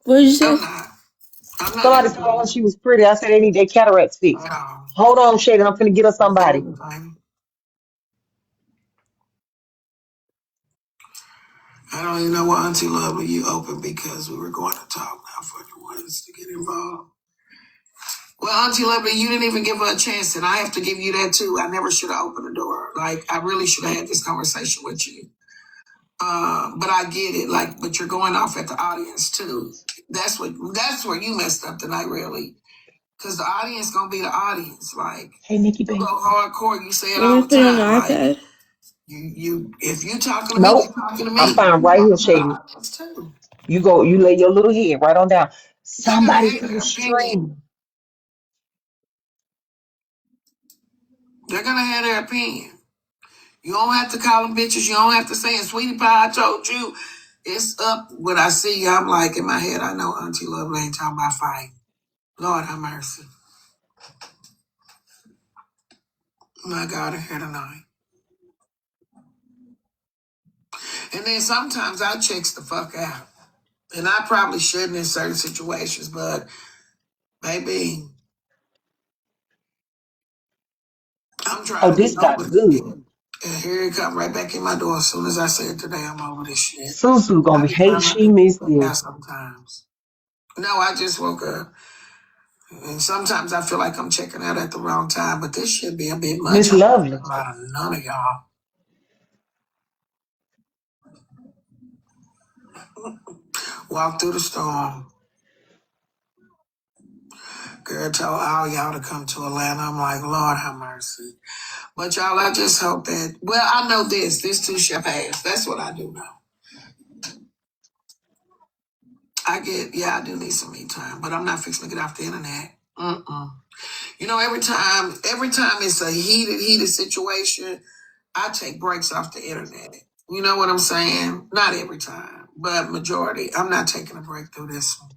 What did you say? I'm not. I'm not Somebody told her entertained she was pretty. I said they need their cataracts fixed. at all. Hold on, Shady. I'm finna get her I'm not somebody. entertained. I don't even know why Auntie Lovely you open because we were going to talk now for the ones to get involved. Well, Auntie Lovely, you didn't even give her a chance, and I have to give you that too. I never should have opened the door. Like, I really should have had this conversation with you. But I get it. Like, but you're going off at the audience too. That's where you messed up tonight, really. Because the audience gonna be the audience. Like, Hey, Nikki you Bay. go hardcore. You say it Let all me the put it on the time. Like, iPad. if you talking to me, you Nope. talking to I'm me. fine You right here, talking to the Shady. audience too. You lay your little head right on down. They're gonna Somebody have for the their opinion. stream. They're gonna have their opinion. You don't have to call them bitches. You don't have to say it. Sweetie Pie, I told you. It's up. When I see you, I'm like, in my head, I know Auntie Lovely ain't talking about fight. Lord have mercy. My God, in here tonight. And then sometimes I checks the fuck out. And I probably shouldn't in certain situations, but baby, I'm Oh, trying to this get over got this shit. good. And here it come right back in my door as soon as I said today I'm over this shit. Susu I gonna be hate trying not to she get the missed fuck out this. sometimes. No, I just woke up. And sometimes I feel like I'm checking out at the wrong time, but this should be a bit much. Miss I don't Lovely. know about none of y'all. Walk through the storm. Girl told all y'all to come to Atlanta. I'm like, Lord have mercy. But y'all, I just hope that, well, I know this too shall pass. That's what I do know. I do need some me time, but I'm not fixing to get off the internet. You know, every time it's a heated situation, I take breaks off the internet. You know what I'm saying? Not every time, but majority. I'm not taking a break through this one.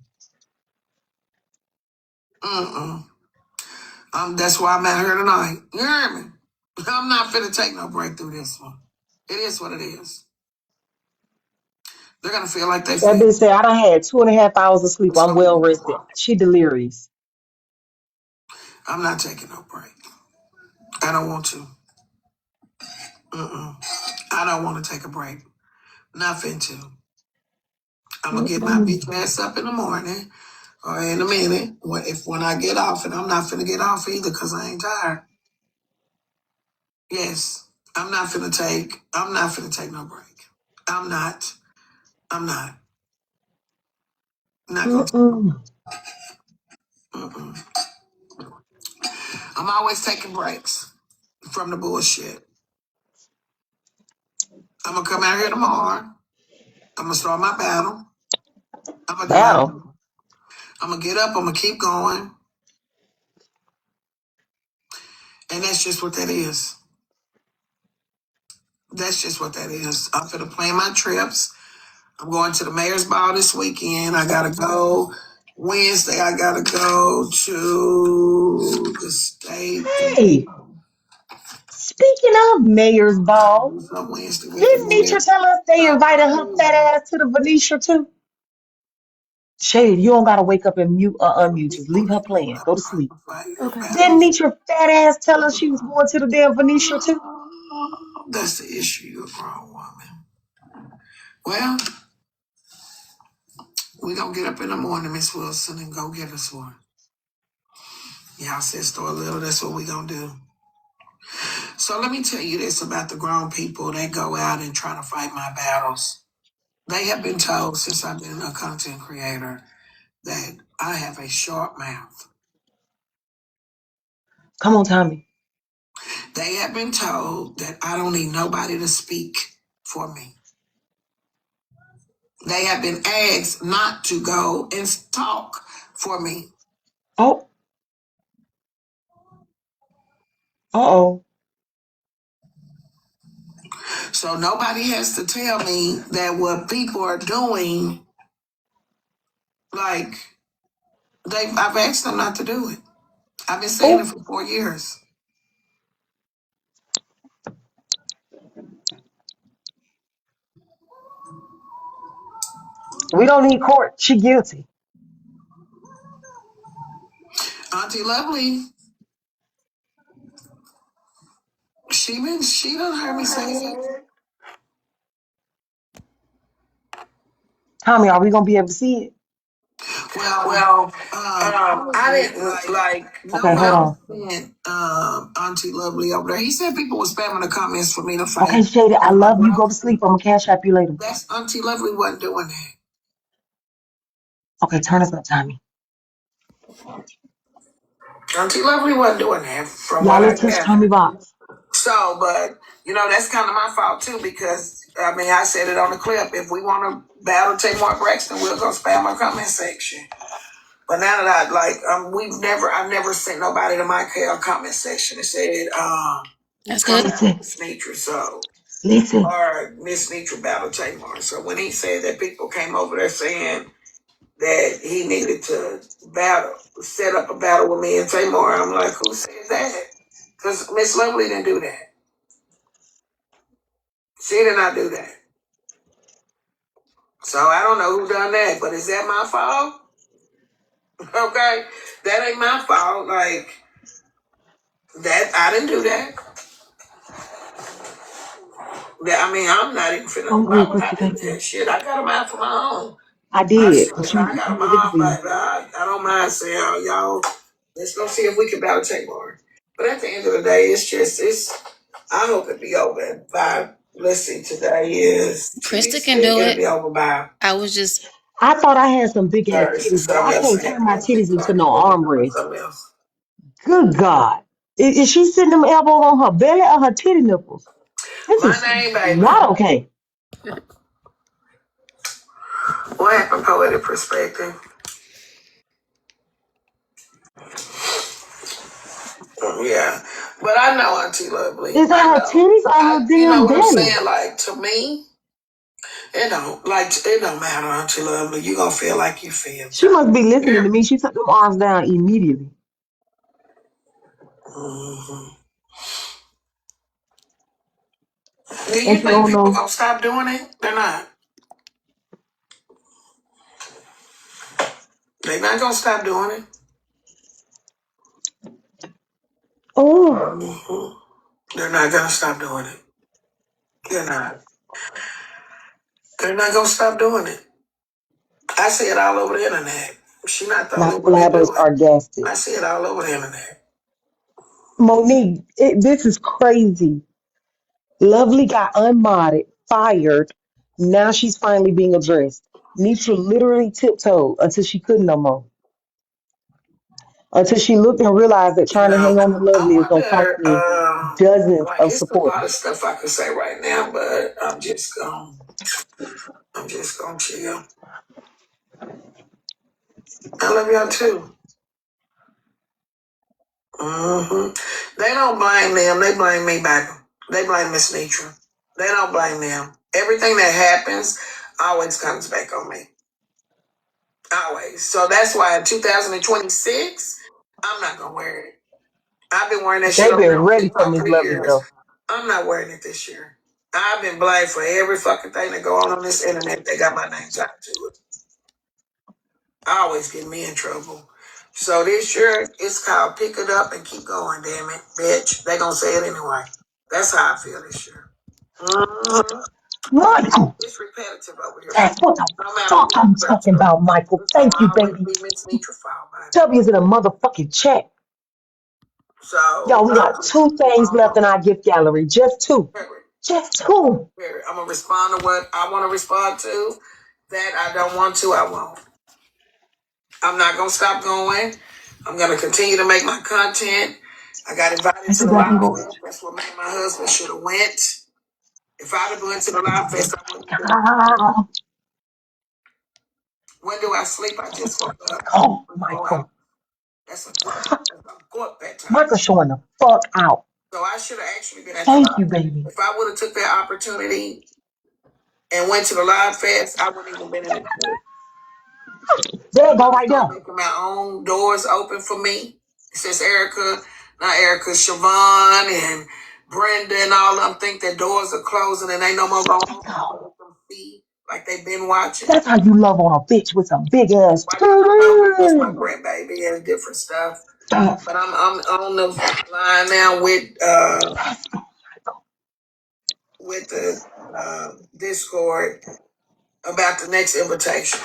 That's why I'm at here tonight. You hear me? I'm not finna take no break through this one. It is what it is. They're gonna feel like they That feel. bitch said, I done had 2.5 hours of sleep. It's I'm gonna be well no rested. problem. She delirious. I'm not taking no break. I don't want to. I don't want to take a break. Nothing to. I'm gonna get my bitch ass up in the morning or in a minute. When I get off, and I'm not finna get off either because I ain't tired. Yes, I'm not finna take no break. I'm not. I'm not. I'm not gonna. Mm-mm. Mm-mm. I'm always taking breaks from the bullshit. I'm gonna come out here tomorrow. I'm gonna start my battle. I'm gonna get up. Battle. I'm gonna get up. I'm gonna keep going, and that's just what that is. That's just what that is. I'm gonna plan my trips. I'm going to the mayor's ball this weekend. I gotta go Wednesday. I gotta go to the state. Hey, speaking of Mayor's Ball, Some Wednesday with the didn't mayor. Nietzsche tell us they invited her fat ass to the Venetia too? Shade, you don't gotta wake up and mute or unmute. Just leave her playing. Go to sleep. Okay. Didn't Nietzsche fat ass tell us she was going to the damn Venetia too? That's the issue. You're a grown woman. Well, we gonna get up in the morning, Miss Wilson, and go get us one. Y'all sister a little, that's what we gonna do. So let me tell you this about the grown people that go out and try to fight my battles. They have been told since I've been a content creator that I have a sharp mouth. Come on, Tommy. They have been told that I don't need nobody to speak for me. They have been asked not to go and talk for me. Oh, uh-oh. So nobody has to tell me that what people are doing, like, I've asked them not to do it. I've been saying it Oh, for 4 years. we don't need court. She guilty. Auntie Lovely, she done heard me say it. Tommy, are we gonna be able to see it? Well, I didn't like Okay, no hold one on. sent Auntie Lovely over there. He said people were spamming the comments for me to Okay, fight. Shady, I love you. Go to sleep. I'm gonna cash app you later. That's Auntie Lovely wasn't doing that. Okay, turn us up, Tommy. Auntie Lovely wasn't doing that from Y'all, what I let's touch Tommy gathered. box. So, but that's kind of my fault too because I mean I said it on the clip. If we want to battle Tamar Braxton, we'll go spam our comment section. But now that I've never sent nobody to my comment section and said, That's come good. Listen, Miss Nitra, so listen. or Miss Nitra battle Tamar. So when he said that people came over there saying that he needed to set up a battle with me and Tamar, I'm like, who said that? Because Miss Lovely didn't do that. She did not do that. So I don't know who done that, but is that my fault? Okay, that ain't my fault. Like that, I didn't do that. I mean, I'm not even finna. Oh, Why good, would I Crystal, do thank you. that shit? I got them out for my own. I I did, said, but I you got them made it off, easy. but I don't mind saying, oh, y'all, let's go see if we can battle Tamar. But at the end of the day, I hope it be over by, let's see, today is Krista Tuesday. can do It'll it. be over by I was just I thought I had some big ass Thursday. titties, but I Something else can't turn my happened. titties into no armrest. Something else. Good God. Is she sitting them elbows on her belly or her titty nipples? This My is name, baby. not okay. What happened, Poetic Perspective? Yeah. But I know Auntie Lovely. Is that I her know. titties or her You know damn what I'm belly? saying? Like, to me, it don't matter, Auntie Lovely. You gonna feel like you feel. She must be listening to me. She took them arms down immediately. Mm-hmm. Do And you she think don't people know. gonna stop doing it? They're not. They're not gonna stop doing it. Oh, Mm-hmm. They're not gonna stop doing it. They're not. They're not gonna stop doing it. I see it all over the internet. She's not the my only one that blabbers do it. are gasted. I see it all over the internet. Monique, this is crazy. Lovely got unmodded, fired. Now she's finally being addressed. Nitra literally tiptoed until she couldn't no more. Until she looked and realized that You trying to know, hang on to I Lovely is going to cost wonder, me dozens like, of it's a lot of supporters. stuff I could say right now, but I'm just gonna chill. I love y'all too. Mm-hmm. They don't blame them. They blame me, baby. They blame Miss Nitra. They don't blame them. Everything that happens always comes back on me. Always. So that's why in 2026, I'm not gonna wear it. I've been wearing that shit They on been there for ready for about Miss 3 Lovely years. though. I'm not wearing it this year. I've been blamed for every fucking thing that go on this internet. They got my name tied to it. Always get me in trouble. So this year, it's called Pick It Up and Keep Going, damn it, bitch. They gonna say it anyway. That's how I feel this year. Mm-hmm. Michael, It's repetitive over here. that's what the No matter fuck what I'm I talking do, about, Michael. it's gonna Thank you, always baby. be Miss Nitra fault, baby. W's in a motherfucking check. So Yo, we got 2 things left in our gift gallery. Just 2. Just 2. I'm gonna respond to what I want to respond to. That I don't want to, I won't. I'm not gonna stop going. I'm gonna continue to make my content. I got invited That's to the exactly live what. fest. That's what me and my husband should have went. If I'd have went to the live fest, I wouldn't have been. Ah, When do I sleep? I just woke up. oh, Oh, wow. Michael. That's a good bedtime. Michael showing the fuck out. So I should have actually been at the Thank you, live fest. baby. If I would have took that opportunity and went to the live fest, I wouldn't even been in the club. There you go right there. Making my own doors open for me. Since Siobhan and Brenda and all of them think that doors are closing and ain't no more going on. Like they've been watching. That's how you love on a bitch with some big ass That's my titties. grandbaby and different stuff. But I'm on the line now with the Discord about the next invitation.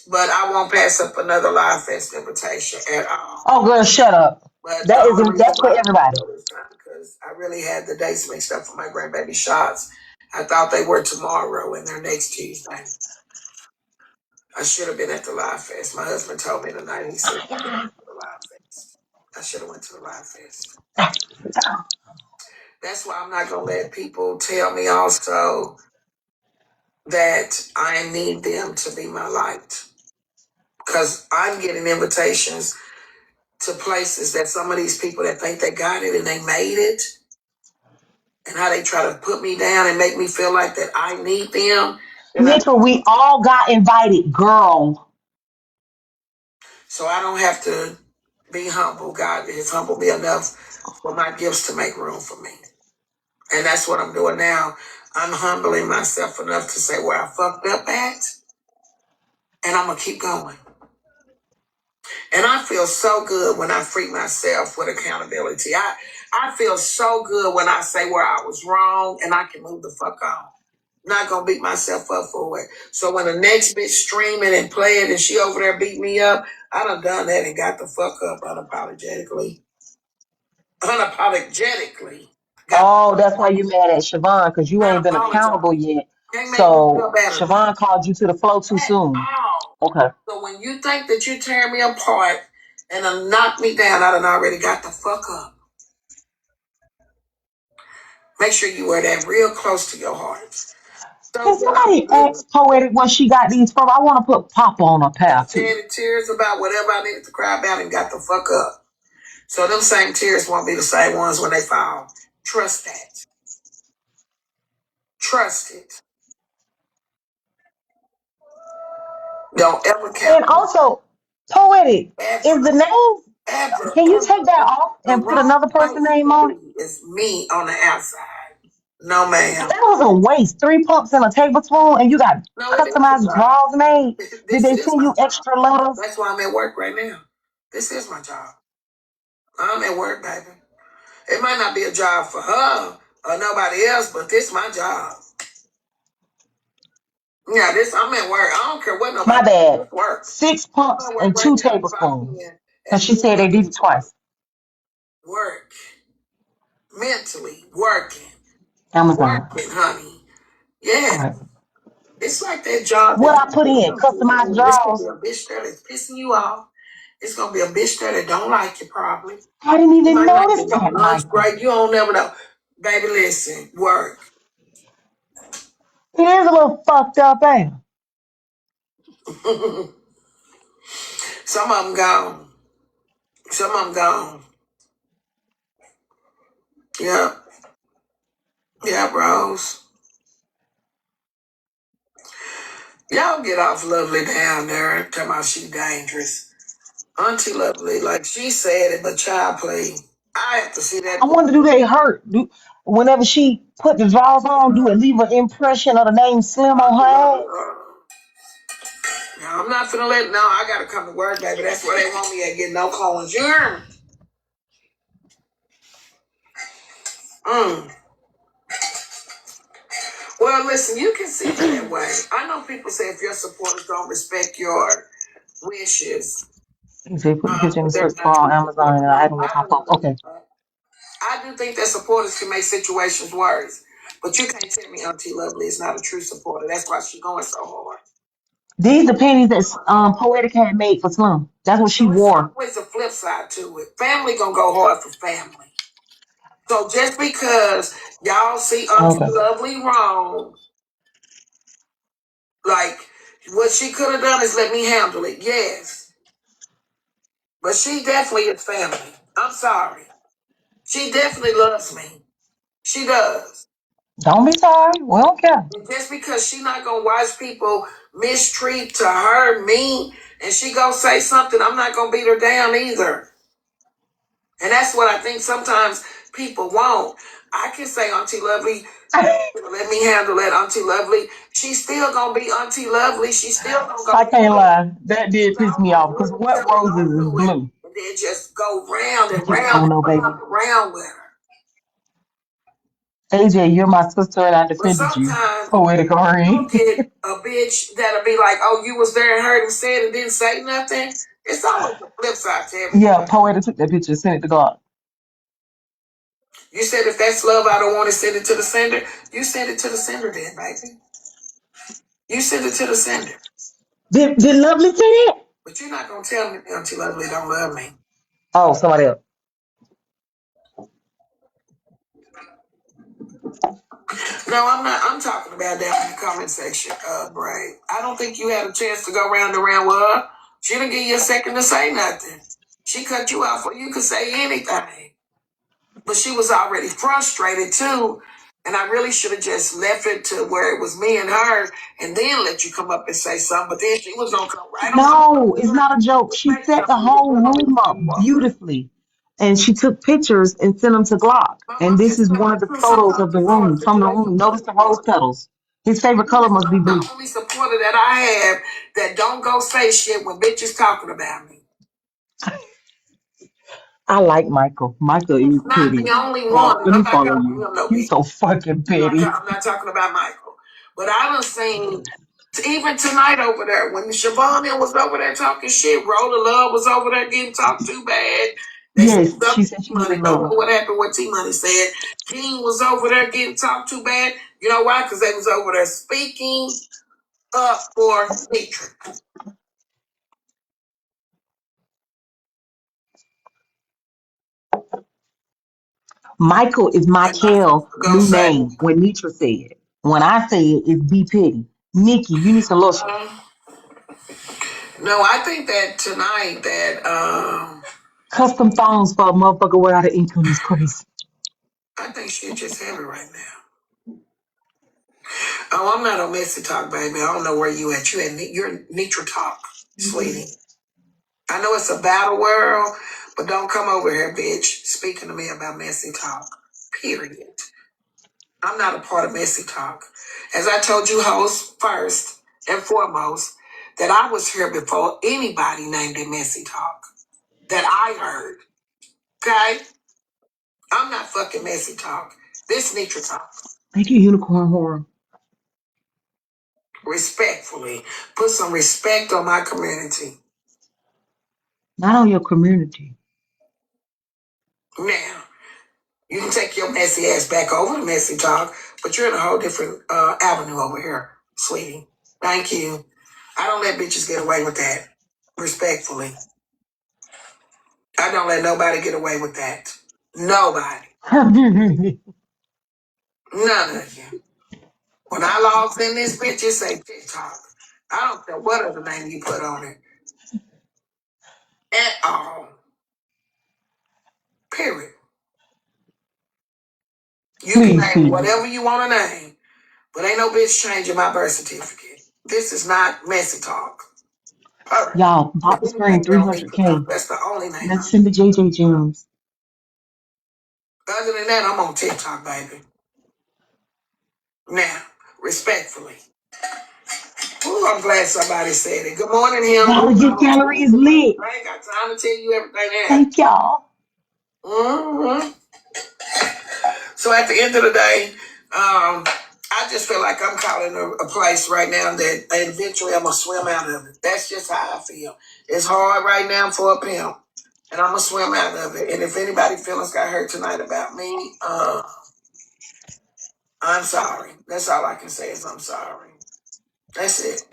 But I won't pass up another live fest invitation at all. Oh, girl, shut up. But That's for everybody. Because I really had the dates mixed up for my grandbaby shots. I thought they were tomorrow and they're next Tuesday. I should have been at the live fest. My husband told me tonight. He said, "The live fest." I should have went to the live fest. That's why I'm not gonna let people tell me also that I need them to be my light. Because I'm getting invitations to places that some of these people that think they got it and they made it, and how they try to put me down and make me feel like that I need them. Nigga, we all got invited, girl. So I don't have to be humble. God has humbled me enough for my gifts to make room for me. And that's what I'm doing now. I'm humbling myself enough to say where I fucked up at, and I'm going to keep going. And I feel so good when I free myself with accountability. I feel so good when I say where I was wrong and I can move the fuck on. Not gonna beat myself up for it. So when the next bitch streaming and playing and she over there beat me up, I done that and got the fuck up unapologetically. Oh, that's why you mad at Siobhan, because you ain't been accountable yet. So Siobhan called you to the flow too soon. Okay. So when you think that you tear me apart and knock me down, I done already got the fuck up. Make sure you wear that real close to your heart. Can somebody ask Poetic what she got these from? I want to put Papa on a pair too. Shed tears about whatever I needed to cry about and got the fuck up. So them same tears won't be the same ones when they fall. Trust that. Trust it. Don't ever count. And also, Poetic, is the name, can you take that off and put another person's name on it? It's me on the outside. No, ma'am. That was a waste. 3 pumps and a tablespoon, and you got customized drawers made. Did they send you extra letters? That's why I'm at work right now. This is my job. I'm at work, baby. It might not be a job for her or nobody else, but this is my job. Yeah, I'm at work. I don't care what nobody. My bad. Work. 6 pumps and 2 tablespoons. Because she said they did it twice. Work. Mentally working. Amazon. Working, honey. Yeah. All right. It's like that job. What I put in? Customized drawers. It's gonna be a bitch there that's pissing you off. It's gonna be a bitch there that don't like you probably. I didn't even notice that, Michael. Right? You don't never know. Baby, listen. Work. It is a little fucked up, ain't it? Some of them gone. Some of them gone. Yeah. Yeah, bros. Y'all get off Lovely down there. Talking about she dangerous. Auntie Lovely, like she said it, but child play. I have to see that. I wonder, do they hurt? Whenever she put the drawers on, do it leave an impression of the name Slim on her ass? No, I'm not finna let. No, I gotta come to work, baby. That's where they want me at. Getting no calls. You hear me? Well, listen, you can see it that way. I know people say if your supporters don't respect your wishes, They put the picture in the search bar on Amazon and I item will pop up. Okay. I do think that supporters can make situations worse. But you can't tell me Auntie Lovely is not a true supporter. That's why she's going so hard. These the panties that Poetic had made for Slim. That's what she So it's wore. always a flip side to it. Family gonna go hard for family. So just because y'all see Auntie Lovely wrong, like what she could have done is let me handle it. Yes. But she definitely is family. I'm sorry. She definitely loves me. She does. Don't be sorry. We don't care. Just because she not gonna watch people mistreat to her, me, and she gonna say something, I'm not gonna beat her down either. And that's what I think sometimes people won't. I can say Auntie Lovely, let me handle it, Auntie Lovely. She's still gonna be Auntie Lovely. She's still gonna go. I can't lie. That did piss me off because what roses is blue? And then just go round You and just round don't and know, baby. round with her. AJ, you're my sister and I But defended you. sometimes Poetic you'll Ring. get a bitch that'll be like, oh, you was there and heard him say it and didn't say nothing. It's always a flip side to everything. Yeah, Poetic took that picture and sent it to God. You said if that's love, I don't want to send it to the sender. You send it to the sender then, baby. You send it to the sender. Did Lovely say that? But you're not going to tell me Auntie Lovely don't love me. Oh, somebody else. No, I'm not. I'm talking about down in the comment section, Bray. I don't think you had a chance to go round and round with her. She didn't give you a second to say nothing. She cut you out before you could say anything. But she was already frustrated too. And I really should have just left it to where it was me and her and then let you come up and say something. But then she was going to come right on. No, it's not a joke. She set the whole room up beautifully. And she took pictures and sent them to Glock. And this is one of the photos of the room, from the room. Notice the rose petals. His favorite color must be blue. The only supporter that I have that don't go say shit when bitches talking about me. I like Michael. Michael is Not petty. the only one. Let I'm me not follow calling you. him no He's bitch. so fucking petty. I'm not talking about Michael. But I done seen, even tonight over there, when Siobhan was over there talking shit, Roller Love was over there getting talked too bad. Yes, she said she was in Don't know love. what happened, what T-Money said. King was over there getting talked too bad. You know why? Because they was over there speaking up for Nitra. Michael is Michael, Go new say. name, when Nitra said it. When I say it, it's be petty. Nikki, you need some lotion. No, I think that tonight that Custom thongs for a motherfucker without an income is crazy. I think she'll just have it right now. Oh, I'm not on messy talk, baby. I don't know where you at. You're Nitra talk, sweetie. I know it's a battle world, but don't come over here, bitch, speaking to me about messy talk. Period. I'm not a part of messy talk. As I told you, host, first and foremost, that I was here before anybody named it messy talk. That I heard. Okay? I'm not fucking messy talk. This Nitra talk. Thank you, Unicorn Horror. Respectfully. Put some respect on my community. Not on your community. Now, you can take your messy ass back over to messy talk, but you're in a whole different avenue over here, sweetie. Thank you. I don't let bitches get away with that. Respectfully. I don't let nobody get away with that. Nobody. None of you. When I log in this bitch, it say TikTok. I don't care what other name you put on it. At all. Period. You Please, can name whatever you want to name, but ain't no bitch changing my birth certificate. This is not messy talk. y'all, bought the screen 300K. That's the only name. Let's send the JJ Gems. Other than that, I'm on TikTok, baby. Now, respectfully. Ooh, I'm glad somebody said it. Good morning, him. Y'all, your gallery is lit. I ain't got time to tell you everything that. Thank y'all. Mm-hmm. So at the end of the day, I I just feel like I'm calling a place right now that eventually I'm going to swim out of it. That's just how I feel. It's hard right now for a pimp, and I'm going to swim out of it. And if anybody feelings got hurt tonight about me, I'm sorry. That's all I can say is I'm sorry. That's it.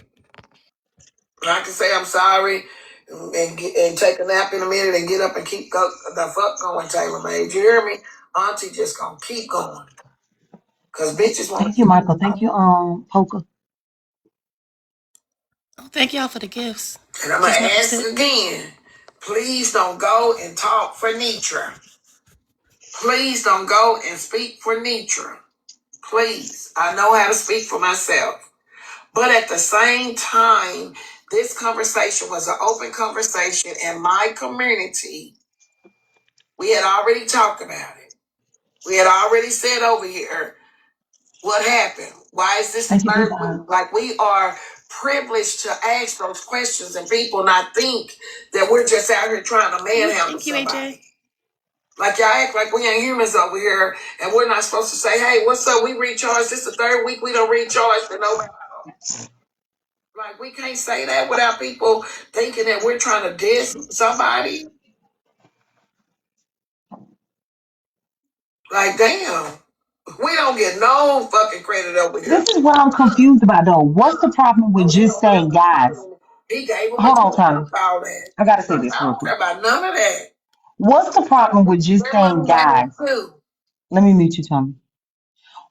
I can say I'm sorry and take a nap in a minute and get up and keep the fuck going, Taylor Made. You hear me? Auntie just going to keep going. Because bitches want Thank you, Michael. Thank you, Poker. Oh, thank y'all for the gifts. And I'm going to ask again. Please don't go and talk for Nitra. Please don't go and speak for Nitra. Please. I know how to speak for myself. But at the same time, this conversation was an open conversation in my community. We had already talked about it. We had already said over here what happened. Why is this the third week? Like, we are privileged to ask those questions and people not think that we're just out here trying to manhandle somebody. AJ. Like, y'all act like we ain't humans over here and we're not supposed to say, hey, what's up? We recharged. This is the third week we don't recharge for nobody. Like, we can't say that without people thinking that we're trying to diss somebody. Like, damn. We don't get no fucking credit over here. This is what I'm confused about, though. What's the problem with just saying, guys? He gave him Hold on, Tommy. all that. I gotta say this I real don't quick. care about none of that. What's the problem with just saying, guys? Let me mute you, Tommy.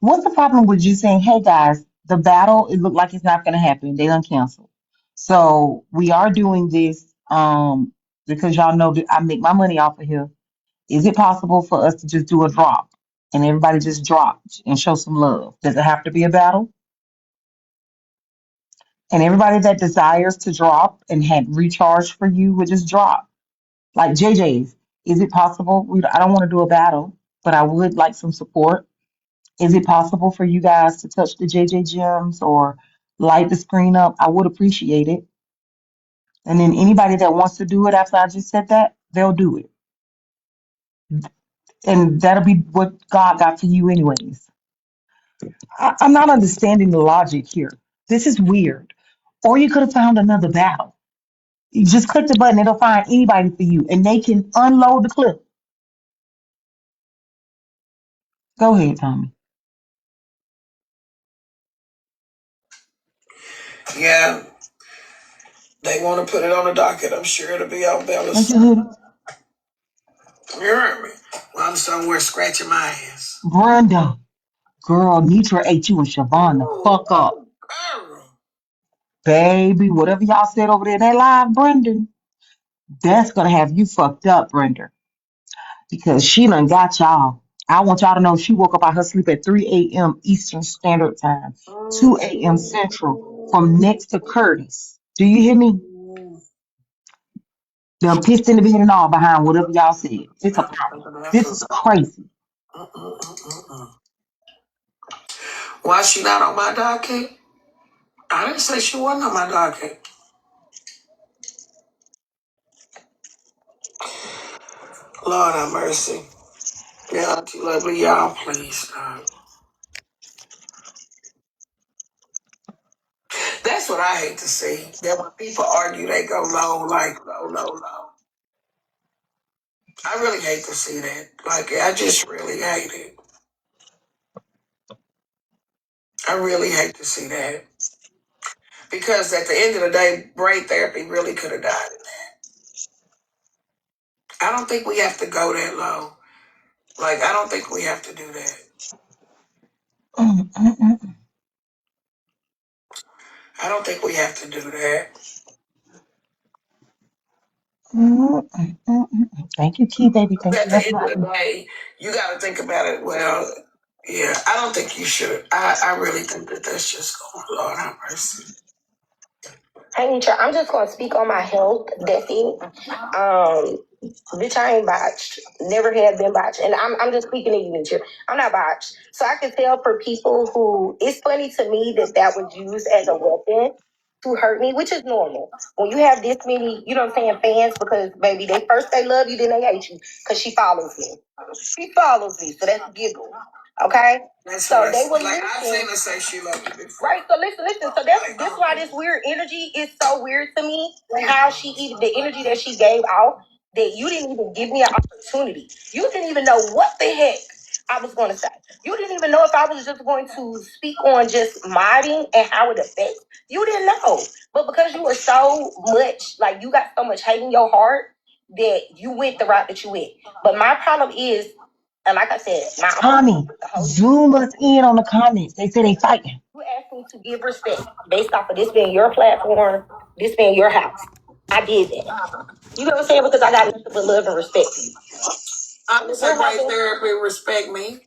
What's the problem with you saying, hey, guys, the battle, it looked like it's not going to happen. They done canceled. So we are doing this because y'all know that I make my money off of here. Is it possible for us to just do a drop and everybody just drop and show some love? Does it have to be a battle? And everybody that desires to drop and had recharged for you would just drop. Like JJ's, is it possible? I don't want to do a battle, but I would like some support. Is it possible for you guys to touch the JJ gems or light the screen up? I would appreciate it. And then anybody that wants to do it after I just said that, they'll do it. And that'll be what God got for you anyways. I'm not understanding the logic here. This is weird. Or you could have found another battle. You just click the button, it'll find anybody for you, and they can unload the clip. Go ahead, Tommy. Yeah, they want to put it on the docket. I'm sure it'll be on Bella's. Thank you, You heard me? Well, I'm somewhere scratching my ass. Brenda. Girl, Nitra ate you and Siobhan the fuck up. Girl. Baby, whatever y'all said over there in that live, Brendan, that's gonna have you fucked up, Brenda. Because she done got y'all. I want y'all to know she woke up out her sleep at 3 a.m. Eastern Standard Time, 2 a.m. Central, from next to Curtis. Do you hear me? Them pissed in the bed and all behind whatever y'all said. It's a problem. This is crazy. Why she not on my docket? I didn't say she wasn't on my docket. Lord have mercy. Yeah, Auntie Lovely, y'all, please stop. That's what I hate to see. That when people argue, they go low, like low. I really hate to see that. Like, I just really hate it. I really hate to see that. Because at the end of the day, brain therapy really could have died in that. I don't think we have to go that low. Like, I don't think we have to do that. I don't think we have to do that. Thank you, Key Baby. Thank At you. the That's end my of the day, you got to think about it. Well, yeah, I don't think you should. I really think that that's just going, Lord have mercy. Hey, Nitra, I'm just going to speak on my health. That's it. Bitch, I ain't botched. Never have been botched. And I'm just speaking to you, Nitra. I'm not botched. So I can tell for people who, it's funny to me that was used as a weapon to hurt me, which is normal. When you have this many, you know what I'm saying, fans, because baby, they love you, then they hate you, because she follows me. She follows me, so that's giggle. Okay? That's so they will like listen. I've seen her say she loved it before. Right, so listen. So that's why this weird energy is so weird to me. How she even the energy that she gave out, that you didn't even give me an opportunity. You didn't even know what the heck I was going to say. You didn't even know if I was just going to speak on just modding and how it affects. You didn't know. But because you were so much, like you got so much hate in your heart that you went the route that you went. But my problem is, and like I said, Tommy, zoom us in on the comments. They say they fighting. You asked me to give respect based off of this being your platform, this being your house. I did that. You know what I'm saying? Because I got nothing but love and respect for you. I'm just a great therapy. Respect me.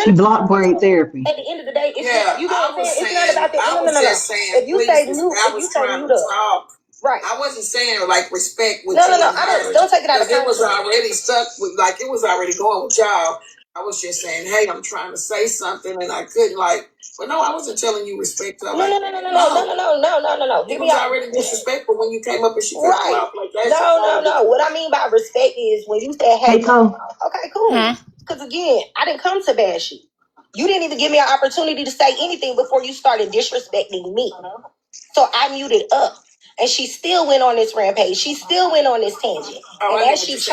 She blocked braid therapy. At the end of the day, it's Yeah, you know what I'm saying? It's not saying, about that. I No, was no, no, no. just saying, If you please, say mute, I if you was say trying mute to up, talk. right? I wasn't saying like respect with No, you no, no. and I her. don't take it out of Because it was context. already stuck with, like, it was already going with y'all. I was just saying, hey, I'm trying to say something and I couldn't, like, but no, I wasn't telling you respect her. No, Like, no. It was already disrespectful when you came up and she cut you Right. off like that. No. What I mean by respect is when you said, hey, Keiko, okay, cool. Because again, I didn't come to bash you. You didn't even give me an opportunity to say anything before you started disrespecting me. So I muted up. And she still went on this rampage. She still went on this tangent. And as she chose,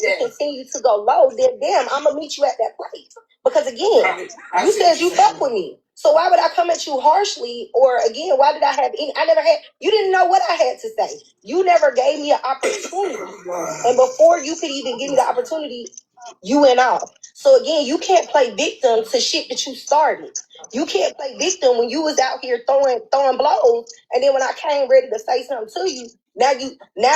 to continue to go low, then damn, I'm gonna meet you at that place. Because again, you said you fuck with me. So why would I come at you harshly? Or again, why did I have any? I never had. You didn't know what I had to say. You never gave me an opportunity. And before you could even give me the opportunity, you went off. So again, you can't play victim to shit that you started. You can't play victim when you was out here throwing blows, and then when I came ready to say something to you, now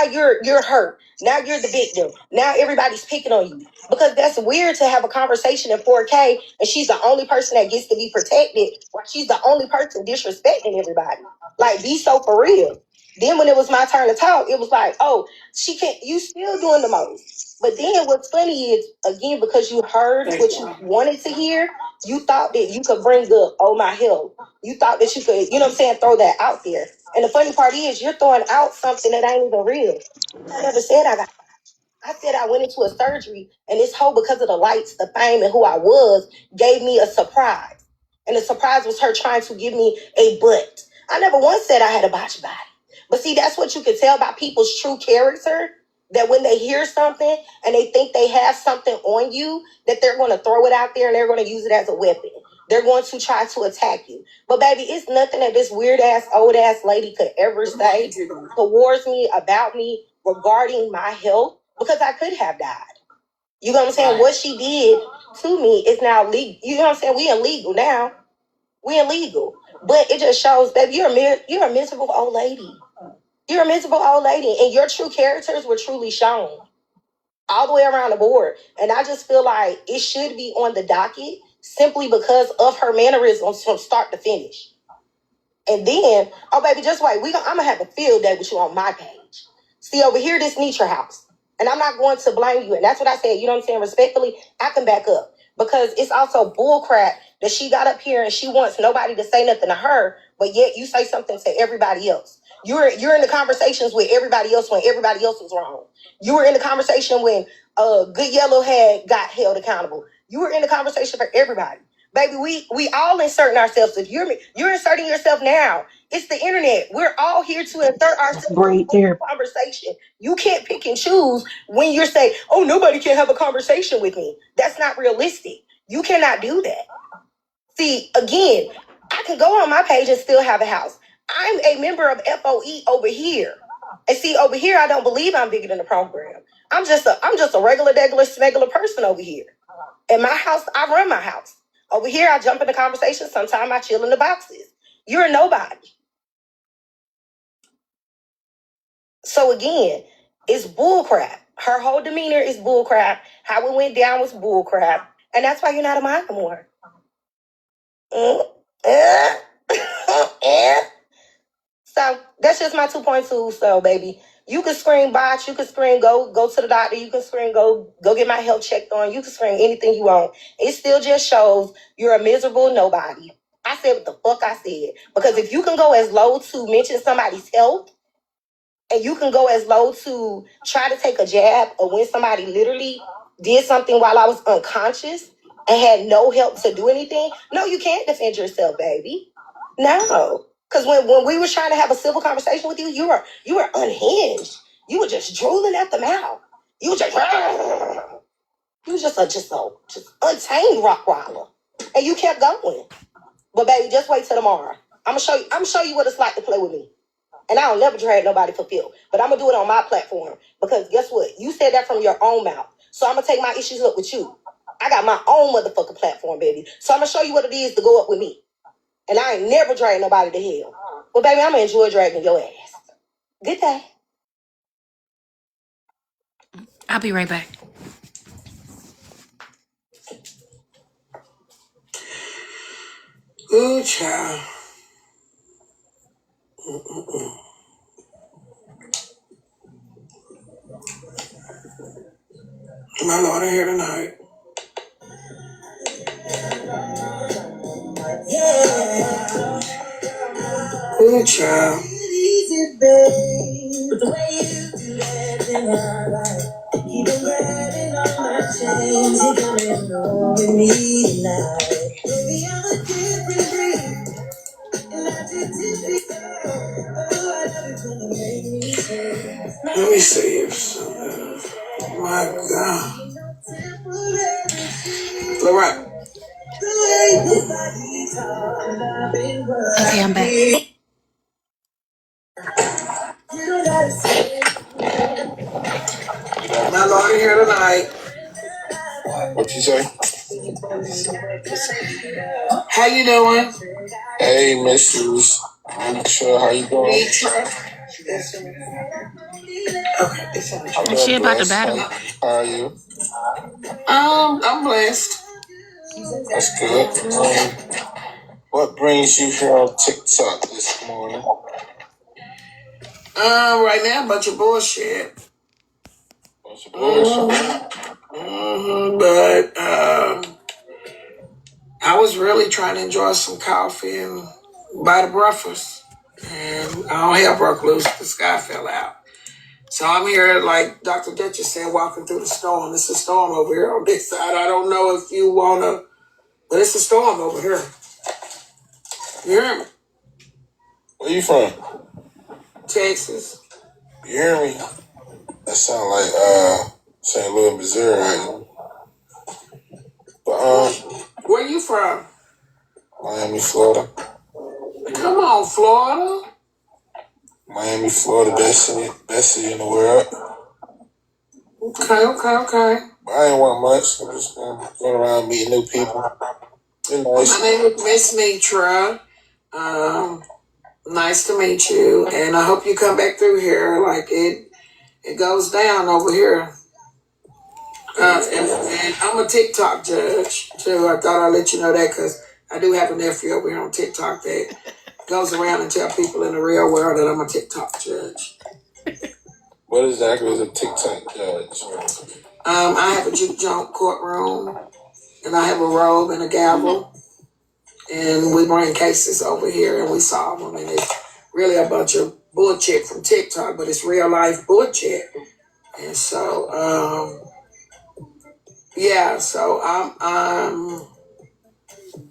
you're hurt. Now you're the victim. Now everybody's picking on you. Because that's weird to have a conversation in 4K and she's the only person that gets to be protected, while she's the only person disrespecting everybody. Like, be so for real. Then when it was my turn to talk, it was like, oh, she can't, you still doing the most. But then what's funny is, again, because you heard what you wanted to hear, you thought that you could bring up, oh, my health. You thought that you could, you know what I'm saying, throw that out there. And the funny part is, you're throwing out something that ain't even real. I never said I said I went into a surgery, and this whole, because of the lights, the fame, and who I was, gave me a surprise. And the surprise was her trying to give me a butt. I never once said I had a botched body. But see, that's what you can tell about people's true character, that when they hear something and they think they have something on you, that they're going to throw it out there and they're going to use it as a weapon. They're going to try to attack you. But baby, it's nothing that this weird ass, old ass lady could ever say towards me, about me, regarding my health, because I could have died. You know what I'm saying? Right. What she did to me is now legal. You know what I'm saying? We illegal now. We illegal. But it just shows that you're a miserable old lady. You're a miserable old lady, and your true characters were truly shown all the way around the board. And I just feel like it should be on the docket simply because of her mannerisms from start to finish. And then, oh baby, just wait. I'm gonna have a field day with you on my page. See over here, this Nietzsche house. And I'm not going to blame you. And that's what I said, you know what I'm saying? Respectfully, I can back up. Because it's also bullcrap that she got up here and she wants nobody to say nothing to her, but yet you say something to everybody else. You're in the conversations with everybody else when everybody else was wrong. You were in the conversation when Good Yellow had got held accountable. You were in the conversation for everybody. Baby, we all inserting ourselves. If you're inserting yourself now, it's the internet. We're all here to insert ourselves in the conversation. You can't pick and choose when you're saying, oh, nobody can have a conversation with me. That's not realistic. You cannot do that. See, again, I can go on my page and still have a house. I'm a member of FOE over here. And see, over here, I don't believe I'm bigger than the program. I'm just a regular, smegular person over here. In my house, I run my house. Over here, I jump in the conversation. Sometimes I chill in the boxes. You're a nobody. So again, it's bullcrap. Her whole demeanor is bullcrap. How it went down was bullcrap. And that's why you're not a mine no more. So that's just my 2.2. So baby, you can scream botch, you can scream go to the doctor, you can scream go get my health checked on, you can scream anything you want. It still just shows you're a miserable nobody. I said what the fuck I said. Because if you can go as low to mention somebody's health, and you can go as low to try to take a jab of when somebody literally did something while I was unconscious and had no help to do anything, no, you can't defend yourself, baby. No. Because when we were trying to have a civil conversation with you, you were unhinged. You were just drooling at the mouth. You were just just untamed Rottweiler. And you kept going. But baby, just wait till tomorrow. I'm gonna show you what it's like to play with me. And I don't never drag nobody for Phil. But I'm gonna do it on my platform. Because guess what? You said that from your own mouth. So I'm gonna take my issues up with you. I got my own motherfucking platform, baby. So I'm gonna show you what it is to go up with me. And I ain't never drag nobody to hell. But baby, I'm gonna enjoy dragging your ass. Good day. I'll be right back. Ooh, child. My Lord, I hear tonight. Ooh, child. Let me see if something. My God. Lorette. Okay, I'm back. My Lord, here tonight. What you say? How you doing? Hey, Mrs. I'm sure how you doing? I'm And she doing about to blessed. battle. How are you? I'm blessed. That's good. What brings you here on TikTok this morning? Right now, a bunch of bullshit. Bunch of bullshit. But I was really trying to enjoy some coffee and buy the breakfast. And all hell broke loose. The sky fell out. So I'm here, like Dr. Duchess said, walking through the storm. It's a storm over here on this side. I don't know if you want to, but it's a storm over here. You hear me? Where you from? Texas. You hear me? That sound like St. Louis, Missouri. But Where you from? Miami, Florida. Come on, Florida. Miami, Florida, best city in the world. Okay. But I ain't want much. I'm just going around meeting new people. It's nice. My name is Miss Mitra. Nice to meet you, and I hope you come back through here. Like it goes down over here. And I'm a TikTok judge too. I thought I'd let you know that because I do have a nephew over here on TikTok that goes around and tell people in the real world that I'm a TikTok judge. What exactly is a TikTok judge? I have a juke junk courtroom, and I have a robe and a gavel, and we bring cases over here and we solve them. And it's really a bunch of bullshit from TikTok, but it's real life bullshit. And so, yeah, so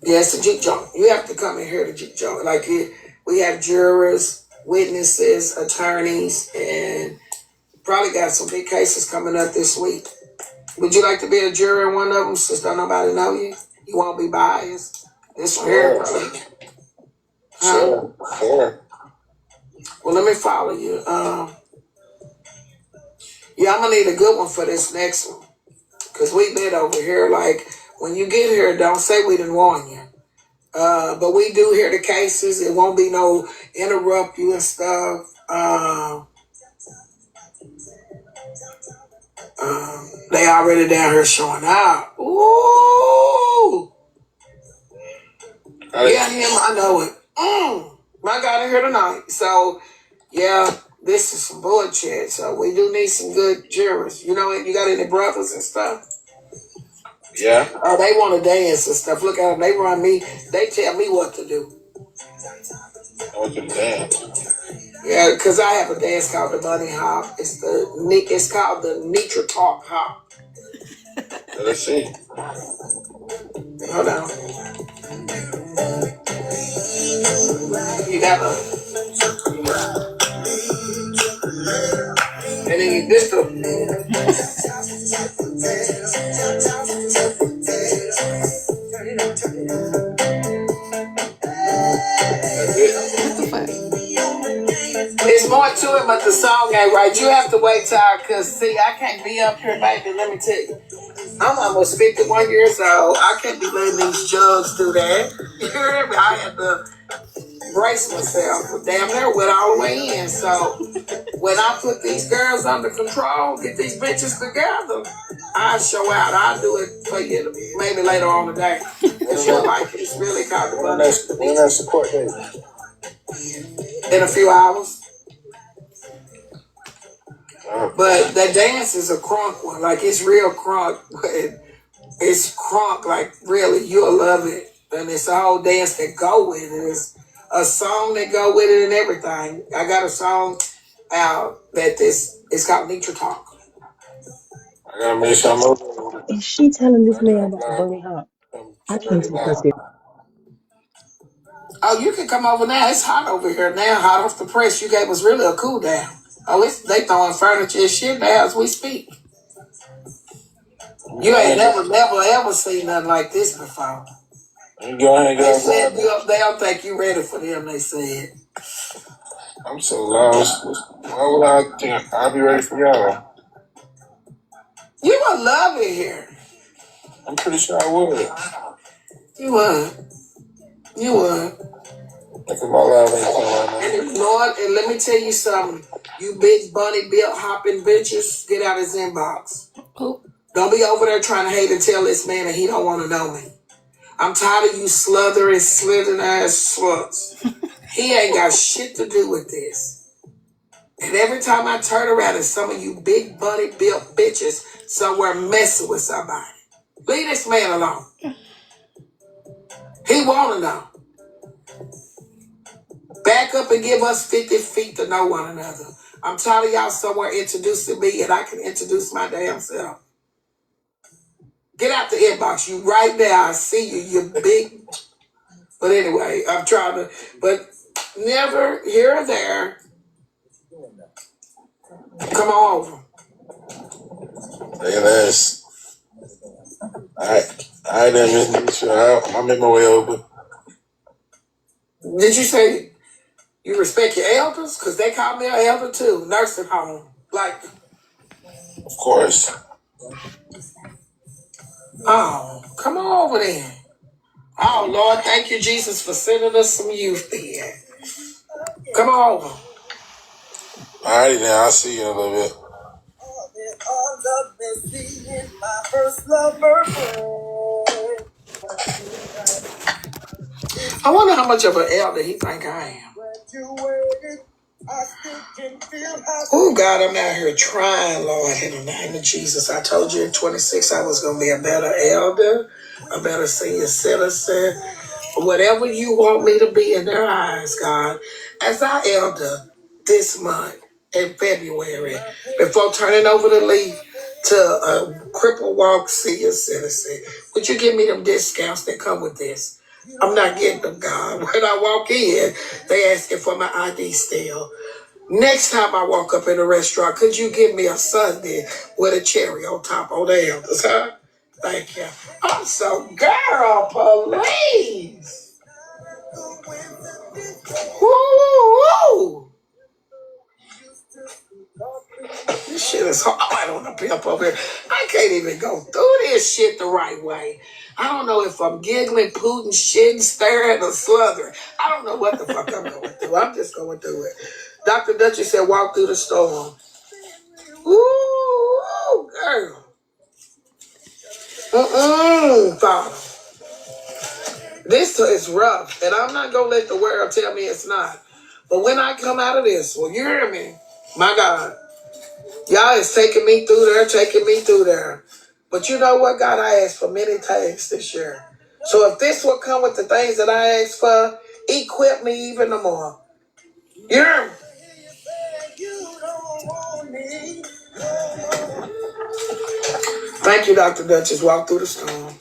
it's a juke junk. You have to come in here to juke junk. Like we have jurors, witnesses, attorneys, and probably got some big cases coming up this week. Would you like to be a juror in one of them since don't nobody know you? You won't be biased. This one here, brother. Sure. Well, let me follow you. Yeah, I'm gonna need a good one for this next one. Cause we been over here. Like when you get here, don't say we didn't warn you. But we do hear the cases. It won't be no interrupt you and stuff. They already down here showing out. Ooh. Yeah, him, I know it. I got in here tonight. So, yeah, this is some bullshit. So we do need some good jurors. You know, you got any brothers and stuff? Yeah. Oh, they want to dance and stuff. Look at them. They run me. They tell me what to do. I want you to dance. Yeah, because I have a dance called the Bunny Hop. It's called the Nitra Talk Hop. Let's see. Hold on. You got a. And then you this one. What the fuck? It's more to it, but the song ain't right. You have to wait till cause see, I can't be up here, baby. Let me tell you. I'm almost 51 years old. I can't be letting these jugs do that. You hear me? I had to brace myself. Damn near went all the way in. So when I put these girls under control, get these bitches together, I show out. I'll do it for you maybe later on today. If you like it, it's really kind of fun. When that support date? In a few hours. But that dance is a crunk one. Like, it's real crunk. But it's crunk. Like, really, you'll love it. And it's a whole dance that go with it. It's a song that go with it and everything. I got a song out that it's called Nature Talk. I gotta make some over. Is she telling this man about the bunny hop? I can't take her serious. Oh, you can come over now. It's hot over here now. Hot off the press. You gave us really a cool down. Oh, they throwing furniture and shit now as we speak. You ain't never, ever seen nothing like this before. You go ahead and they said they don't think you ready for them, they said. I'm so lost. Why would I think I'll be ready for y'all? You would love it here. I'm pretty sure I would. You would. You would. Look at my life ain't right now. And Lord, and let me tell you something. You big bunny built hopping bitches, get out his inbox. Oh. Don't be over there trying to hate and tell this man that he don't want to know me. I'm tired of you sluthering, slithering ass sluts. He ain't got shit to do with this. And every time I turn around and some of you big bunny built bitches somewhere messing with somebody. Leave this man alone. He want to know. Back up and give us 50 feet to know one another. I'm tired of y'all somewhere introducing me and I can introduce my damn self. Get out the inbox. You right there. I see you. You big. But anyway, I'm trying to. But never here or there. Come on over. Look at this. I didn't miss sure. I'm in my way over. Did you say you respect your elders? Because they call me an elder too. Nursing home. Like. Of course. Oh, come on over there. Oh, Lord, thank you, Jesus, for sending us some youth here. Come on over. All righty now. I'll see you in a little bit. I wonder how much of an elder he think I am. Oh, God, I'm out here trying, Lord, in the name of Jesus. I told you at 26 I was going to be a better elder, a better senior citizen, whatever you want me to be in their eyes, God. As I elder this month in February, before turning over the leaf to a cripple walk senior citizen, would you give me them discounts that come with this? I'm not getting them, God. When I walk in, they asking for my ID still. Next time I walk up in a restaurant, could you give me a sundae with a cherry on top on the elders, huh? Thank you. I'm so girl, please. Woo! This shit is hard on the pimp over here. I can't even go through this shit the right way. I don't know if I'm giggling, pooting, shitting, staring, or sluthering. I don't know what the fuck I'm going through. I'm just going through it. Dr. Dutchie said, walk through the storm. Ooh, girl. Father. This is rough, and I'm not going to let the world tell me it's not. But when I come out of this, well, you hear me? My God. Y'all is taking me through there. But you know what, God? I asked for many things this year. So if this will come with the things that I asked for, equip me even more. You hear me? Thank you, Dr. Duchess. Walk through the storm.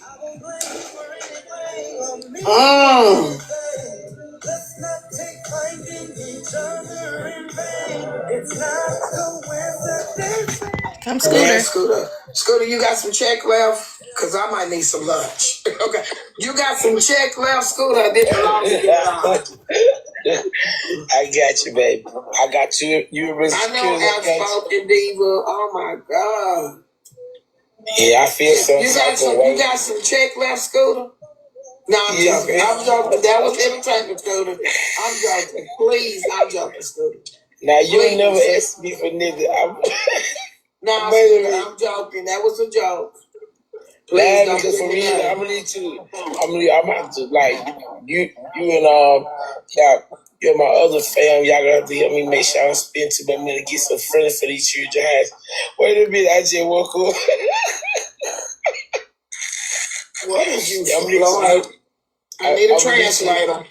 Come, Scooter. Scooter, you got some check left? Because I might need some lunch. Okay. You got some check left, Scooter? I didn't belong to you. I got you, baby. I got you. You were I know outspoken diva. Oh, my God. Yeah, I feel so. You got some check left, Scooter? No, I'm joking. I'm joking. That was entertainment, Scooter. I'm joking. Please, I'm joking, Scooter. Now, you ain't never asked me for nigga. No, Scooter, I'm joking. That was a joke. Please don't for me, I'm gonna need to. I'm gonna have to, like, you and you're my other fam. Y'all gonna have to help me make sure I don't spend too much money to get some friends for these children house. Wait a minute, I just woke up. What is you? I need a translator.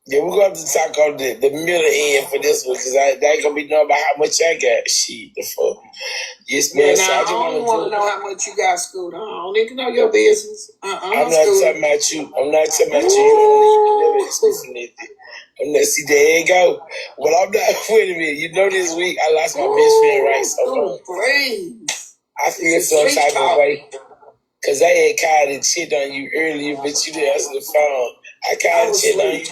Yeah, we're going to have to talk on the middle end for this one, because I ain't going to be knowing about how much I got. Shit, the fuck. Yes, man. Yeah, I don't want to know how much you got, Scooter. I don't need to know your business. I'm not talking about you. I'm not talking about you. You don't never ask me for anything. I'm not, see, there you go. Well, I'm not, wait a minute. You know, this week I lost my best friend, right? So I feel some type of way. Because I had called and shit on you earlier, but you didn't answer the phone. I called and shit on you.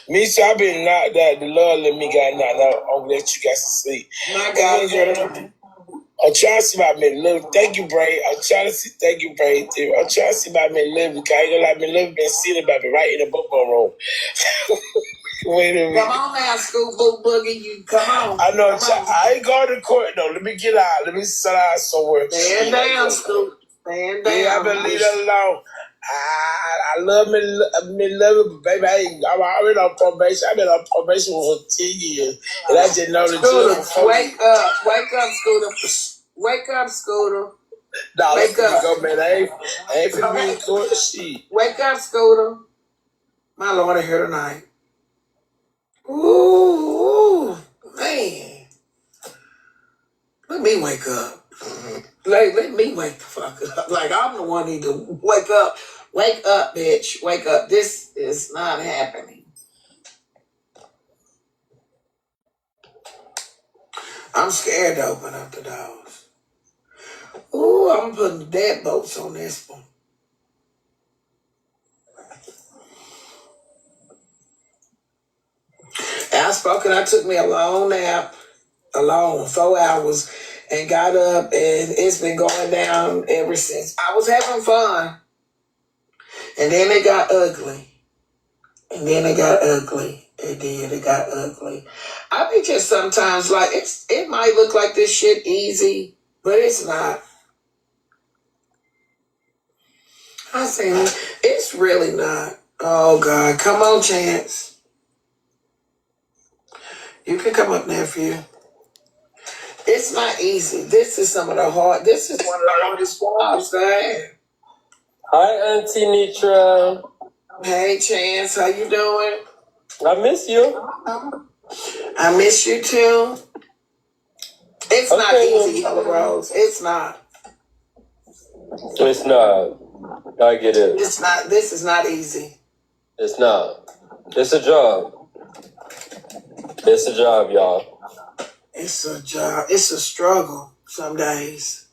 Me too, I've been knocked out. The Lord let me get knocked out. I'm gonna let you guys sleep. My God, I'm trying to see about me live. Thank you, Bray. I'm trying to see. Thank you, Bray. I'm trying to see about me live, because I ain't gonna let me live been sitting about me right in the football room. Wait a minute. Come on now, Scoop Boo Boogie. You come on. I know. I ain't going to court though. Let me get out. Let me sit out somewhere. Stand down, Scoop. Stand down. Yeah, I been leave that alone. I love me, but baby, I'm already on probation. I've been on probation for 10 years. And I just know the Scooter, wake up, Scooter. Wake up, Scooter. No, wake up. Go, man. I ain't finna be in court. Shit. Wake up, Scooter. My Lord, are here tonight. Ooh, man. Let me wake up. Let me wake the fuck up. Like, I'm the one who need to wake up. Wake up, bitch. Wake up. This is not happening. I'm scared to open up the doors. Ooh, I'm putting the deadbolts on this one. Outspoken, I took me a long nap, 4 hours, and got up, and it's been going down ever since. I was having fun, and then it got ugly. And then it got ugly. It got ugly. I be just sometimes like, it might look like this shit easy, but it's not. I say, it's really not. Oh, God. Come on, Chance. You can come up there for you. It's not easy. This is one of the hardest jobs I have. Hi, Auntie Nitra. Hey, Chance. How you doing? I miss you. I miss you, too. It's not easy, Yellow Rose. It's not. It's not. I get it. It's not. This is not easy. It's not. It's a job. It's a job, y'all. It's a job. It's a struggle some days.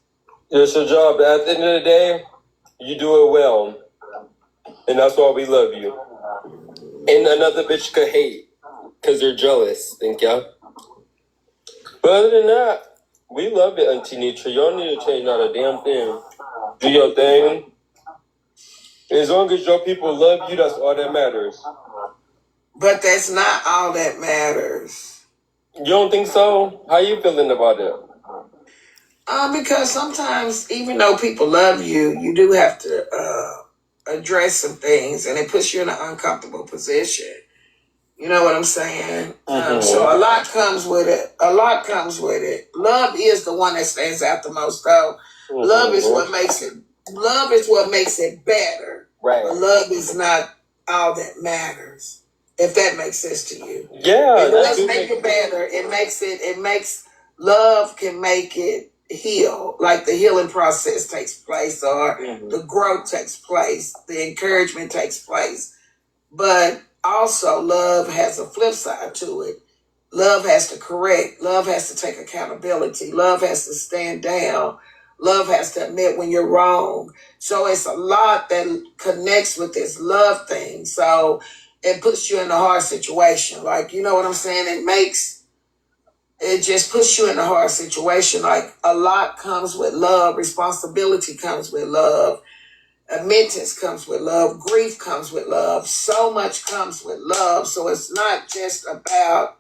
It's a job. At the end of the day, you do it well. And that's why we love you. And another bitch could hate because they're jealous. Think ya? But other than that, we love it, Auntie Nitra. You don't need to change not a damn thing. Do your thing. As long as your people love you, that's all that matters. But that's not all that matters. You don't think so? How you feeling about it? Because sometimes, even though people love you, you do have to address some things, and it puts you in an uncomfortable position. You know what I'm saying? So a lot comes with it. Love is the one that stands out the most, though. Love is what makes it. Love is what makes it better. Right. But love is not all that matters. If that makes sense to you. Yeah. It does make it better. It makes love can make it heal, like the healing process takes place, or the growth takes place, the encouragement takes place. But also love has a flip side to it. Love has to correct. Love has to take accountability. Love has to stand down. Love has to admit when you're wrong. So it's a lot that connects with this love thing. So it puts you in a hard situation. Like, you know what I'm saying? It just puts you in a hard situation. Like, a lot comes with love. Responsibility comes with love. Admittance comes with love. Grief comes with love. So much comes with love. So it's not just about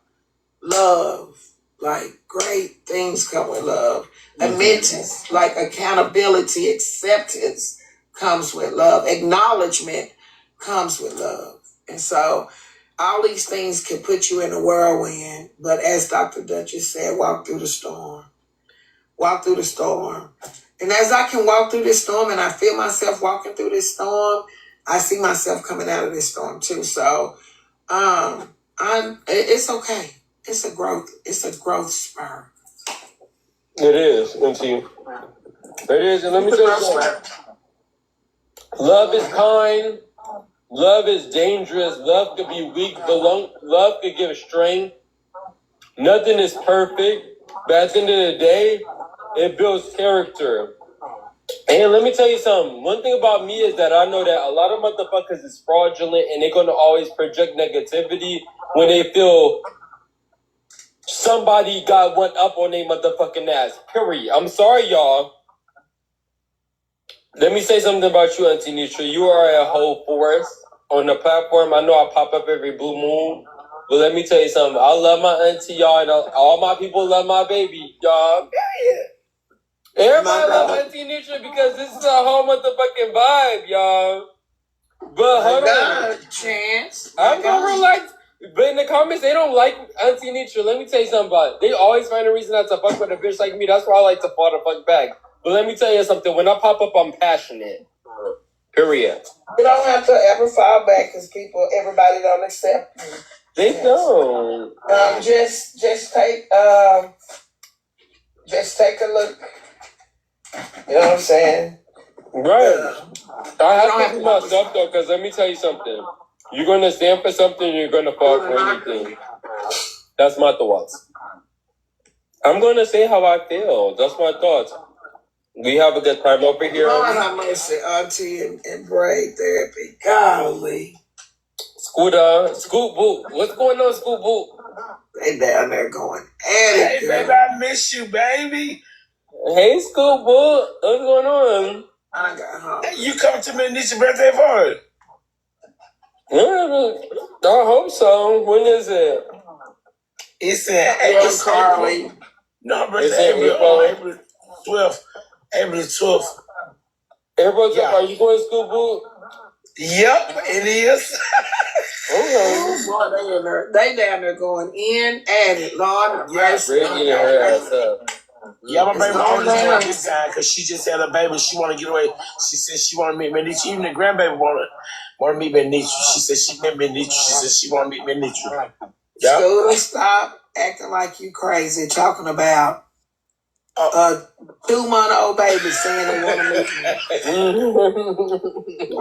love. Like, great things come with love. Admittance, like accountability, acceptance comes with love. Acknowledgement comes with love. And so all these things can put you in a whirlwind. But as Dr. Duchess said, walk through the storm. Walk through the storm. And as I can walk through this storm and I feel myself walking through this storm, I see myself coming out of this storm too. So it's okay. It's a growth spur. It is, Auntie. It is, and let me tell you something. Love is kind. Love is dangerous. Love could be weak, but love could give strength. Nothing is perfect, but at the end of the day, it builds character. And let me tell you something. One thing about me is that I know that a lot of motherfuckers is fraudulent, and they're going to always project negativity when they feel somebody got one up on their motherfucking ass. Period. I'm sorry, y'all. Let me say something about you, Auntie Nisha. You are a whole force on the platform. I know I pop up every blue moon, but let me tell you something. I love my auntie, y'all, and all my people love my baby, y'all. Everybody love Auntie Nisha because this is a whole motherfucking vibe, y'all. But hold on. Chance. I'm gonna relax. But in the comments, they don't like Auntie Nisha. Let me tell you something about it. They always find a reason not to fuck with a bitch like me. That's why I like to fall the fuck back. But let me tell you something. When I pop up, I'm passionate. Period. You don't have to ever fall back because everybody don't accept you. They don't. Just take a look. You know what I'm saying? Right. I have to do myself though, because let me tell you something. You're gonna stand for something, you're gonna fall for anything. That's my thoughts. I'm gonna say how I feel. That's my thoughts. We have a good time over here. Lord have mercy, Auntie and braid therapy. Golly. Scooter, Scoop Boot. What's going on, Scoop Boot? They down there going. Hey, baby, I miss you, baby. Hey, Scoop Boot. What's going on? I got home. Hey, you come to me and it's your birthday party? Yeah, I hope so. When is it? It's April. No, but it's April 12th. April 12th. April 12th, are you going to Scoop Boot? Yep, it is. Okay. Boy, they down there going in at it, Lord. Yes, Brittany and her ass up. Yeah, my baby mama just went this time because she just had a baby. She want to get away. She said she want to meet Manichu. Even the grandbaby want to meet Manichu. She said she met Manichu. She said she want to meet Manichu. Yeah. Scooter, stop acting like you crazy. Talking about a 2-month-old baby saying they want to meet you.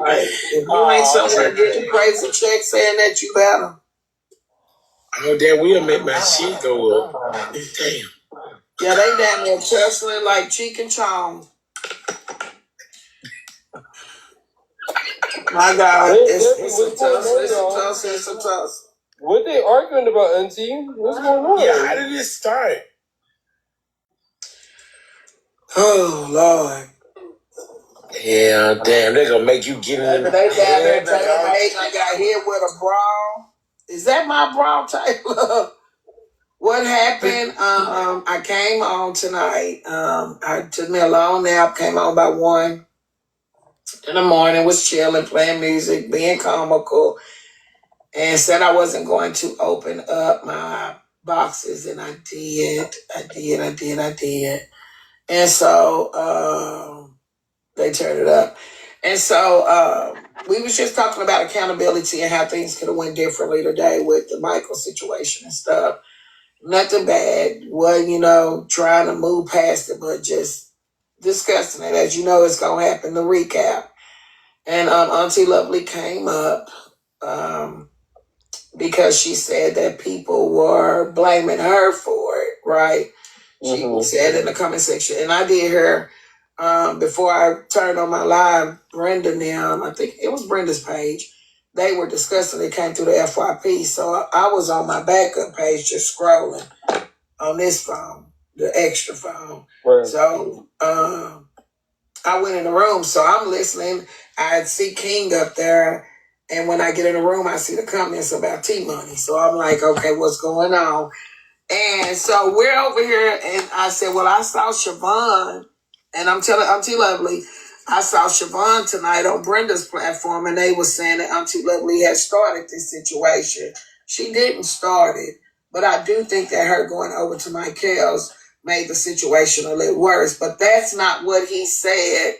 Right. If you ain't somewhere getting crazy checks saying that, you better. Oh, damn, we'll make my shit go up. Damn. Yeah, they down there tussling like cheek and chong. My God, it's a tussle. What they arguing about, Auntie? What's going on? Yeah, how did it start? Oh, Lord. Yeah, damn, they're gonna make you get in. They down there telling me I got hit with a brawl. Is that my brawl, Taylor? What happened? I came on tonight. I took me a long nap, came on about 1 in the morning, was chilling, playing music, being comical, and said I wasn't going to open up my boxes, and I did. And so they turned it up. And so we was just talking about accountability and how things could have went differently today with the Michael situation and stuff. Nothing bad. Wasn't, trying to move past it, but just discussing it. As you know, it's going to happen. The recap. And Auntie Lovely came up because she said that people were blaming her for it, right? She said in the comment section. And I did hear before I turned on my live, Brenda and them, I think it was Brenda's page, they were discussing it, came through the FYP. So I was on my backup page just scrolling on this phone, the extra phone. Right. So I went in the room, so I'm listening. I see King up there, and when I get in the room, I see the comments about T-Money. So I'm like, okay, what's going on? And so we're over here, and I said, well, I saw Siobhan, and I'm telling Auntie Lovely, I saw Siobhan tonight on Brenda's platform, and they were saying that Auntie Lovely had started this situation. She didn't start it, but I do think that her going over to Michael's made the situation a little worse. But that's not what he said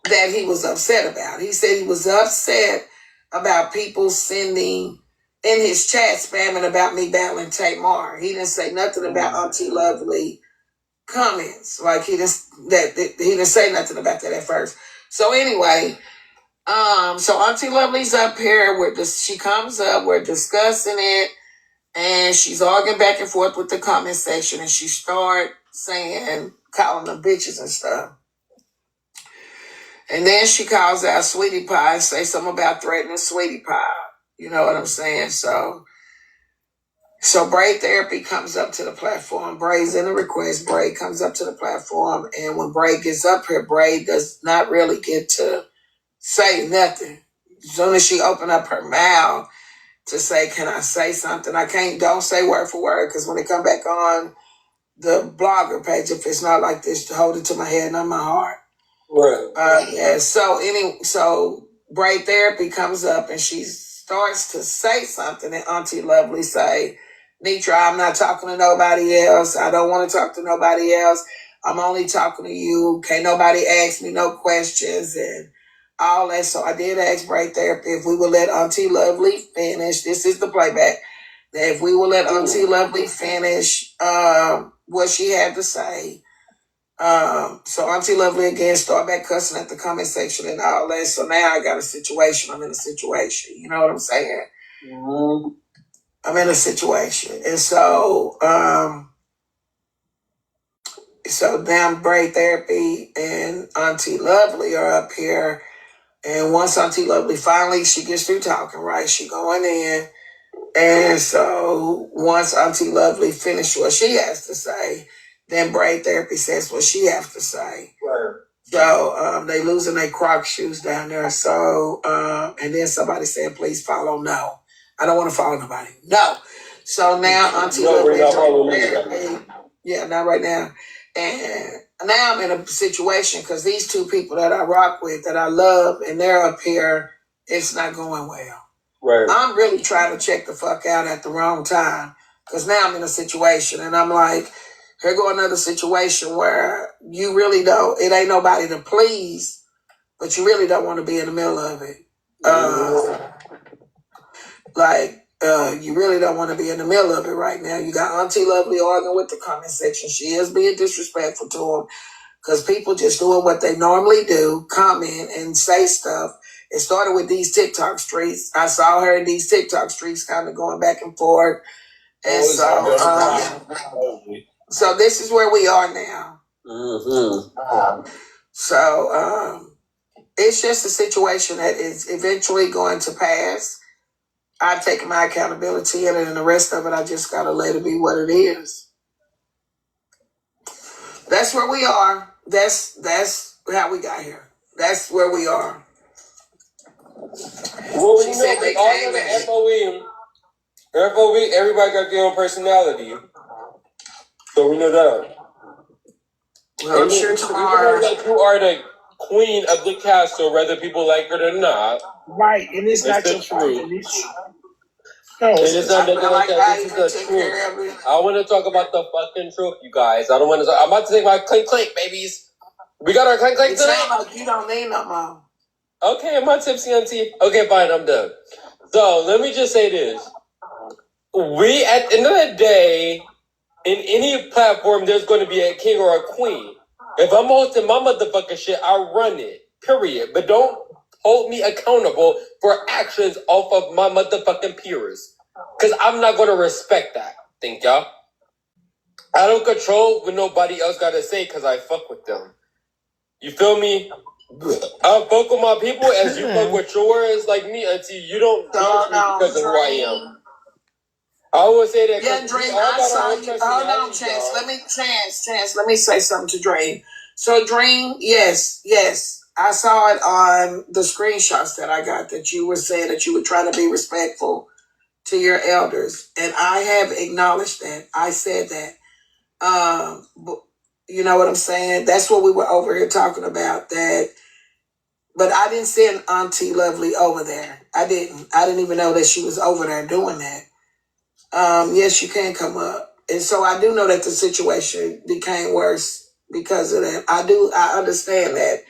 that he was upset about. He said he was upset about people sending in his chat spamming about me battling Tamar. He didn't say nothing about Auntie Lovely comments. Like he didn't say nothing about that at first. So anyway, so Auntie Lovely's up here. She comes up. We're discussing it, and she's arguing back and forth with the comment section, and she start calling them bitches and stuff. And then she calls out Sweetie Pie and say something about threatening Sweetie Pie. You know what I'm saying? So Braid Therapy comes up to the platform. Braid's in the request. Braid comes up to the platform. And when Braid gets up here, Braid does not really get to say nothing. As soon as she opened up her mouth to say, can I say something? Don't say word for word, because when it come back on the blogger page, if it's not like this, to hold it to my head, not my heart. Right. Yeah. So Braid Therapy comes up and she starts to say something, and Auntie Lovely say, Nitra, I'm not talking to nobody else. I don't want to talk to nobody else. I'm only talking to you. Can't nobody ask me no questions and all that. So I did ask Braid Therapy if we would let Auntie Lovely finish. This is the playback. That if we would let Auntie Lovely finish what she had to say. So Auntie Lovely again start back cussing at the comment section and all that. So now I got a situation. I'm in a situation. You know what I'm saying? Mm-hmm. I'm in a situation. And so now Braid Therapy and Auntie Lovely are up here. And once Auntie Lovely finally, she gets through talking, right? She going in. And so once Auntie Lovely finished what she has to say, then Braid Therapy says what she has to say. Right. So they losing their Croc shoes down there. So and then somebody said, please follow. No, I don't want to follow nobody. No. So now Auntie Lovely is not right now. And now I'm in a situation because these two people that I rock with, that I love, and they're up here, it's not going well. Right. I'm really trying to check the fuck out at the wrong time, because now I'm in a situation and I'm like, here go another situation where you really don't, it ain't nobody to please, but you really don't want to be in the middle of it. You really don't want to be in the middle of it right now. You got Auntie Lovely arguing with the comment section. She is being disrespectful to them because people just doing what they normally do, comment and say stuff. It started with these TikTok streets. I saw her in these TikTok streets kind of going back and forth. And so this is where we are now. Mm-hmm. So it's just a situation that is eventually going to pass. I've taken my accountability in it, and the rest of it, I just got to let it be what it is. That's where we are. That's how we got here. That's where we are. Well, she said they all the FOE, everybody got their own personality. So we know that. Well, I'm sure tomorrow. You are the queen of the castle, whether people like it or not. Right, and it's not your fault. No, it's not nothing like that. This is the truth. I want to talk about the fucking truth, you guys. I don't want to. I'm about to take my clink, babies. We got our clink tonight. Like you don't need no more. Okay, I'm not tipsy on tea. Okay, fine, I'm done. So let me just say this. We, at the end of the day, in any platform, there's going to be a king or a queen. If I'm hosting my motherfucking shit, I run it. Period. But don't hold me accountable for actions off of my motherfucking peers. Because I'm not going to respect that. Thank y'all. I don't control what nobody else got to say because I fuck with them. You feel me? I fuck with my people as you fuck with yours, like me, until you don't judge me because of who I am. I would say that. Yeah, Dream, I saw you. Hold on, Chance. Let me say something to Dream. So, Dream, yes. I saw it on the screenshots that I got that you were saying that you were trying to be respectful to your elders. And I have acknowledged that. I said that. But you know what I'm saying? That's what we were over here talking about. That, but I didn't send Auntie Lovely over there. I didn't even know that she was over there doing that. Yes, you can come up. And so I do know that the situation became worse because of that. I understand that.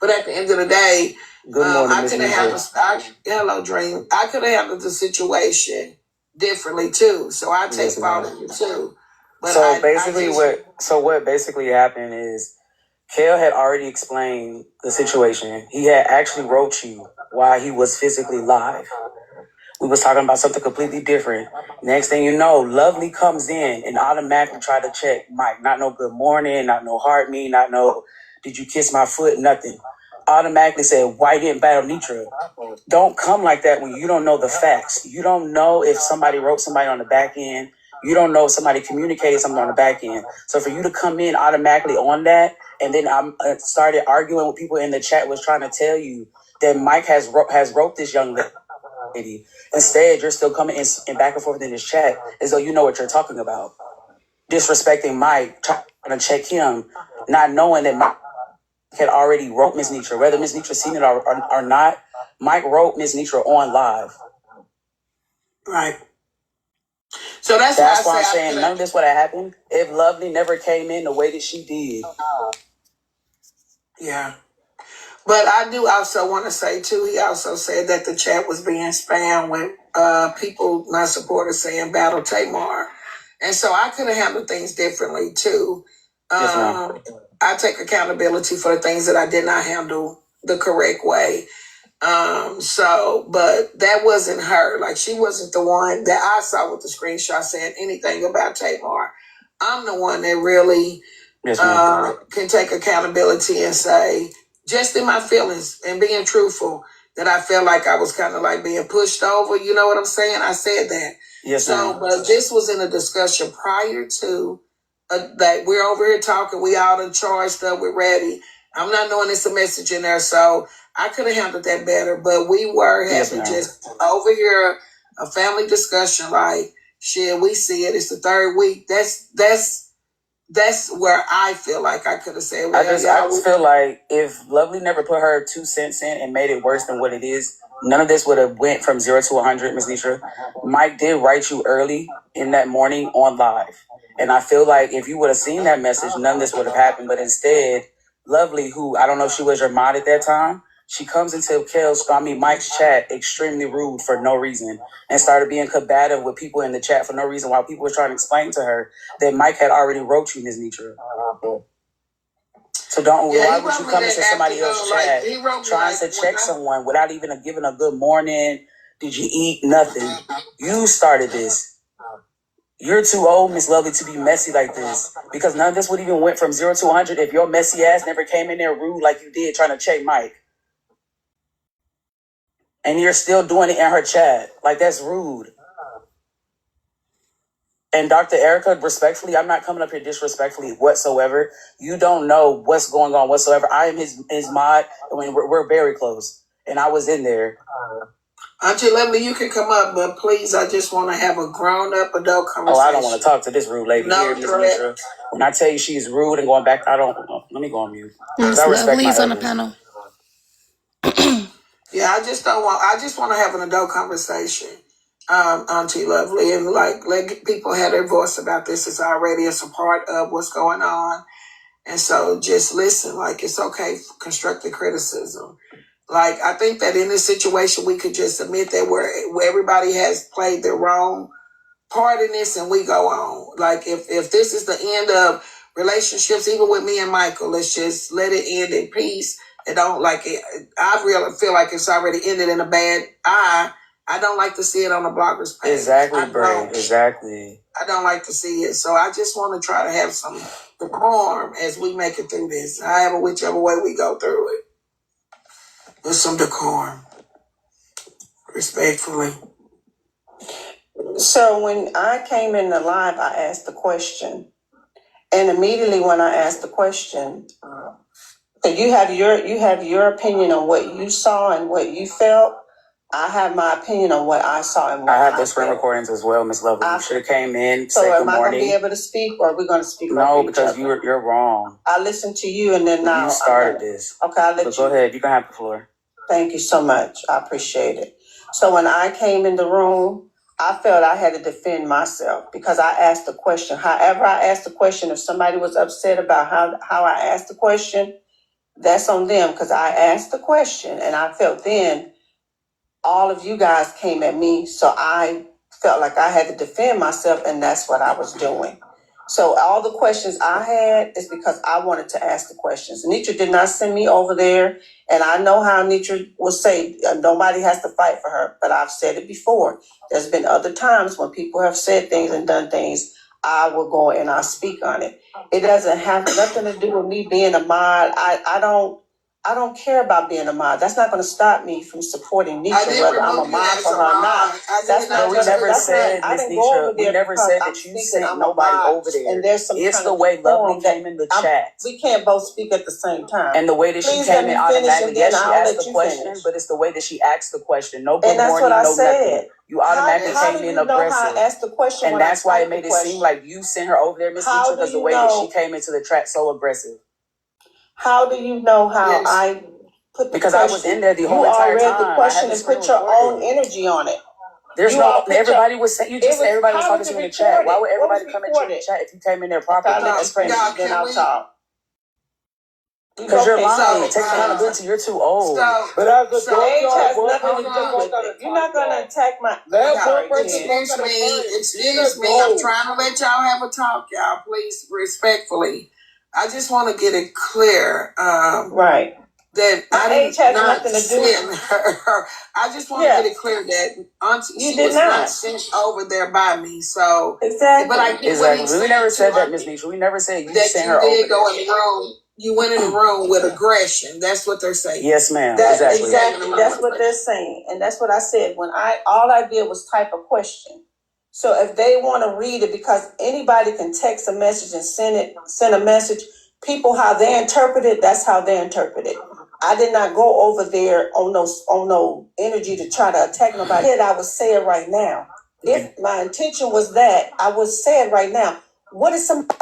But at the end of the day, I could have handled, hello, Dream. I could have handled the situation differently too. So I take fault of you too. But what basically happened is Kale had already explained the situation. He had actually wrote you while he was physically live. We was talking about something completely different. Next thing you know, Lovely comes in and automatically try to check Mike. Not no good morning, not no heart me, not no did you kiss my foot, nothing. Automatically said, why didn't battle Nitra? Don't come like that when you don't know the facts. You don't know if somebody wrote somebody on the back end. You don't know if somebody communicated something on the back end. So for you to come in automatically on that, and then I started arguing with people in the chat was trying to tell you that Mike has wrote this young lady. Instead, you're still coming in back and forth in this chat as though you know what you're talking about. Disrespecting Mike, trying to check him, not knowing that Mike had already wrote Ms. Nitra. Whether Ms. Nitra seen it or not, Mike wrote Ms. Nitra on live. right. So that's why I'm saying none of this would have happened if Lovely never came in the way that she did. Yeah. But I do also want to say, too, he also said that the chat was being spammed with people, my supporters, saying battle Tamar. And so I could have handled things differently, too. I take accountability for the things that I did not handle the correct way. But that wasn't her. Like, she wasn't the one that I saw with the screenshot saying anything about Tamar. I'm the one that really can take accountability and say, just in my feelings and being truthful, that I felt like I was kind of like being pushed over. You know what I'm saying? I said that. Yes, but this was in a discussion prior to that we're over here talking. We all done charged up. We're ready. I'm not knowing it's a message in there, so I could have handled that better. But we were having just over here a family discussion. Like, shit, we see it. It's the third week. That's where I feel like I could have said, well, I just feel like if Lovely never put her 2 cents in and made it worse than what it is, none of this would have went from 0 to 100, Ms. Nitra. Mike did write you early in that morning on live. And I feel like if you would have seen that message, none of this would have happened. But instead, Lovely, who I don't know if she was your mod at that time, she comes into Mike's chat extremely rude for no reason and started being combative with people in the chat for no reason while people were trying to explain to her that Mike had already wrote you, Ms. Nitra. So why would you come into somebody else's chat trying to check someone without even giving a good morning? Did you eat? Nothing. You started this. You're too old, Miss Lovely, to be messy like this. Because none of this would even went from 0 to 100 if your messy ass never came in there rude like you did trying to check Mike. And you're still doing it in her chat. Like, that's rude. And Dr. Erica, respectfully, I'm not coming up here disrespectfully whatsoever. You don't know what's going on whatsoever. I am his mod. I mean, we're very close. And I was in there. Auntie Lovely, you can come up, but please, I just want to have a grown-up adult conversation. Oh, I don't want to talk to this rude lady here, Ms. Nitra. When I tell you she's rude and going back, let me go on mute. Ms. Lovely's on the panel. Yeah, I just want to have an adult conversation, Auntie Lovely, and let people have their voice about this. It's a part of what's going on. And so just listen, like, it's okay for constructive criticism. Like, I think that in this situation, we could just admit that where everybody has played their role part in this and we go on. Like if this is the end of relationships, even with me and Michael, let's just let it end in peace. And don't like it. I really feel like it's already ended in a bad eye. I don't like to see it on the blogger's page. Exactly, bro. Exactly. I don't like to see it. So I just want to try to have some decorum as we make it through this. However, whichever way we go through it. With some decorum. Respectfully. So when I came in the live, I asked the question. And immediately when I asked the question, you have your opinion on what you saw and what you felt. I have my opinion on what I saw and what I have the screen recordings as well, Miss Lovely. You should have came in. So am I going to be able to speak, or are we going to speak? No, because you're wrong. I listened to you, and then now you started this. Okay, I'll let you. Go ahead. You can have the floor. Thank you so much. I appreciate it. So when I came in the room, I felt I had to defend myself because I asked the question. However, I asked the question. If somebody was upset about how I asked the question, that's on them, because I asked the question and I felt then all of you guys came at me. So I felt like I had to defend myself, and that's what I was doing. So all the questions I had is because I wanted to ask the questions. Nitra did not send me over there. And I know how Nitra will say, nobody has to fight for her. But I've said it before. There's been other times when people have said things and done things, I will go and I'll speak on it. It doesn't have nothing to do with me being a mod. I don't care about being a mod. That's not going to stop me from supporting Nisha, whether I'm a mod for her or not. We never said, Miss Nisha, we never said that you sent nobody over there. And there's some it's the way Lovely came in the chat. We can't both speak at the same time. And the way that she came in automatically, yes, she asked the question, but it's the way that she asked the question. No good morning, no nothing. You automatically came in aggressive. How I asked the question, and that's why it made it seem like you sent her over there, Miss Nisha, because the way that she came into the chat so aggressive. How do you know how I put the because question? I was in there the whole entire time. You already read the question and put your own energy on it. There's everybody was saying, you just said everybody was talking to you in the chat. Why would everybody come at you in the chat if you came in there properly? That's crazy. Then I'll talk. Because you're lying. Take accountability. You're too old. But as a age has nothing to do with it. You're not going to attack my... Excuse me. I'm trying to let y'all have a talk, y'all. Please, respectfully. I just want to get it clear. Right. That my age has nothing to do with her. I just want to get it clear that Auntie, she was not sent over there by me. So exactly. But I exactly. We never said that, Miss Nisha. We never said you sent her over there. Go in the room. You went in the room with aggression. That's what they're saying. Yes, ma'am. Exactly. That's what they're saying, and that's what I said when all I did was type a question. So if they want to read it, because anybody can text a message and send a message, people how they interpret it, that's how they interpret it. I did not go over there on no energy to try to attack nobody. I would say it right now. If my intention was that, I would say it right now. What is somebody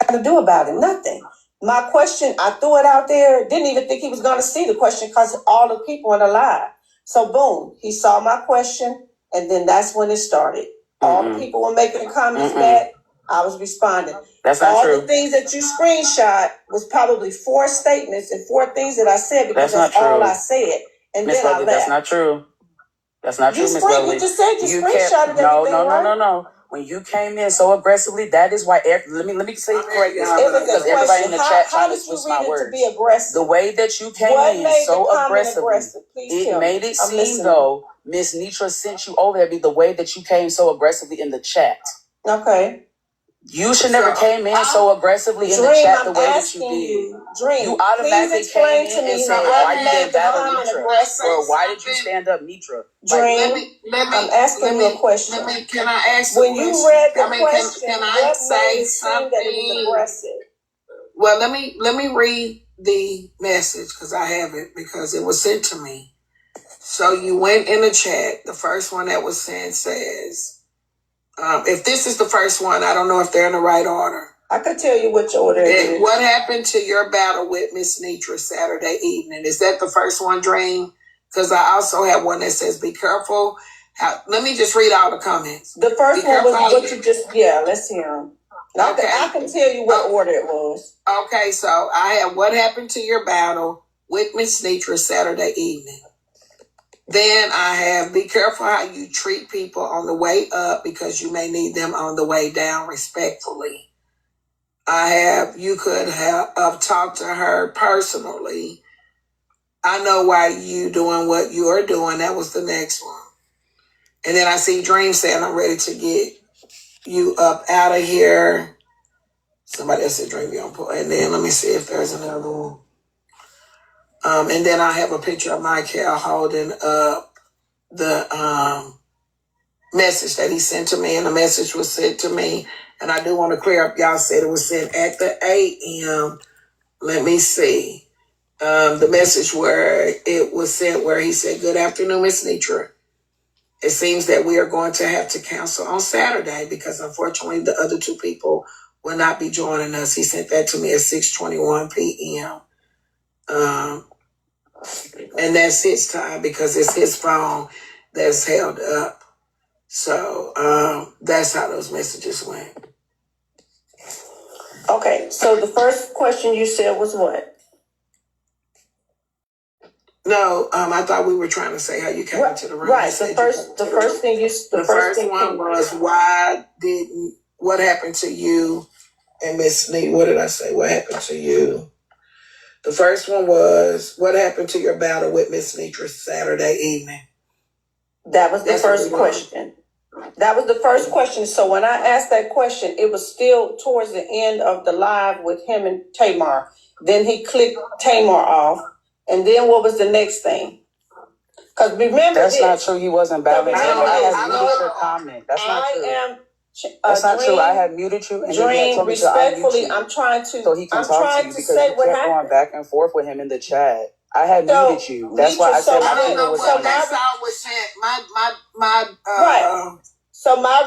to do about it? Nothing. My question, I threw it out there, didn't even think he was going to see the question because all the people in the live. So boom, he saw my question, and then that's when it started. All the people were making comments back. I was responding. That's not true. All the things that you screenshot was probably 4 statements and 4 things that I said because that's all I said. And Miss then Lovely, I left. that's not true. That's not true, Miss Lovely. You just said you screenshotted everything, No. When you came in so aggressively, that is why. Let me say it correctly, because everybody in the chat trying to twist my words. To be aggressive? The way that you came in so aggressively, it made it seem though Miss Nitra sent you over there. Be the way that you came so aggressively in the chat. Okay. You should never came in so aggressively in the chat the way that you did. You automatically came in and said, why you didn't battle Nitra? Or why did you stand up Nitra? I'm asking you a question. Can I ask when you read the question, can I say something? That it was aggressive? Well, let me read the message because I have it because it was sent to me. So you went in the chat. The first one that was sent says, if this is the first one, I don't know if they're in the right order. I could tell you which order it is. What happened to your battle with Miss Nitra Saturday evening? Is that the first one, Dream? Because I also have one that says, be careful. Let me just read all the comments. The first one was what you just, let's hear them. Okay. I can tell you what order it was. Okay, so I have what happened to your battle with Miss Nitra Saturday evening. Then I have, be careful how you treat people on the way up because you may need them on the way down respectfully. I have, you could have talked to her personally. I know why you doing what you are doing. That was the next one. And then I see Dream saying, I'm ready to get you up out of here. Somebody else said Dream, you on point. And then let me see if there's another one. And then I have a picture of Michael holding up the message that he sent to me, and the message was sent to me. And I do want to clear up, y'all said it was sent at the 8 a.m. Let me see. The message where it was sent where he said, good afternoon, Miss Nitra. It seems that we are going to have to cancel on Saturday because unfortunately the other two people will not be joining us. He sent that to me at 6:21 p.m. And that's his time because it's his phone that's held up. So that's how those messages went. Okay, so the first question you said was what? No, I thought we were trying to say how you came into the room. Right. The first one was what happened to you and Miss Nee? What did I say? What happened to you? The first one was what happened to your battle with Miss Nitra Saturday evening? That was the first question. That was the first question. So when I asked that question, it was still towards the end of the live with him and Tamar. Then he clicked Tamar off. And then what was the next thing? Because remember, that's not true. He wasn't battling. I had muted your comment. That's not true. That's not true. I had muted you, and Dream, respectfully, I'm trying to. So he can talk to you because you kept going back and forth with him in the chat. I had muted you. That's why I said my finger was on that. Right. So my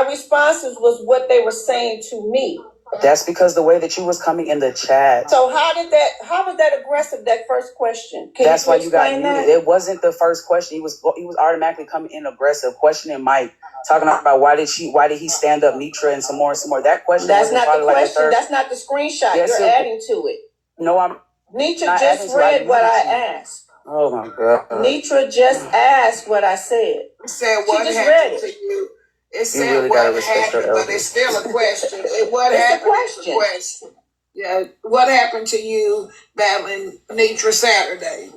responses was what they were saying to me. That's because the way that you was coming in the chat. So how was that aggressive, that first question? That's why you got muted. It wasn't the first question. He was automatically coming in aggressive, questioning Mike, talking about why did he stand up Nitra and some more. That question. That's not the question. That's not the screenshot. Yes, you're adding to it. No, I'm Nitra just read what I asked. Oh my God. Nitra just asked what I said. Said what she just read it. To you. It said really what happened, but it's still a question. What happened? Question. Yeah, what happened to you battling Nitra Saturday?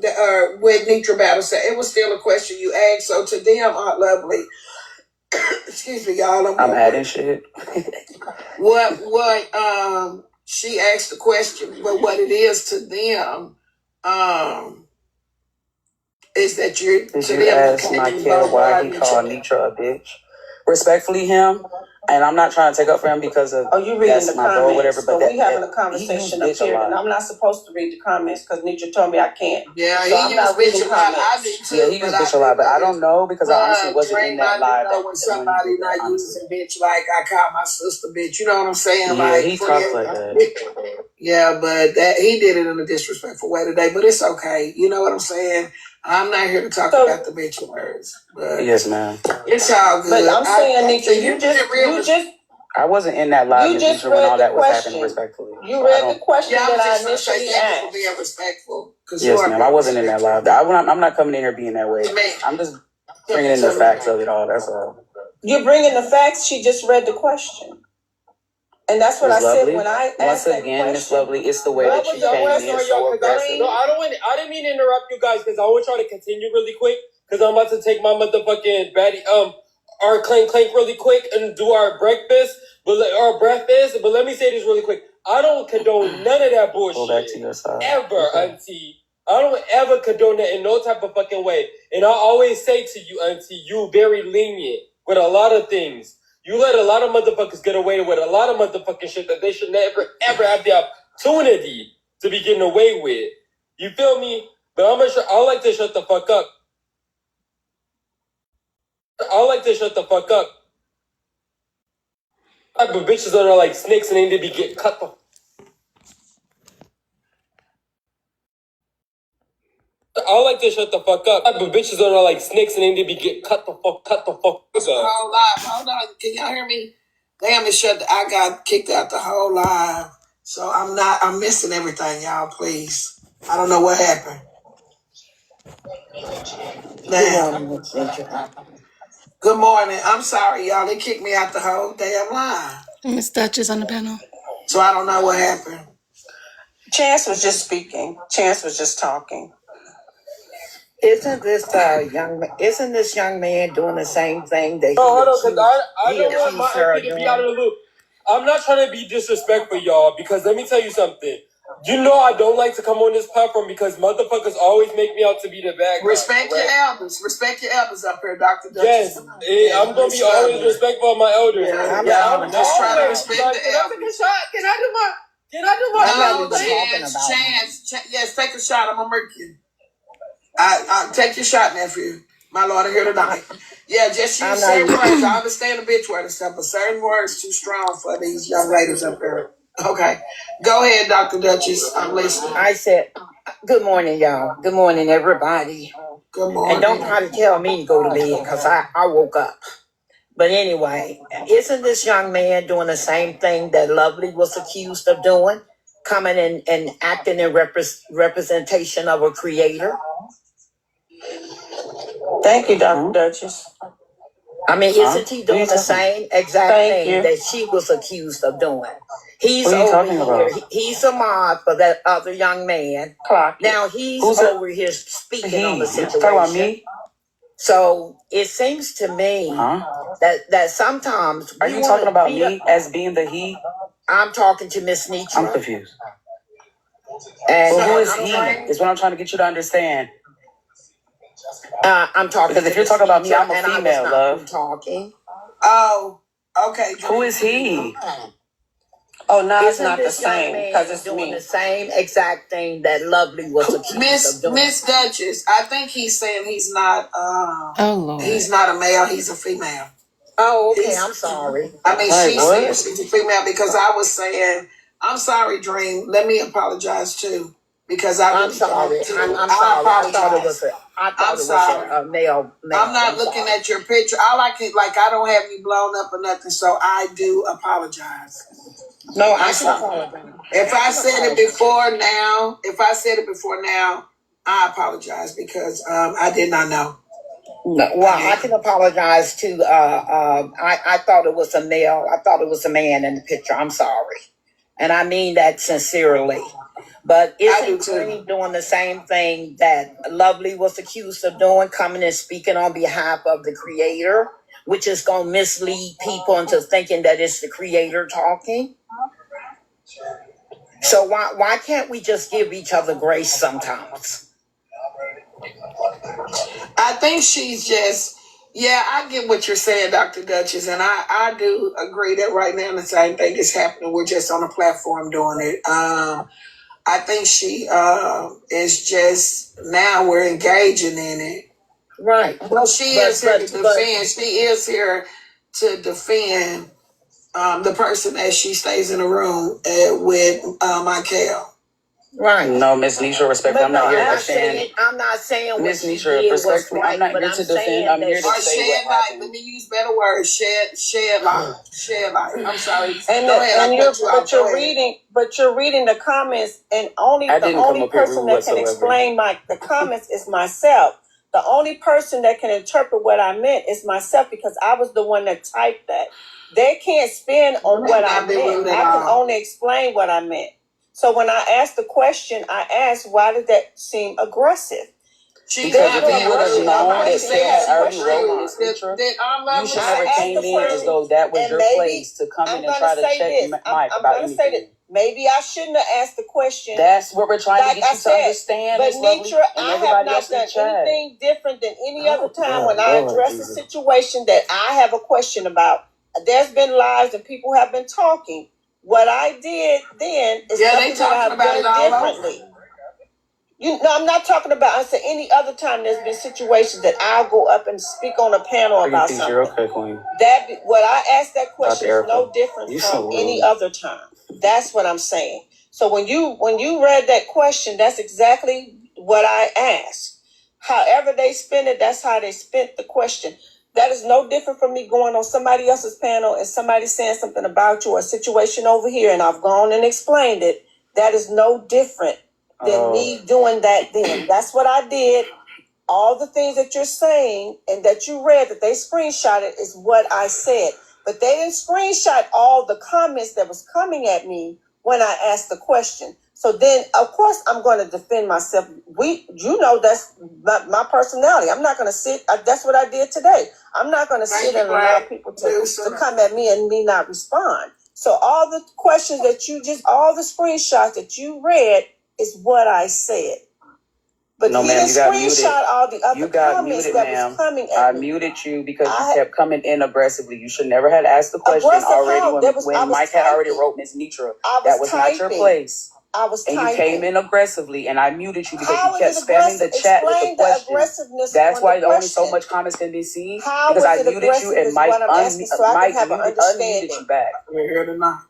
With Nitra battle Saturday? It was still a question you asked. So to them, Aunt Lovely, excuse me, y'all. I'm adding shit. What? She asked the question, but what it is to them, is that you're. Did you ask Michael why he called Nitra a bitch? Respectfully, him, and I'm not trying to take up for him because of you reading the comments or whatever. But we having a conversation up here, and I'm not supposed to read the comments because Nitra told me I can't. Yeah, so I'm not reading the comments. Yeah, he used bitch a lot, but I don't know because I honestly wasn't in that live. When somebody not using bitch like I call my sister bitch, you know what I'm saying? Yeah, like, he talks like that. Yeah, but he did it in a disrespectful way today. But it's okay. You know what I'm saying? I'm not here to talk about the bitch words. But yes, ma'am. It's all good. But I'm saying, Nitra, you just. I wasn't in that live. You just read all that was happening respectfully. You read the question that I initially asked. Being respectful. Yes, ma'am. I wasn't in that live. I'm not coming in here being that way. I'm just bringing in the facts of it all. That's all. You're bringing the facts. She just read the question. And that's what I said when I asked that question. Once again, Miss Lovely, it's the way that you came in so aggressive. No, I didn't mean to interrupt you guys because I want y'all to continue really quick because I'm about to take my motherfucking baddie, our clank really quick and do our breakfast, but let me say this really quick. I don't condone none of that bullshit. Go back to your side. Ever, okay. Auntie. I don't ever condone that in no type of fucking way. And I always say to you, Auntie, you very lenient with a lot of things. You let a lot of motherfuckers get away with a lot of motherfucking shit that they should never, ever have the opportunity to be getting away with. You feel me? But I like to shut the fuck up. But bitches that are like snakes and they need to be getting cut the I like to shut the fuck up. But bitches that are like snakes and they need to be getting cut the fuck up. Hold on. Can y'all hear me? Damn, I got kicked out the whole live. So I'm missing everything, y'all, please. I don't know what happened. Now, good morning. I'm sorry, y'all. They kicked me out the whole damn line. Miss Dutch is on the panel. So I don't know what happened. Chance was just speaking. Chance was just talking. Isn't this young man doing the same thing that hold on, because I don't want my auntie to be out of the loop. I'm not trying to be disrespectful, y'all, because let me tell you something. You know I don't like to come on this platform because motherfuckers always make me out to be the bad guy. Respect your elders. Respect your elders up here, Dr. Yes, I'm going to be always respectful of my elders. I'm just trying to respect the elders. Can I do my Chance. Yes, take a shot. I'm going to murk you. I take your shot, nephew. My Lord, here tonight. Yeah, just use certain words. I understand the bitch word and stuff, but certain words too strong for these young ladies up here. Okay. Go ahead, Dr. Duchess. I'm listening. I said, good morning, y'all. Good morning, everybody. Good morning. And don't try to tell me to go to bed because I woke up. But anyway, isn't this young man doing the same thing that Lovely was accused of doing? Coming in and acting in representation of a creator? Thank you, Dr. Duchess. I mean, isn't he doing the same exact thing that she was accused of doing? He's over here. He's a mod for that other young man. Now he's over here speaking on the situation. Talking about me? So it seems to me that sometimes are you talking about me as being the he? I'm talking to Miss Nietzsche. I'm confused. And who is he? Is what I'm trying to get you to understand. I'm talking because if you're talking about me, I'm a female, love. Talking. Oh, okay. Who is he? Oh, no, it's not the same because it's doing me. the same exact thing that Lovely was accused of doing. Miss Duchess, I think he's saying he's not. He's not a male. He's a female. Oh, okay. I'm sorry. I mean, she said she's a female because I was saying, I'm sorry, Dream. Let me apologize too. Because I'm sorry. I'm sorry. I thought it was a male. I'm not looking at your picture. I don't have you blown up or nothing, so I do apologize. No, I can apologize. If I said it before now, I apologize because I did not know. No, well, I can apologize too. I thought it was a male. I thought it was a man in the picture. I'm sorry. And I mean that sincerely. But isn't Green doing the same thing that Lovely was accused of doing, coming and speaking on behalf of the creator, which is going to mislead people into thinking that it's the creator talking? So why can't we just give each other grace sometimes? I think she's just, I get what you're saying, Dr. Duchess, and I do agree that right now the same thing is happening. We're just on a platform doing it. I think she is just, now we're engaging in it. Right. Well, she is here to defend. She is here to defend the person as she stays in the room with Michael. Right. No, Miss Nisha, respect. I'm not here to defend. I'm not saying Miss Nisha, respect me. I'm not here to defend. I'm here to say shed light. Let me use better words. Shed light. Shed light. I'm sorry. But you're reading the comments, and the only person that can explain the comments is myself. The only person that can interpret what I meant is myself because I was the one that typed that. They can't spin on what I meant. I can only explain what I meant. So when I asked the question, I asked, why did that seem aggressive? Because if you would have known that Sarah already wrote this picture, you should never came in as though that was your place to come in and try to check Mike about anything. Maybe I shouldn't have asked the question. That's what we're trying to get you to understand. But Nitra, I have not done anything different than any other time when I address a situation that I have a question about. There's been lives and people have been talking. What I did then is something that I've done differently. I'm not talking about. I said any other time there's been situations that I'll go up and speak on a panel about something. You're okay, Queen. What I asked that question is no different from any other time. That's what I'm saying. So when you read that question, that's exactly what I asked. However they spin it, that's how they spent the question. That is no different from me going on somebody else's panel and somebody saying something about you or a situation over here, and I've gone and explained it. That is no different than me doing that then. That's what I did. all the things that you're saying and that you read that they screenshotted is what I said. But they didn't screenshot all the comments that was coming at me when I asked the question. So then, of course, I'm going to defend myself. That's my personality. I'm not going to sit. That's what I did today. I'm not going to sit and allow people to come at me and me not respond. So all the questions that all the screenshots that you read is what I said. But no, ma'am, you got muted. All the other comments that was coming at me. I muted you because you kept coming in aggressively. You should never have asked the question already when Mike had already wrote Ms. Nitra. That was not your place. I was typing. And you came in aggressively, and I muted you because you kept spamming the chat with the question. That's why only so much comments can be seen. Because I muted you, and Mike unmuted you back. We're here tonight.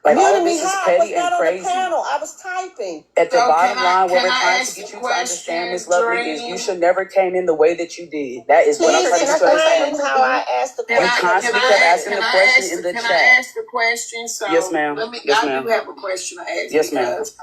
Like all of this is petty and crazy. I was typing. At the bottom line, what we're trying to get you to understand, Miss Lovely, is you should never came in the way that you did. That is what I'm trying to understand. How I asked the question. You constantly kept asking the question in the chat. Can I ask the question? So yes, ma'am. I do have a question to ask. Yes, ma'am. Because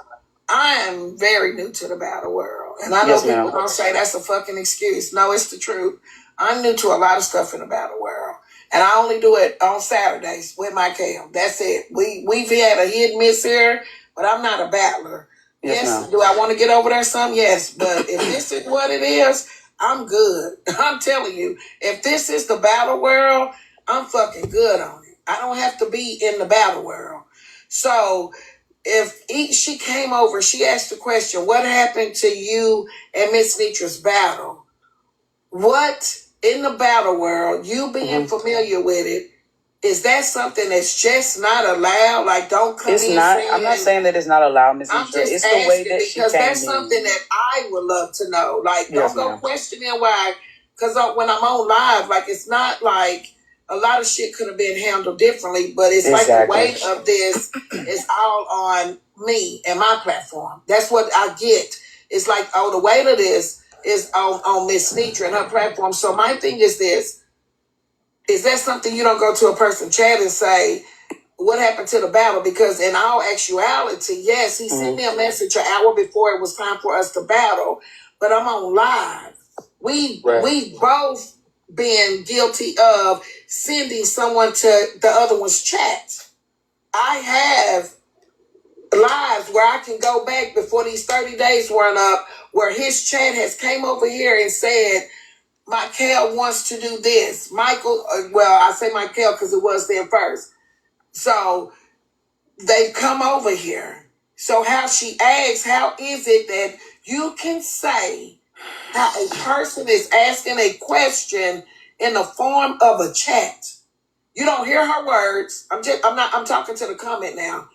I am very new to the battle world, and I know people gonna say that's a fucking excuse. No, it's the truth. I'm new to a lot of stuff in the battle world. And I only do it on Saturdays with my Cam. That's it. We've had a hit and miss here, but I'm not a battler. Yes, do I want to get over there some? Yes. But if this is what it is, I'm good. I'm telling you, if this is the battle world, I'm fucking good on it. I don't have to be in the battle world. So if she came over, she asked the question, what happened to you and Miss Nitra's battle? What in the battle world, you being familiar with it, is that something that's just not allowed? Like, don't come in. I'm not saying that it's not allowed, Ms. Nitra. It's the way that she came in. Because that's something that I would love to know. Like, don't go questioning why. Because when I'm on live, like, it's not like a lot of shit could have been handled differently, but it's like the weight of this is all on me and my platform. That's what I get. It's like, oh, the weight of this is on Miss Nitra and her platform. So my thing is this: is that something you don't go to a person chat and say, what happened to the battle? Because in all actuality, yes, he sent me a message an hour before it was time for us to battle, but I'm on live. We both been guilty of sending someone to the other one's chat. I have lives where I can go back before these 30 days run up, where his chat has came over here and said, Michael wants to do this. Michael, I say Michael because it was there first. So they've come over here. So how she asks, how is it that you can say how a person is asking a question in the form of a chat? You don't hear her words. I'm talking to the comment now.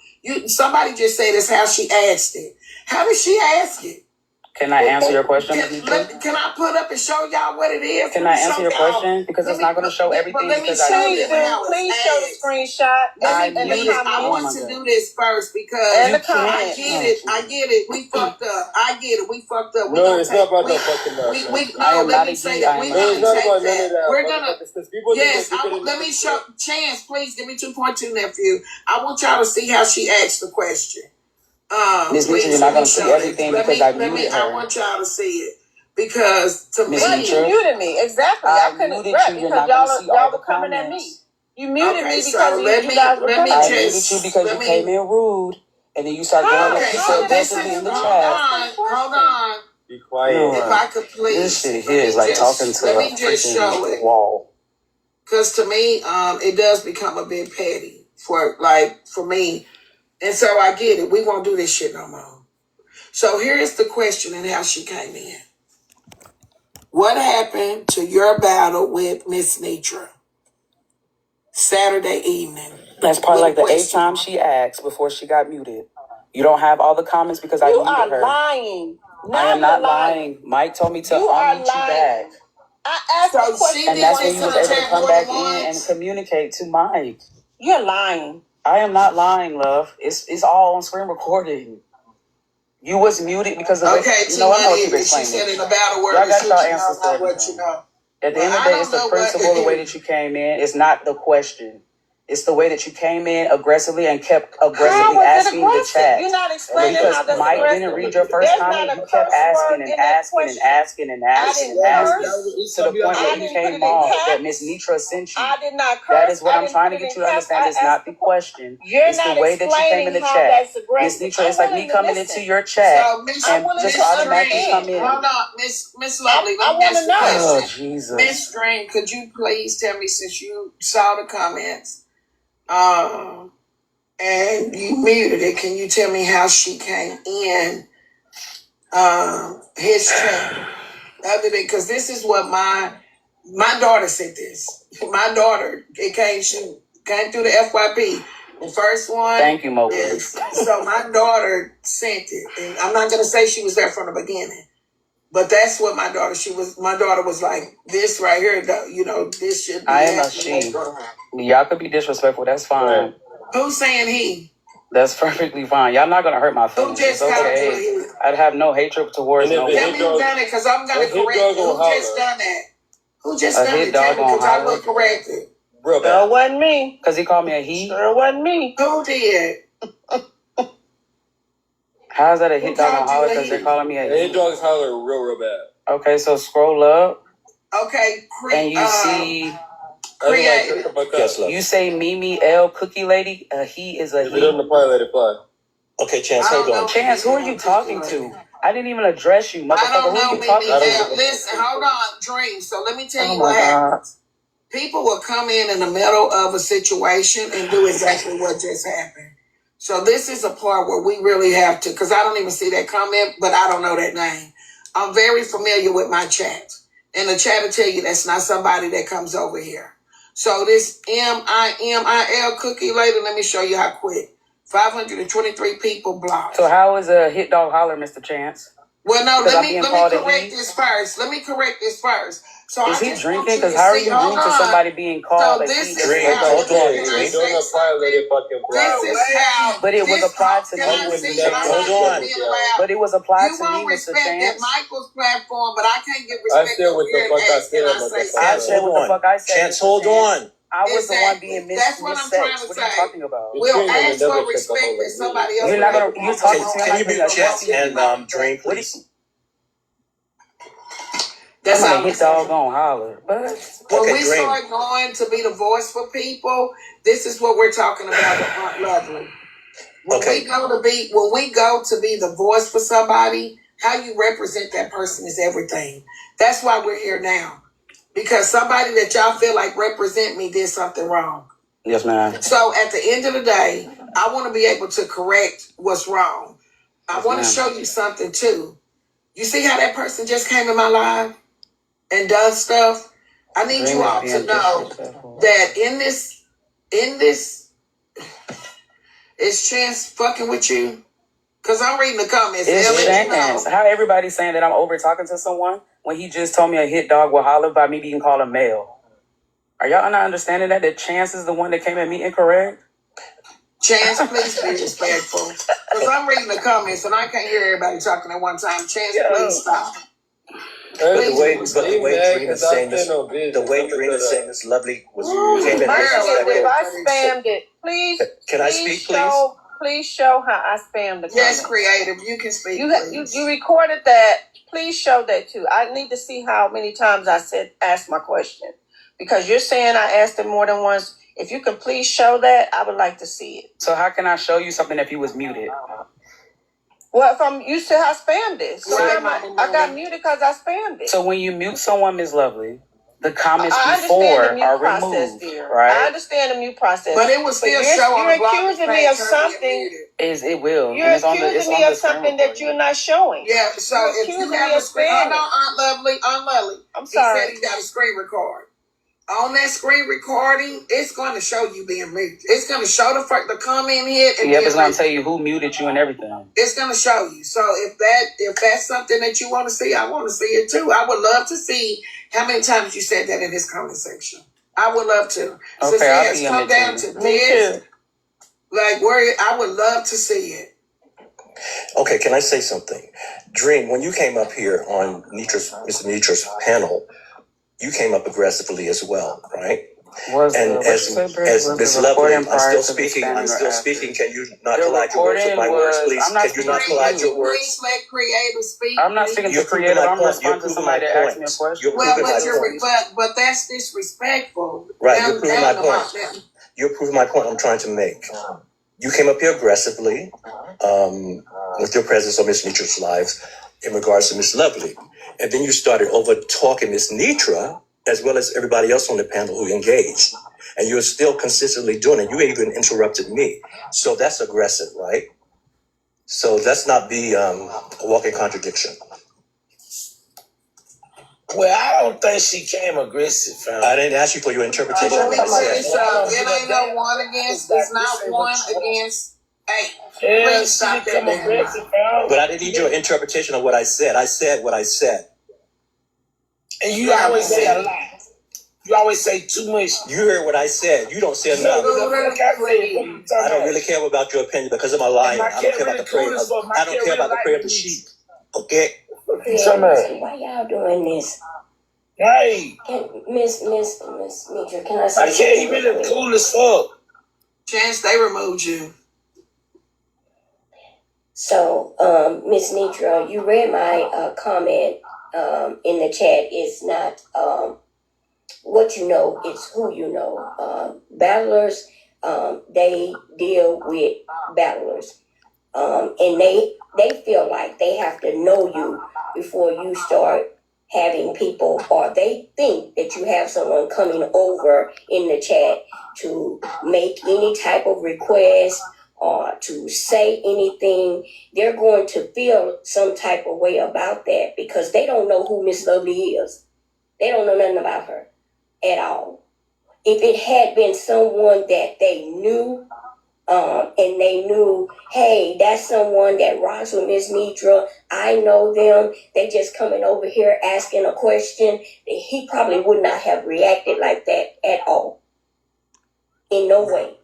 Somebody just said it's how she asked it. How did she ask it? Can I answer your question? Can I put up and show y'all what it is? Can I answer your question? Because it's not going to show everything. Let me show you how please show the screenshot. I want to do this first because I get it. We fucked up. I get it. We fucked up. No, it's not about that fucking up. Let me say that. We're gonna. Yes, let me show. Chance, please give me 2.2, nephew. I want y'all to see how she asked the question. Ms. Nitra, you're not going to see everything because I muted her. I want y'all to see it because to me, you muted me. Exactly. I couldn't because y'all were coming at me. You muted me because you guys were coming at me. I muted you because you came in rude, and then you started going aggressively in the chat. Hold on. Be quiet. If I could please. This shit here is like talking to a freaking wall. Because to me, it does become a bit petty for me. And so I get it. We won't do this shit no more. So here's the question and how she came in. What happened to your battle with Miss Nitra Saturday evening? That's probably like the 8th time she asked before she got muted. You don't have all the comments because I muted her. You are lying. I am not lying. Mike told me to unmute you back. I asked her question. And that's when you was able to come back in and communicate to Mike. You're lying. I am not lying, love. It's all on screen recording. You was muted because of I know keep explaining. She said in the battle world, y'all got y'all answers to everything. At the end of the day, it's the principle, the way that you came in. It's not the question. It's the way that you came in aggressively and kept aggressively asking the chat. You're not explaining Because how that's Mike aggressive. didn't read your first There's comment. not a You kept curse asking word and in that asking and question. asking and asking and I asking didn't to the point where I you didn't put came it in off caps. that Miss Nitra sent you. I did not curse. That is what I I'm didn't trying to put it get in you to caps. understand. I It's not asked the question. You're It's the not way that you came in the explaining how chat. that's Miss aggressive. Nitra, it's like me coming into your chat So, Miss and just automatically come in. hold on, Miss Lovely. Let I me want ask to you a know. question. Oh, Jesus. Miss Dream, could you please tell me, since you saw the comments, and you muted it, can you tell me how she came in his chat? Other than, because this is what my daughter said this. My daughter, she came through the FYP. The first one. Thank you, Mo. So my daughter sent it. And I'm not gonna say she was there from the beginning. But that's what my daughter was like, this right here, this should be. I am a she. Y'all could be disrespectful, that's fine. Right. Who's saying he? That's perfectly fine. Y'all not gonna hurt my feelings. Who just it's okay. I'd have no hatred towards no one. Tell me who done it, because I'm gonna correct it. Who just done that? Who just done it? Tell me, because I will correct it. Real bad. Sure wasn't me. Because he called me a he? Sure wasn't me. Who did? How's that a hit dog on holler because they're calling me a he? Hit dogs holler real bad. Okay, so scroll up. Okay, and you see... Creative. Yes, you say Mimi L Cookie Lady, he is a he. Let it fly. Okay, Chance, hold on. Chance, who are you talking to? I didn't even address you, motherfucker. I don't know, who are you talking to? Listen, hold on, Dream. So let me tell you what happens. People will come in the middle of a situation and do exactly what just happened. So this is a part where we really have to, because I don't even see that comment, but I don't know that name. I'm very familiar with my chat. And the chat will tell you that's not somebody that comes over here. So this MIMIL Cookie Lady, let me show you how quick. 523 people blocked. So how is a hit dog holler, Mr. Chance? Well, no, let me correct this first. So is he drinking? Because how are you rude to somebody being called a he? Drink. Hold on. But it was applied to me. Hold on. But it was applied to me, Mr. Chance. Michael's platform, but I can't get respect. I said what the fuck I said. I said what the fuck I said. Chance, hold on. I was the one being That's what I'm trying to What say. are you talking about? We'll ask for respect that somebody else. You're not gonna. You're talking to me. Can you mute Chance and Dream, please? That's how hit dog on holler. But when we start going to be the voice for people, this is what we're talking about with Aunt Lovely. When we go to be the voice for somebody, how you represent that person is everything. That's why we're here now. Because somebody that y'all feel like represent me did something wrong. Yes, ma'am. So at the end of the day, I want to be able to correct what's wrong. I want to show you something too. You see how that person just came in my live and does stuff? I need you all to know that in this, is Chance fucking with you? Because I'm reading the comments. It's Chance. How everybody's saying that I'm over talking to someone when he just told me a hit dog will holler by me being called a male. Are y'all not understanding that Chance is the one that came at me incorrect? Chance, please be respectful. Because I'm reading the comments and I can't hear everybody talking at one time. Chance, please stop. The way Dream is saying this, Lovely was came in. If I spammed it, please. Can I speak, please? Please show how I spammed the comments. Yes, Creative, you can speak. You recorded that. Please show that too. I need to see how many times I asked my question, because you're saying I asked it more than once. If you can please show that, I would like to see it. So how can I show you something if you was muted? Well, you said I spammed it. So I got muted because I spammed it. So when you mute someone, Ms. Lovely, the comments before are removed, right? I understand the mute process. But it was still showing. You're accusing me of something. It will. You're accusing me of something that you're not showing. Yeah, so if you have a screen, hold on, Aunt Lovely. I'm sorry. He said he got a screen record. On that screen recording, it's going to show you being muted. It's going to show the comment hit. Yeah, it's going to tell you who muted you and everything. It's going to show you. So if that's something that you want to see, I want to see it too. I would love to see how many times you said that in this comment section. I would love to. Since it has come down to this, I would love to see it. Okay, can I say something? Dream, when you came up here on Mr. Nitra's panel, you came up aggressively as well, right? As Ms. Lovely, I'm still speaking. Can you not collide your words with my words, please? Can you not collide your words? Please let creative speak. I'm not speaking to creative. I'm responding to somebody that asked me a question. But that's disrespectful. Right, you're proving my point. You're proving my point I'm trying to make. You came up here aggressively with your presence on Miss Nitra's lives in regards to Miss Lovely. And then you started over talking Miss Nitra as well as everybody else on the panel who engaged. And you're still consistently doing it. You even interrupted me. So that's aggressive, right? So let's not be a walking contradiction. Well, I don't think she came aggressive, fam. I didn't ask you for your interpretation. It ain't no one against. It's not one against eight. Please stop that. Aggressive, fam. But I didn't need your interpretation of what I said. I said what I said. And you always say a lot. You always say too much. You heard what I said. You don't say enough. I don't really care about your opinion because I'm a liar. I don't care about the prayer. I don't care about the prayer of the sheep. Okay? Why y'all doing this? Hey. Miss Nitra, can I say I can't even look cool as fuck. Chance, they removed you. So, Miss Nitra, you read my comment in the chat. It's not what you know, it's who you know. Battlers, they deal with battlers. And they feel like they have to know you before you start having people, or they think that you have someone coming over in the chat to make any type of request or to say anything. They're going to feel some type of way about that because they don't know who Miss Lovely is. They don't know nothing about her at all. If it had been someone that they knew, and they knew, hey, that's someone that rocks with Miss Nitra, I know them, they just coming over here asking a question, he probably would not have reacted like that at all. In no way.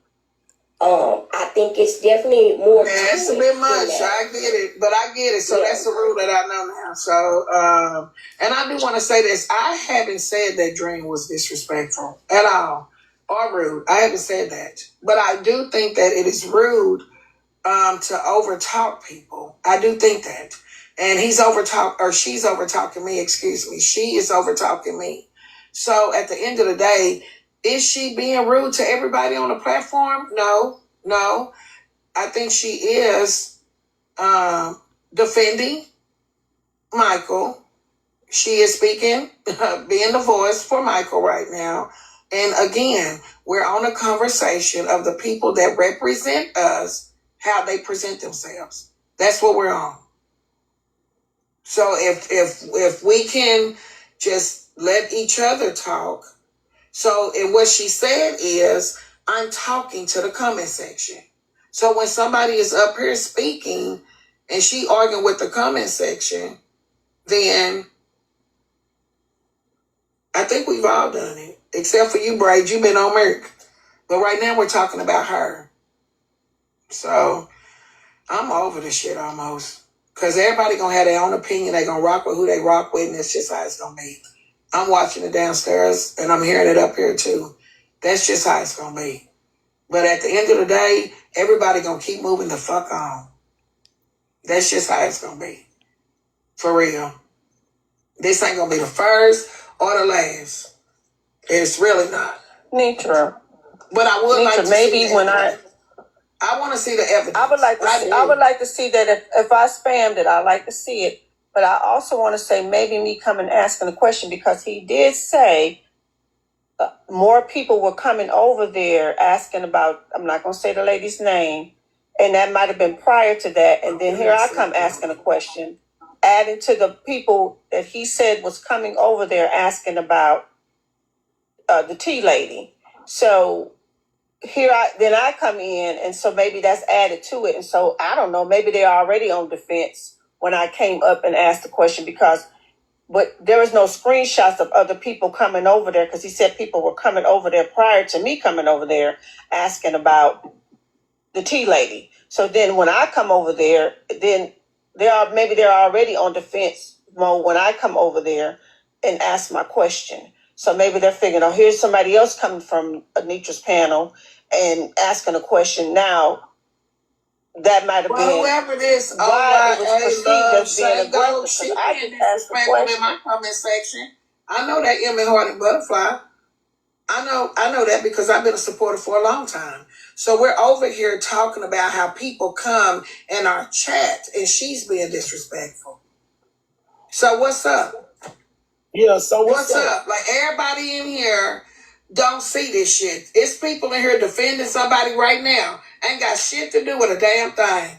I think it's definitely more. Yeah, it's a bit much. I get it, but I get it. So that's the rule that I know now. So, and I do want to say this. I haven't said that Dream was disrespectful at all or rude. I haven't said that, but I do think that it is rude to overtalk people. I do think that, and she's overtalking me. Excuse me. She is overtalking me. So at the end of the day, is she being rude to everybody on the platform? No. I think she is defending Michael. She is speaking, being the voice for Michael right now. And again, we're on a conversation of the people that represent us, how they present themselves. That's what we're on. So if we can just let each other talk. So, and what she said is, I'm talking to the comment section. So when somebody is up here speaking and she arguing with the comment section, then I think we've all done it. Except for you, Braid. You've been on Merc. But right now we're talking about her. So I'm over this shit almost. Because everybody going to have their own opinion. They're going to rock with who they rock with, and that's just how it's going to be. I'm watching it downstairs, and I'm hearing it up here, too. That's just how it's going to be. But at the end of the day, everybody going to keep moving the fuck on. That's just how it's going to be. For real. This ain't going to be the first or the last. It's really not. Nitra. But I would like to maybe see when I want to see the evidence. I would like to see that if I spammed it, I like to see it. But I also want to say maybe me coming asking a question, because he did say more people were coming over there asking about, I'm not going to say the lady's name, and that might have been prior to that. And then here I come asking a question, adding to the people that he said was coming over there asking about the tea lady. So here I come in, and so maybe that's added to it. And so I don't know, maybe they're already on defense when I came up and asked the question, but there was no screenshots of other people coming over there, because he said people were coming over there prior to me coming over there asking about the tea lady. So then when I come over there, then they're already on defense mode when I come over there and ask my question. So maybe they're figuring, oh, here's somebody else coming from Anitra's panel and asking a question now. That might have been whoever this why it was perceived as being aggressive. she being disrespectful in my comment section. I know that Emmy Harding Butterfly. I know that because I've been a supporter for a long time. So we're over here talking about how people come in our chat and she's being disrespectful. So what's up? Yeah, so what's up? Like everybody in here don't see this shit. It's people in here defending somebody right now. Ain't got shit to do with a damn thing.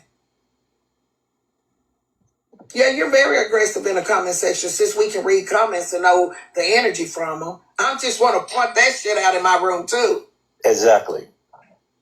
Yeah, you're very aggressive in the comment section since we can read comments and know the energy from them. I just want to point that shit out in my room too. Exactly.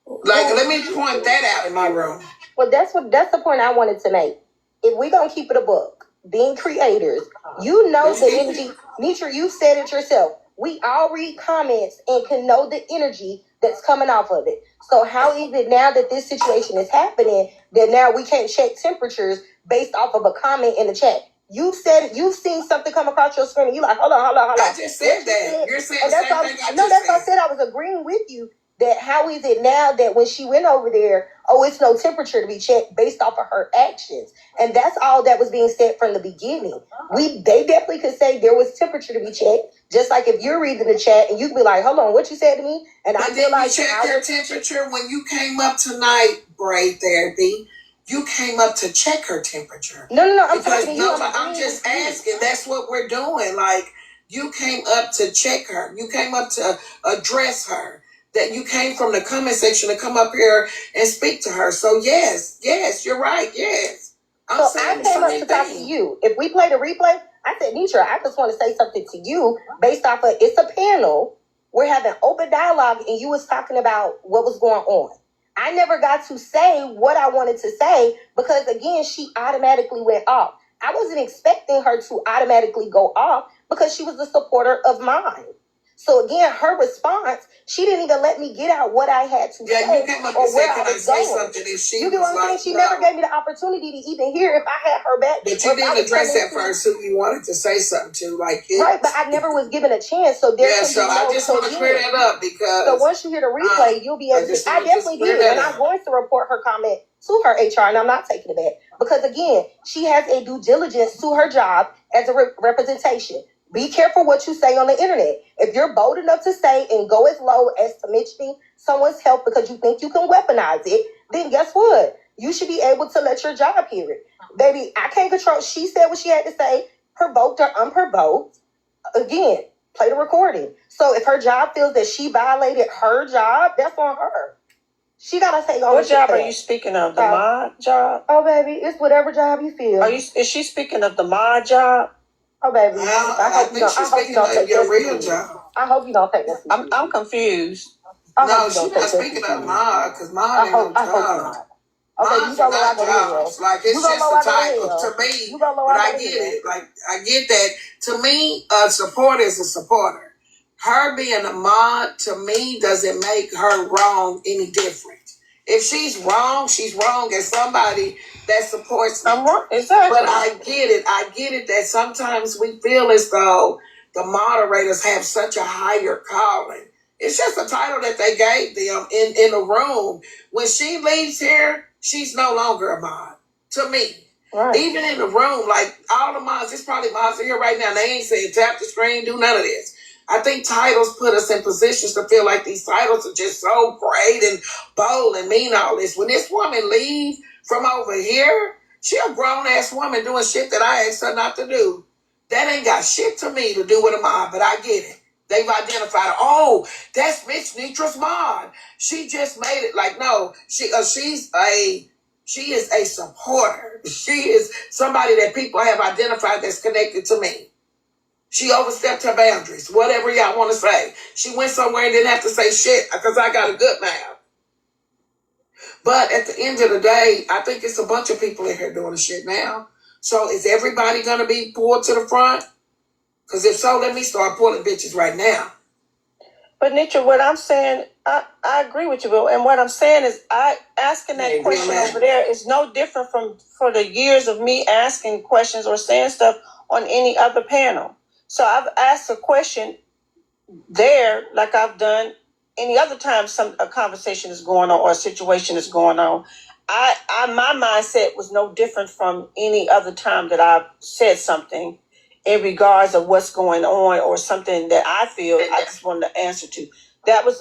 Like, let me point that out in my room. Well, that's the point I wanted to make. If we gonna keep it a book, being creators, you know the energy. Nitra, you said it yourself. We all read comments and can know the energy that's coming off of it. So how is it now that this situation is happening that now we can't check temperatures based off of a comment in the chat? You said you've seen something come across your screen and you're like, hold on. I just said that. You're saying the same thing I just said. No, that's what I said. I was agreeing with you. That how is it now that when she went over there, it's no temperature to be checked based off of her actions. And that's all that was being said from the beginning. They definitely could say there was temperature to be checked. Just like if you're reading the chat and you can be like, hold on, what you said to me? And but I feel like check her temperature when you came up tonight, Braid Therapy. You came up to check her temperature. No, I'm talking to you. I'm just asking. That's what we're doing. Like, you came up to check her. You came up to address her. That you came from the comment section to come up here and speak to her. So yes, you're right. Yes. I came up to talk to you. If we play the replay, I said, Nitra, I just want to say something to you based off of it's a panel. We're having open dialogue and you was talking about what was going on. I never got to say what I wanted to say because again, she automatically went off. I wasn't expecting her to automatically go off because she was a supporter of mine. So again, her response, she didn't even let me get out what I had to say you came up or and where said, I was going. Something and she you get what I'm saying? She never gave me the opportunity to even hear if I had her back. But you didn't address that first who you wanted to say something to. Right, but I never was given a chance. So there so I just want to clear that up because... So once you hear the replay, you'll be able to... I definitely did, and I'm going to report her comment to her HR, and I'm not taking it back. Because again, she has a due diligence to her job as a representation. Be careful what you say on the internet. If you're bold enough to say and go as low as to mentioning someone's health because you think you can weaponize it, then guess what? You should be able to let your job hear it. Baby, I can't control. She said what she had to say, provoked or unprovoked. Again, play the recording. So if her job feels that she violated her job, that's on her. She got to take ownership. What job are you speaking of? The mod job? Oh, baby, it's whatever job you feel. Is she speaking of the mod job? Oh, baby. I hope you don't take your real job. I hope you don't take this. I'm confused. No, she's not speaking of mod, because mod ain't no job. Okay, you don't know jobs. Like, it's just the title to me. But I get it. Like, I get that. To me, a supporter is a supporter. Her being a mod, to me, doesn't make her wrong any different. If she's wrong as somebody that supports me. Exactly. But I get it that sometimes we feel as though the moderators have such a higher calling. It's just a title that they gave them in a room. When she leaves here, she's no longer a mod. To me. Right. Even in the room, like all the mods, there's probably mods in here right now. They ain't saying tap the screen, do none of this. I think titles put us in positions to feel like these titles are just so great and bold and mean all this. When this woman leaves from over here, she a grown-ass woman doing shit that I asked her not to do. That ain't got shit to me to do with a mod, but I get it. They've identified her. Oh, that's Miss Nitra's mod. She just made it. Like, no, she is a supporter. She is somebody that people have identified that's connected to me. She overstepped her boundaries, whatever y'all want to say. She went somewhere and didn't have to say shit because I got a good mouth. But at the end of the day, I think it's a bunch of people in here doing the shit now. So is everybody going to be pulled to the front? Because if so, let me start pulling bitches right now. But Nitra, what I'm saying, I agree with you, Bill. And what I'm saying is asking that question over there is no different from for the years of me asking questions or saying stuff on any other panel. So I've asked a question there, like I've done any other time a conversation is going on or a situation is going on, my mindset was no different from any other time that I've said something in regards of what's going on or something that I feel I just wanted to answer to. It was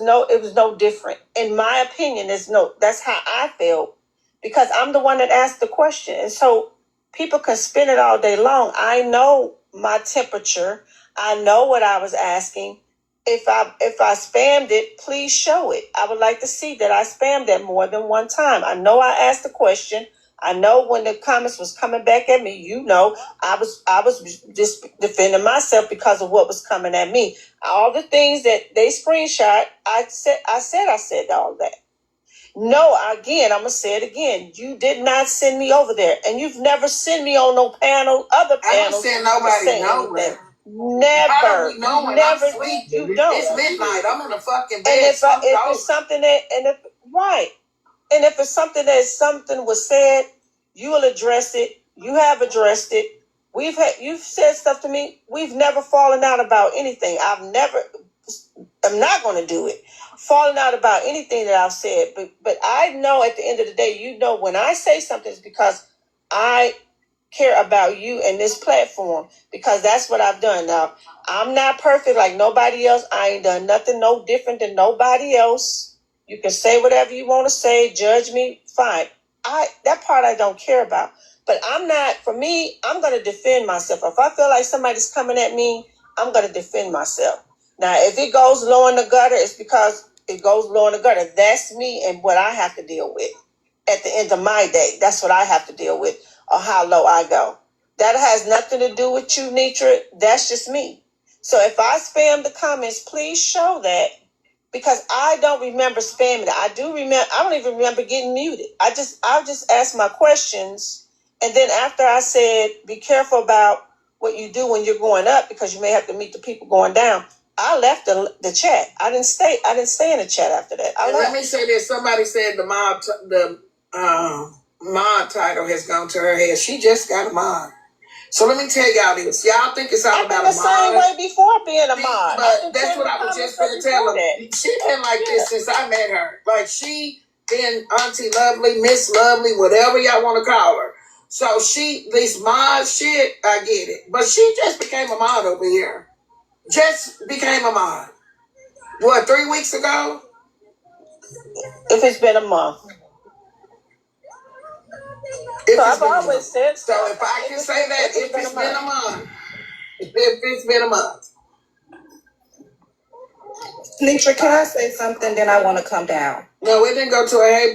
no different. In my opinion, that's how I felt because I'm the one that asked the question. And so people can spin it all day long. I know my temperature. I know what I was asking. If I spammed it, please show it. I would like to see that I spammed that more than one time. I know I asked the question. I know when the comments was coming back at me, I was just defending myself because of what was coming at me. All the things that they screenshot, I said all that. No, again, I'm gonna say it again. You did not send me over there, and you've never sent me on no panel, other panels. I don't send nobody nowhere. Never. I don't be knowing. Never. I'm sleeping. You don't. It's midnight. I'm in a fucking bed. And if it's something that, and if it's something was said, you will address it. You have addressed it. You've said stuff to me. We've never fallen out about anything. I'm not going to do it. Falling out about anything that I've said, but I know at the end of the day, when I say something, it's because I care about you and this platform, because that's what I've done. Now, I'm not perfect like nobody else. I ain't done nothing no different than nobody else. You can say whatever you want to say, judge me, fine. That part I don't care about. But I'm going to defend myself. If I feel like somebody's coming at me, I'm going to defend myself. Now, if it goes low in the gutter, it's because it goes low in the gutter. That's me and what I have to deal with at the end of my day. That's what I have to deal with, or how low I go. That has nothing to do with you, Nitra. That's just me. So if I spam the comments, please show that, because I don't remember spamming it. I don't even remember getting muted. I just asked my questions, and then after I said, be careful about what you do when you're going up, because you may have to meet the people going down. I left the chat. I didn't stay in the chat after that. Let me say this. Somebody said the mod title has gone to her head. She just got a mod. So let me tell y'all this. Y'all think it's all about a mod. The same way before being a mod. But that's what I was just going to tell her. She been like this since I met her. Like, she been Auntie Lovely, Miss Lovely, whatever y'all want to call her. So this mod shit, I get it. But she just became a mod over here. Just became a mod. What, 3 weeks ago? If it's been a month. I've always said so. So if I can say that, if it's been a month. If it's been a month. Nitra, can I say something? Then I want to come down. No, it didn't go to her head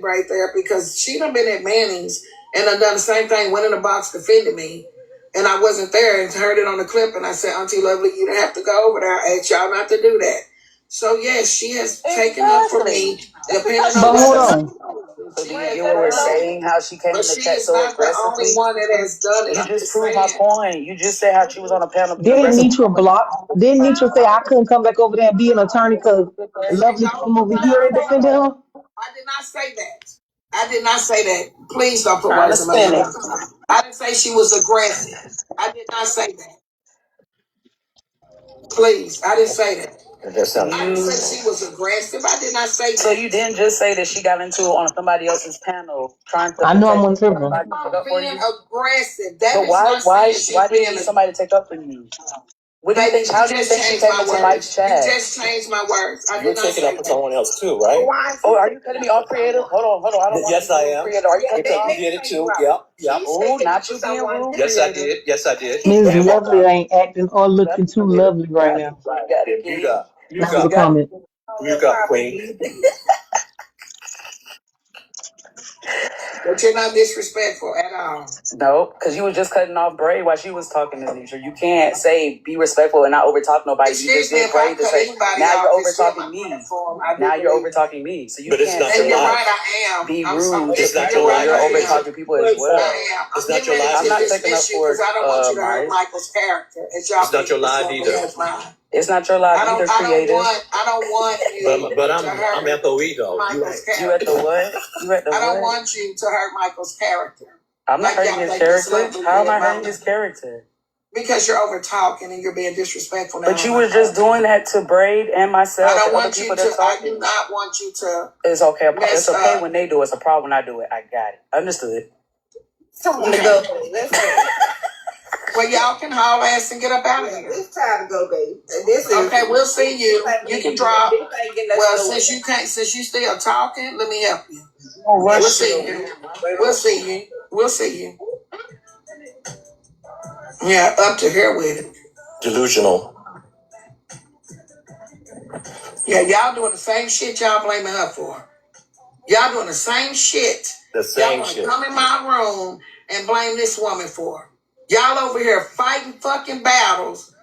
right there, because she done been at Manny's and done the same thing, went in the box, defended me, and I wasn't there, and heard it on the clip, and I said, Auntie Lovely, you don't have to go over there. I asked y'all not to do that. So yes, she has taken up for me. But hold on. So do you get what we're saying? How she came in the chat so aggressively? The only one that has done it. You just proved my point. You just said how she was on a panel. Didn't Nitra block? Didn't Nitra say I couldn't come back over there and be an attorney because Lovely came over here and defended her? I did not say that. I did not say that. Please don't put words in my mouth. I didn't say she was aggressive. I did not say that. Please, I didn't say that. I didn't say she was aggressive. I did not say that. So you didn't just say that she got into it on somebody else's panel trying to. I know I'm on Twitter. Being aggressive. That but why do you need somebody to take up for you? What do you think? How do you think she came into Mike's chat? You just changed my words. You're taking up for someone else too, right? Oh, are you cutting me off, creative? Hold on. I don't yes, I am. Creative. Are you cutting me off? You did it too. Yep. Oh, not you being rude. Yes, I did. Ms. Lovely ain't acting or looking too lovely right now. Mute up. That was a comment. Mute up, queen. But you're not disrespectful at all. No, because you were just cutting off Bray while she was talking to Nisha. You can't say be respectful and not overtalk nobody. You just did Bray to say, now you're overtalking me. Now you're overtalking me. So you can't say, you're right, I am. Be rude. It's not your life. You're overtalking people as well. It's not your life. I'm not taking up for I don't want you to hurt Michael's character. It's not your life either. It's not your life either, creative. I don't want you. But I'm at the ego. You at the what? You at the what? I don't want you to hurt Michael's character. I'm not hurting his character. How am I hurting his character? Because you're over talking and you're being disrespectful. But you were just doing that to Braid and myself. I don't want you to. I do not want you to. It's okay. It's okay when they do it. It's a problem when I do it. I got it. Understood. Okay. Well, y'all can haul ass and get up out of here. It's time to go, babe. Okay, we'll see you. You can drop. Well, since you still talking, let me help you. We'll see you. We'll see you. We'll see you. Yeah, up to here with it. Delusional. Yeah, y'all doing the same shit y'all blaming her for. Y'all doing the same shit. The same y'all shit. Come in my room and blame this woman for. Y'all over here fighting fucking battles